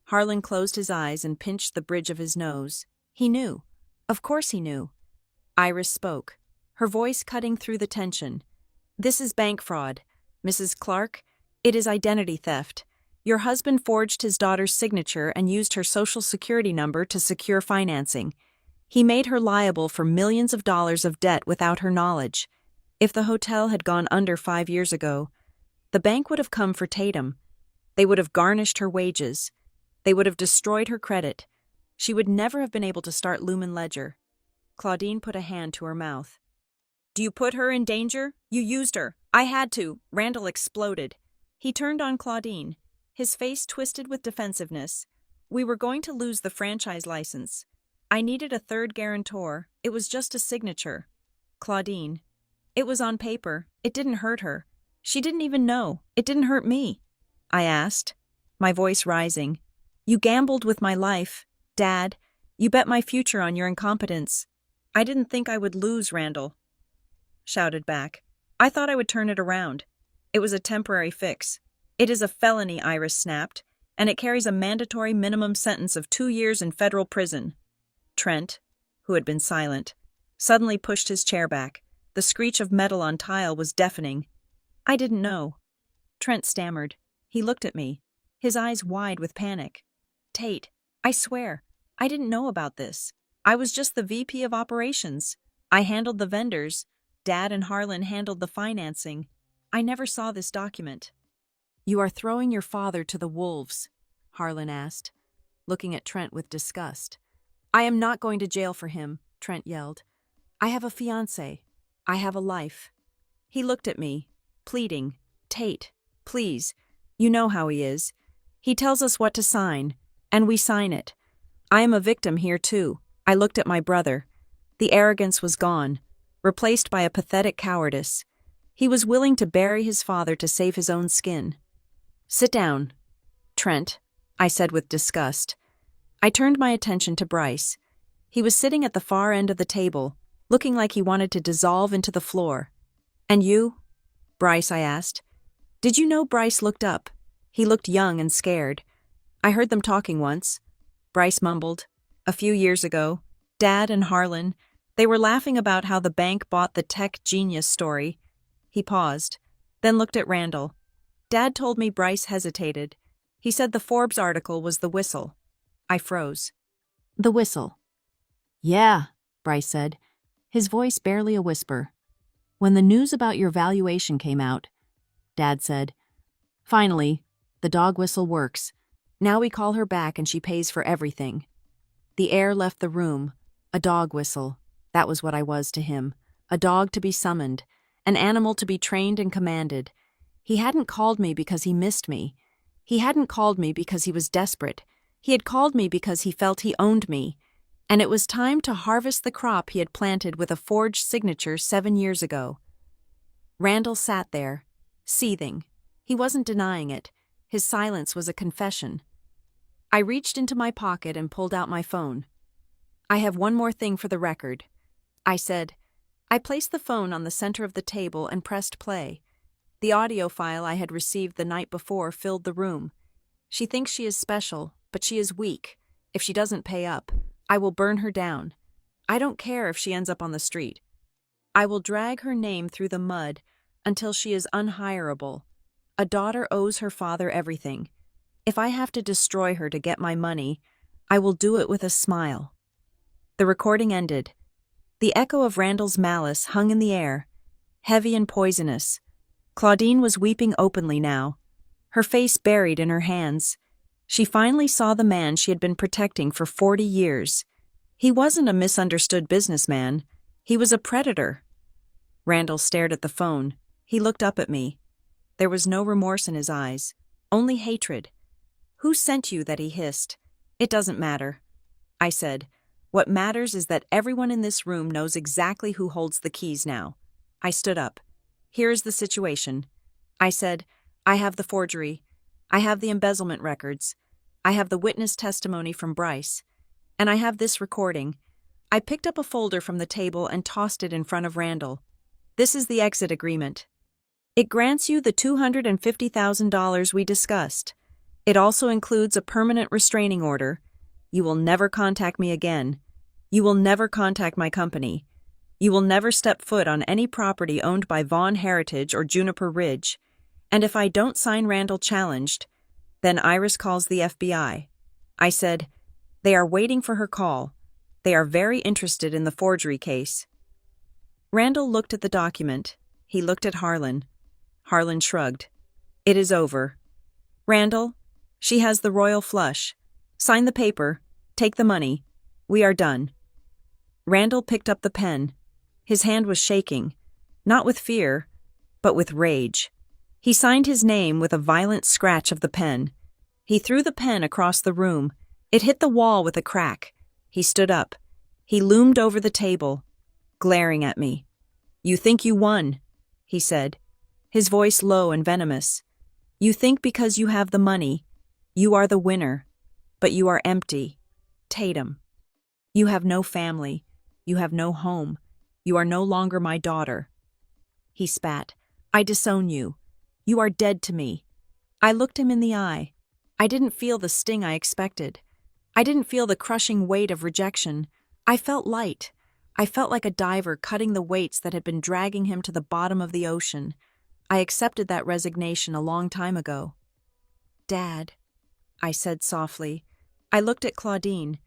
Harlan closed his eyes and pinched the bridge of his nose. He knew. Of course he knew. Iris spoke, her voice cutting through the tension. "This is bank fraud. Mrs. Clark, it is identity theft. Your husband forged his daughter's signature and used her social security number to secure financing. He made her liable for millions of dollars of debt without her knowledge. If the hotel had gone under 5 years ago, the bank would have come for Tatum. They would have garnished her wages. They would have destroyed her credit. She would never have been able to start Lumen Ledger." Claudine put a hand to her mouth. "Do you put her in danger? You used her. I had to." Randall exploded. He turned on Claudine, his face twisted with defensiveness. "We were going to lose the franchise license. I needed a third guarantor. It was just a signature." "Claudine, it was on paper. It didn't hurt her. She didn't even know. It didn't hurt me." I asked, my voice rising. "You gambled with my life, Dad. You bet my future on your incompetence." "I didn't think I would lose," Randall shouted back. "I thought I would turn it around. It was a temporary fix." "It is a felony," Iris snapped, "and it carries a mandatory minimum sentence of 2 years in federal prison." Trent, who had been silent, suddenly pushed his chair back. The screech of metal on tile was deafening. "I didn't know." Trent stammered. He looked at me, his eyes wide with panic. "Tate, I swear, I didn't know about this. I was just the VP of operations. I handled the vendors. Dad and Harlan handled the financing. I never saw this document." "You are throwing your father to the wolves?" Harlan asked, looking at Trent with disgust. "I am not going to jail for him," Trent yelled. "I have a fiancé. I have a life." He looked at me, pleading. "Tate, please. You know how he is. He tells us what to sign, and we sign it. I am a victim here too." I looked at my brother. The arrogance was gone, replaced by a pathetic cowardice. He was willing to bury his father to save his own skin. "Sit down, Trent," I said with disgust. I turned my attention to Bryce. He was sitting at the far end of the table, looking like he wanted to dissolve into the floor. "And you, Bryce?" I asked. "Did you know?" Bryce looked up. He looked young and scared. "I heard them talking once," Bryce mumbled. "A few years ago, Dad and Harlan, they were laughing about how the bank bought the tech genius story." He paused, then looked at Randall. "Dad told me." Bryce hesitated. "He said the Forbes article was the whistle." I froze. "The whistle." "Yeah," Bryce said, his voice barely a whisper. "When the news about your valuation came out," Dad said, "finally, the dog whistle works. Now we call her back and she pays for everything." The air left the room. A dog whistle. That was what I was to him. A dog to be summoned. An animal to be trained and commanded. He hadn't called me because he missed me. He hadn't called me because he was desperate. He had called me because he felt he owned me. And it was time to harvest the crop he had planted with a forged signature 7 years ago. Randall sat there, seething. He wasn't denying it. His silence was a confession. I reached into my pocket and pulled out my phone. "I have one more thing for the record," I said. I placed the phone on the center of the table and pressed play. The audio file I had received the night before filled the room. "She thinks she is special, but she is weak. If she doesn't pay up, I will burn her down. I don't care if she ends up on the street. I will drag her name through the mud until she is unhireable. A daughter owes her father everything. If I have to destroy her to get my money, I will do it with a smile." The recording ended. The echo of Randall's malice hung in the air, heavy and poisonous. Claudine was weeping openly now, her face buried in her hands. She finally saw the man she had been protecting for 40 years. He wasn't a misunderstood businessman. He was a predator. Randall stared at the phone. He looked up at me. There was no remorse in his eyes, only hatred. "Who sent you?" that he hissed. "It doesn't matter," I said. "What matters is that everyone in this room knows exactly who holds the keys now." I stood up. "Here is the situation," I said. "I have the forgery. I have the embezzlement records. I have the witness testimony from Bryce. And I have this recording. I picked up a folder from the table and tossed it in front of Randall. This is the exit agreement. It grants you the $250,000 we discussed. It also includes a permanent restraining order. You will never contact me again. You will never contact my company. You will never step foot on any property owned by Vaughn Heritage or Juniper Ridge. And if I don't sign Randall challenged, then Iris calls the FBI. I said, they are waiting for her call. They are very interested in the forgery case. Randall looked at the document. He looked at Harlan. Harlan shrugged. It is over. Randall, she has the royal flush. Sign the paper. Take the money. We are done. Randall picked up the pen. His hand was shaking, not with fear, but with rage. He signed his name with a violent scratch of the pen. He threw the pen across the room. It hit the wall with a crack. He stood up. He loomed over the table, glaring at me. You think you won, he said, his voice low and venomous. You think because you have the money, you are the winner, but you are empty. Tatum. You have no family. You have no home. You are no longer my daughter. He spat. I disown you. You are dead to me. I looked him in the eye. I didn't feel the sting I expected. I didn't feel the crushing weight of rejection. I felt light. I felt like a diver cutting the weights that had been dragging him to the bottom of the ocean. I accepted that resignation a long time ago. Dad, I said softly. I looked at Claudine.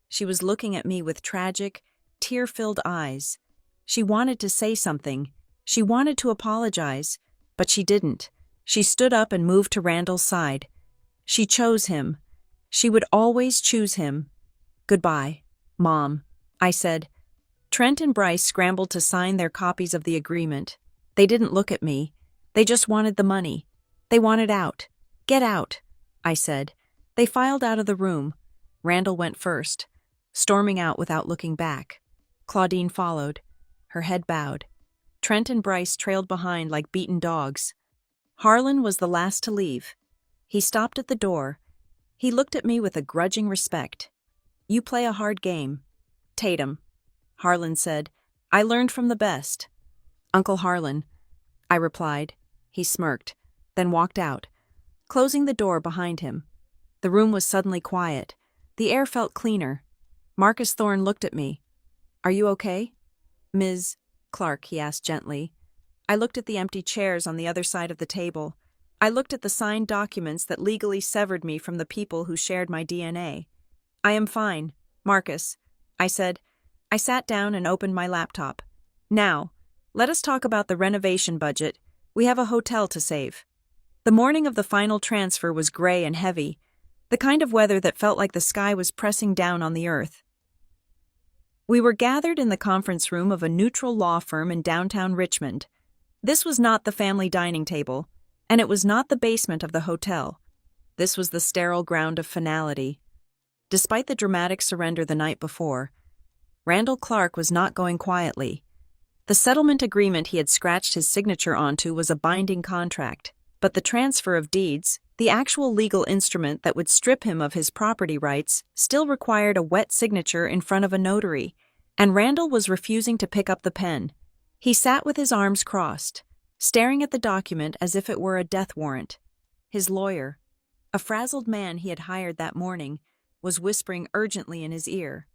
She was looking at me with tragic, tear-filled eyes. She wanted to say something. She wanted to apologize, but she didn't. She stood up and moved to Randall's side. She chose him. She would always choose him. Goodbye, Mom, I said. Trent and Bryce scrambled to sign their copies of the agreement. They didn't look at me. They just wanted the money. They wanted out. Get out, I said. They filed out of the room. Randall went first, storming out without looking back. Claudine followed, her head bowed. Trent and Bryce trailed behind like beaten dogs. Harlan was the last to leave. He stopped at the door. He looked at me with a grudging respect. You play a hard game. Tatum, Harlan said. I learned from the best. Uncle Harlan, I replied. He smirked, then walked out, closing the door behind him. The room was suddenly quiet. The air felt cleaner. Marcus Thorne looked at me. Are you okay? Ms. Clark, he asked gently. I looked at the empty chairs on the other side of the table. I looked at the signed documents that legally severed me from the people who shared my DNA. I am fine, Marcus, I said. I sat down and opened my laptop. Now, let us talk about the renovation budget. We have a hotel to save. The morning of the final transfer was gray and heavy, the kind of weather that felt like the sky was pressing down on the earth. We were gathered in the conference room of a neutral law firm in downtown Richmond. This was not the family dining table, and it was not the basement of the hotel. This was the sterile ground of finality. Despite the dramatic surrender the night before, Randall Clark was not going quietly. The settlement agreement he had scratched his signature onto was a binding contract, but the transfer of deeds, the actual legal instrument that would strip him of his property rights, still required a wet signature in front of a notary, and Randall was refusing to pick up the pen. He sat with his arms crossed, staring at the document as if it were a death warrant. His lawyer, a frazzled man he had hired that morning, was whispering urgently in his ear.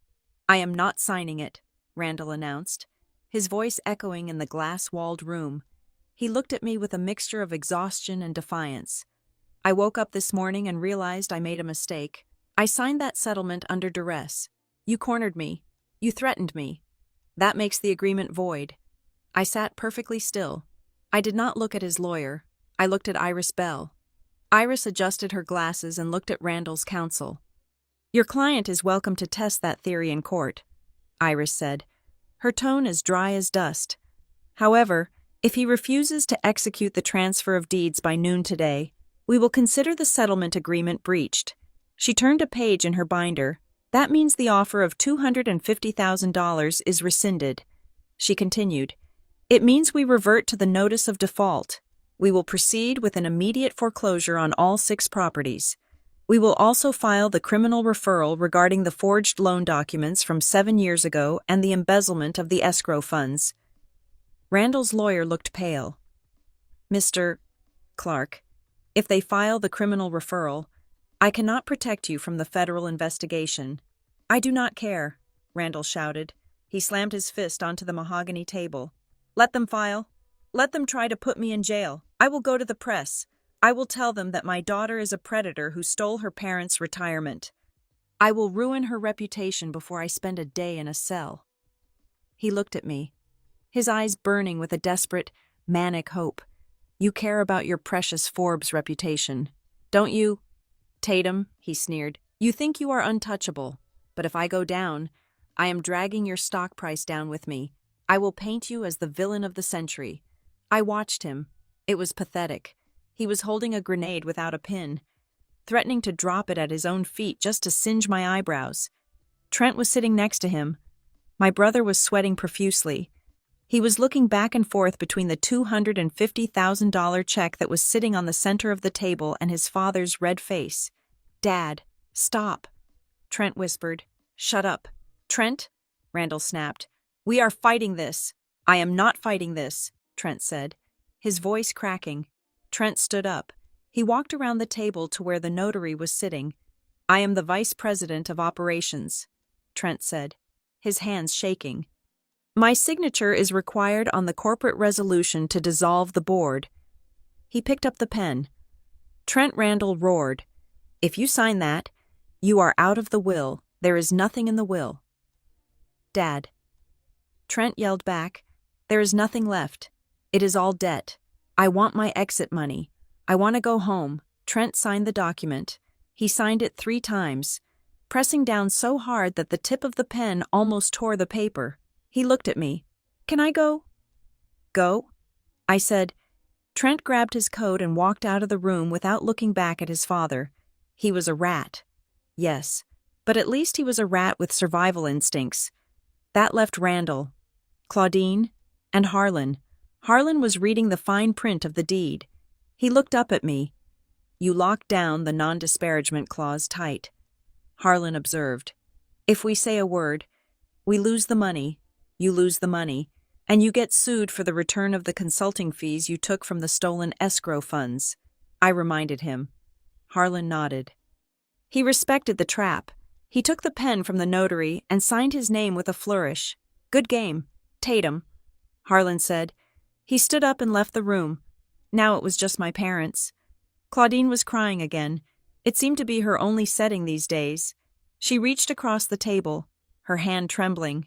I am not signing it, Randall announced, his voice echoing in the glass-walled room. He looked at me with a mixture of exhaustion and defiance. I woke up this morning and realized I made a mistake. I signed that settlement under duress. You cornered me. You threatened me. That makes the agreement void. I sat perfectly still. I did not look at his lawyer. I looked at Iris Bell. Iris adjusted her glasses and looked at Randall's counsel. Your client is welcome to test that theory in court, Iris said, her tone as dry as dust. However, if he refuses to execute the transfer of deeds by noon today, we will consider the settlement agreement breached. She turned a page in her binder. That means the offer of $250,000 is rescinded. She continued, it means we revert to the notice of default. We will proceed with an immediate foreclosure on all 6 properties. We will also file the criminal referral regarding the forged loan documents from 7 years ago and the embezzlement of the escrow funds. Randall's lawyer looked pale. Mr. Clark, if they file the criminal referral, I cannot protect you from the federal investigation. I do not care, Randall shouted. He slammed his fist onto the mahogany table. Let them file. Let them try to put me in jail. I will go to the press. I will tell them that my daughter is a predator who stole her parents' retirement. I will ruin her reputation before I spend a day in a cell. He looked at me, his eyes burning with a desperate, manic hope. You care about your precious Forbes reputation, don't you? Tatum, he sneered, you think you are untouchable, but if I go down, I am dragging your stock price down with me. I will paint you as the villain of the century. I watched him. It was pathetic. He was holding a grenade without a pin, threatening to drop it at his own feet just to singe my eyebrows. Trent was sitting next to him. My brother was sweating profusely. He was looking back and forth between the $250,000 check that was sitting on the center of the table and his father's red face. Dad, stop, Trent whispered. Shut up. Trent, Randall snapped. We are fighting this. I am not fighting this, Trent said, his voice cracking. Trent stood up. He walked around the table to where the notary was sitting. I am the vice president of operations, Trent said, his hands shaking. My signature is required on the corporate resolution to dissolve the board. He picked up the pen. Trent Randall roared. If you sign that, you are out of the will. There is nothing in the will. Dad. Trent yelled back. There is nothing left. It is all debt. I want my exit money. I want to go home. Trent signed the document. He signed it 3 times, pressing down so hard that the tip of the pen almost tore the paper. He looked at me. Can I go? Go? I said. Trent grabbed his coat and walked out of the room without looking back at his father. He was a rat. Yes, but at least he was a rat with survival instincts. That left Randall, Claudine, and Harlan. Harlan was reading the fine print of the deed. He looked up at me. You locked down the non-disparagement clause tight, Harlan observed. If we say a word, we lose the money, you lose the money, and you get sued for the return of the consulting fees you took from the stolen escrow funds, I reminded him. Harlan nodded. He respected the trap. He took the pen from the notary and signed his name with a flourish. Good game, Tatum, Harlan said. He stood up and left the room. Now it was just my parents. Claudine was crying again. It seemed to be her only setting these days. She reached across the table, her hand trembling.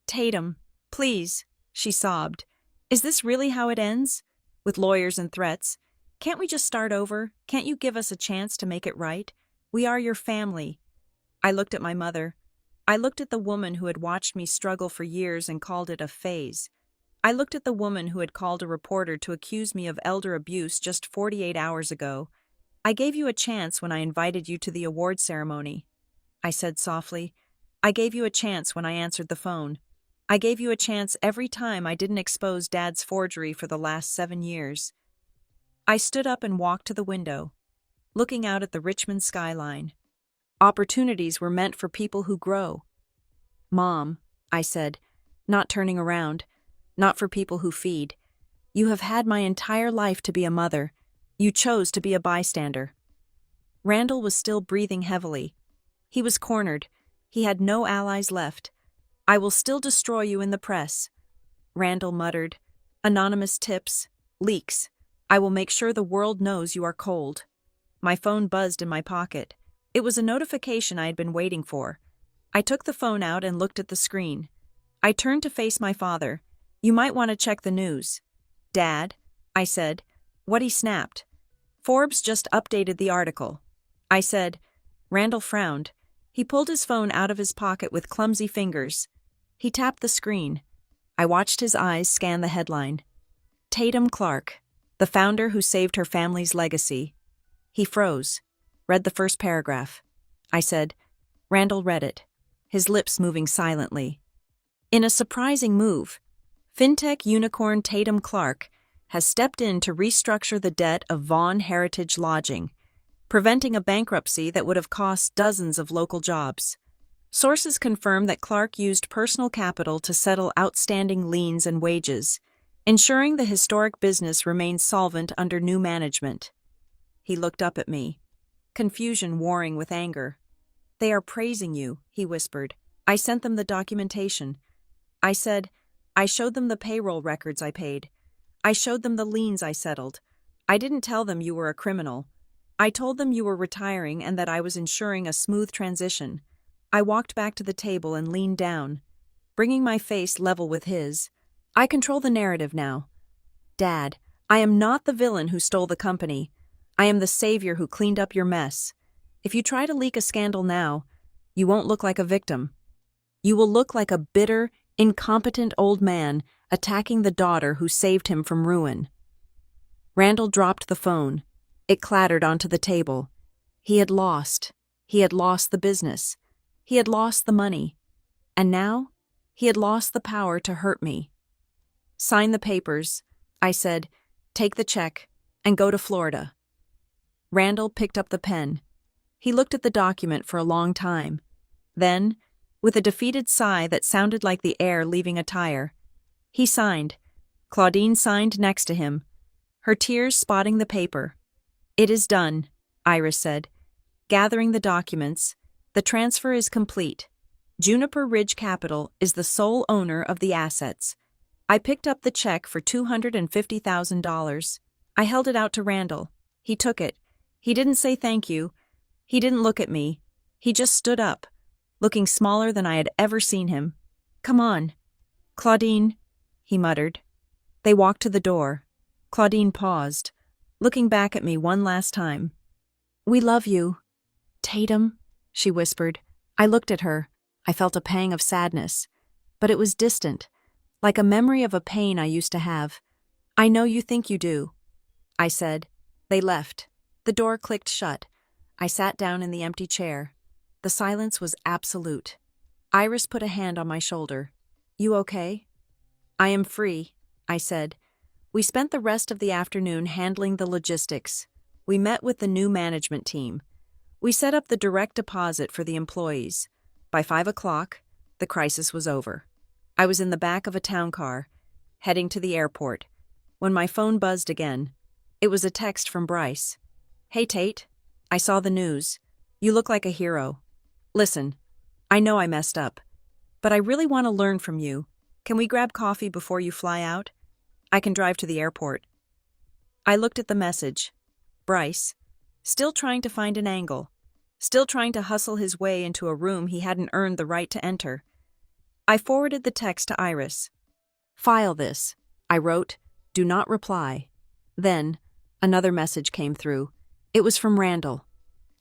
Tatum, please, she sobbed. Is this really how it ends? With lawyers and threats? Can't we just start over? Can't you give us a chance to make it right? We are your family. I looked at my mother. I looked at the woman who had watched me struggle for years and called it a phase. I looked at the woman who had called a reporter to accuse me of elder abuse just 48 hours ago. I gave you a chance when I invited you to the award ceremony, I said softly. I gave you a chance when I answered the phone. I gave you a chance every time I didn't expose Dad's forgery for the last 7 years. I stood up and walked to the window, looking out at the Richmond skyline. Opportunities were meant for people who grow. Mom, I said, not turning around, not for people who feed. You have had my entire life to be a mother. You chose to be a bystander. Randall was still breathing heavily. He was cornered. He had no allies left. I will still destroy you in the press. Randall muttered. Anonymous tips, leaks. I will make sure the world knows you are cold. My phone buzzed in my pocket. It was a notification I had been waiting for. I took the phone out and looked at the screen. I turned to face my father. You might want to check the news. Dad, I said. What? He snapped. Forbes just updated the article. I said. Randall frowned. He pulled his phone out of his pocket with clumsy fingers. He tapped the screen. I watched his eyes scan the headline. Tatum Clark, the founder who saved her family's legacy. He froze, read the first paragraph. I said. Randall read it, his lips moving silently. In a surprising move, fintech unicorn Tatum Clark has stepped in to restructure the debt of Vaughn Heritage Lodging. preventing a bankruptcy that would have cost dozens of local jobs. Sources confirm that Clark used personal capital to settle outstanding liens and wages, ensuring the historic business remained solvent under new management. He looked up at me, confusion warring with anger. "They are praising you," he whispered. "I sent them the documentation." I said, "I showed them the payroll records I paid. I showed them the liens I settled. I didn't tell them you were a criminal. I told them you were retiring and that I was ensuring a smooth transition." I walked back to the table and leaned down, bringing my face level with his. "I control the narrative now. Dad, I am not the villain who stole the company. I am the savior who cleaned up your mess. If you try to leak a scandal now, you won't look like a victim. You will look like a bitter, incompetent old man attacking the daughter who saved him from ruin." Randall dropped the phone. It clattered onto the table. He had lost. He had lost the business. He had lost the money. And now, he had lost the power to hurt me. "Sign the papers," I said. "Take the check, and go to Florida." Randall picked up the pen. He looked at the document for a long time. Then, with a defeated sigh that sounded like the air leaving a tire, he signed. Claudine signed next to him, her tears spotting the paper. "It is done," Iris said, gathering the documents. "The transfer is complete. Juniper Ridge Capital is the sole owner of the assets." I picked up the check for $250,000. I held it out to Randall. He took it. He didn't say thank you. He didn't look at me. He just stood up, looking smaller than I had ever seen him. "Come on." "Claudine," he muttered. They walked to the door. Claudine paused, looking back at me one last time. "We love you." "Tatum," she whispered. I looked at her. I felt a pang of sadness, but it was distant, like a memory of a pain I used to have. "I know you think you do," I said. They left. The door clicked shut. I sat down in the empty chair. The silence was absolute. Iris put a hand on my shoulder. "You okay?" "I am free," I said. We spent the rest of the afternoon handling the logistics. We met with the new management team. We set up the direct deposit for the employees. By 5 o'clock, the crisis was over. I was in the back of a town car, heading to the airport, when my phone buzzed again. It was a text from Bryce. "Hey, Tate. I saw the news. You look like a hero. Listen, I know I messed up, but I really want to learn from you. Can we grab coffee before you fly out? I can drive to the airport." I looked at the message. Bryce, still trying to find an angle, still trying to hustle his way into a room he hadn't earned the right to enter. I forwarded the text to Iris. "File this," I wrote. "Do not reply." Then, another message came through. It was from Randall.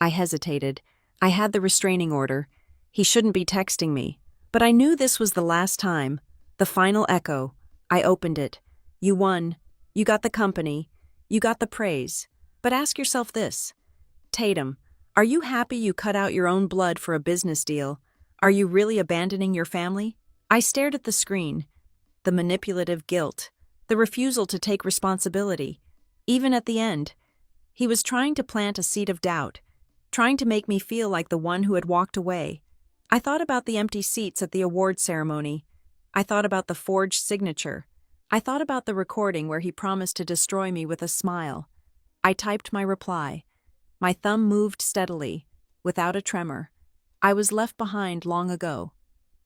I hesitated. I had the restraining order. He shouldn't be texting me. But I knew this was the last time, the final echo. I opened it. "You won. You got the company. You got the praise. But ask yourself this. Tatum, are you happy you cut out your own blood for a business deal? Are you really abandoning your family?" I stared at the screen. The manipulative guilt. The refusal to take responsibility. Even at the end, he was trying to plant a seed of doubt, trying to make me feel like the one who had walked away. I thought about the empty seats at the award ceremony. I thought about the forged signature. I thought about the recording where he promised to destroy me with a smile. I typed my reply. My thumb moved steadily, without a tremor. I was left behind long ago.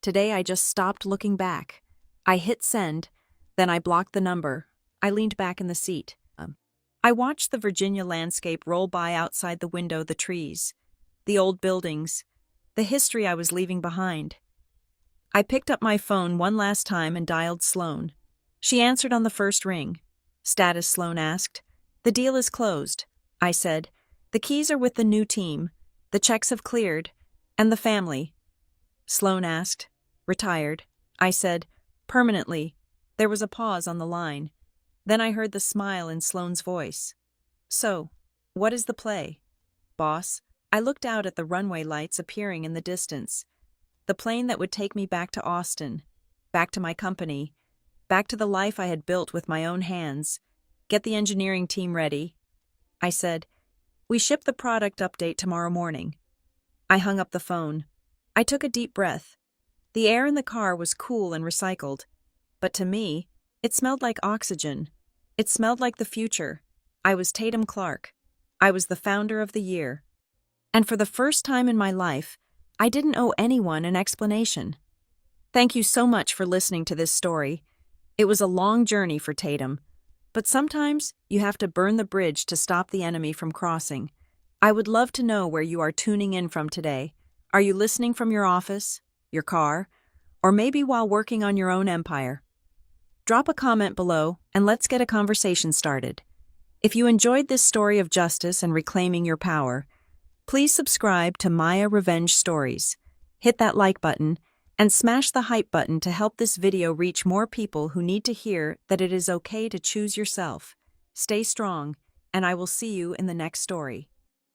Today I just stopped looking back. I hit send, then I blocked the number. I leaned back in the seat. I watched the Virginia landscape roll by outside the window, the trees, the old buildings, the history I was leaving behind. I picked up my phone one last time and dialed Sloan. She answered on the first ring. "Status," Sloan asked. "The deal is closed," I said. "The keys are with the new team. The checks have cleared. And the family?" Sloan asked. "Retired." I said. "Permanently." There was a pause on the line. Then I heard the smile in Sloan's voice. "So, what is the play, boss?" I looked out at the runway lights appearing in the distance. The plane that would take me back to Austin, back to my company, back to the life I had built with my own hands. "Get the engineering team ready," I said. We ship the product update tomorrow morning. I hung up the phone. I took a deep breath. The air in the car was cool and recycled. But to me, it smelled like oxygen. It smelled like the future. I was Tatum Clark. I was the founder of the year. And for the first time in my life, I didn't owe anyone an explanation. Thank you so much for listening to this story. It was a long journey for Tatum, but sometimes you have to burn the bridge to stop the enemy from crossing. I would love to know where you are tuning in from today. Are you listening from your office, your car, or maybe while working on your own empire? Drop a comment below and let's get a conversation started. If you enjoyed this story of justice and reclaiming your power, please subscribe to Maya Revenge Stories. Hit that like button and smash the hype button to help this video reach more people who need to hear that it is okay to choose yourself. Stay strong, and I will see you in the next story.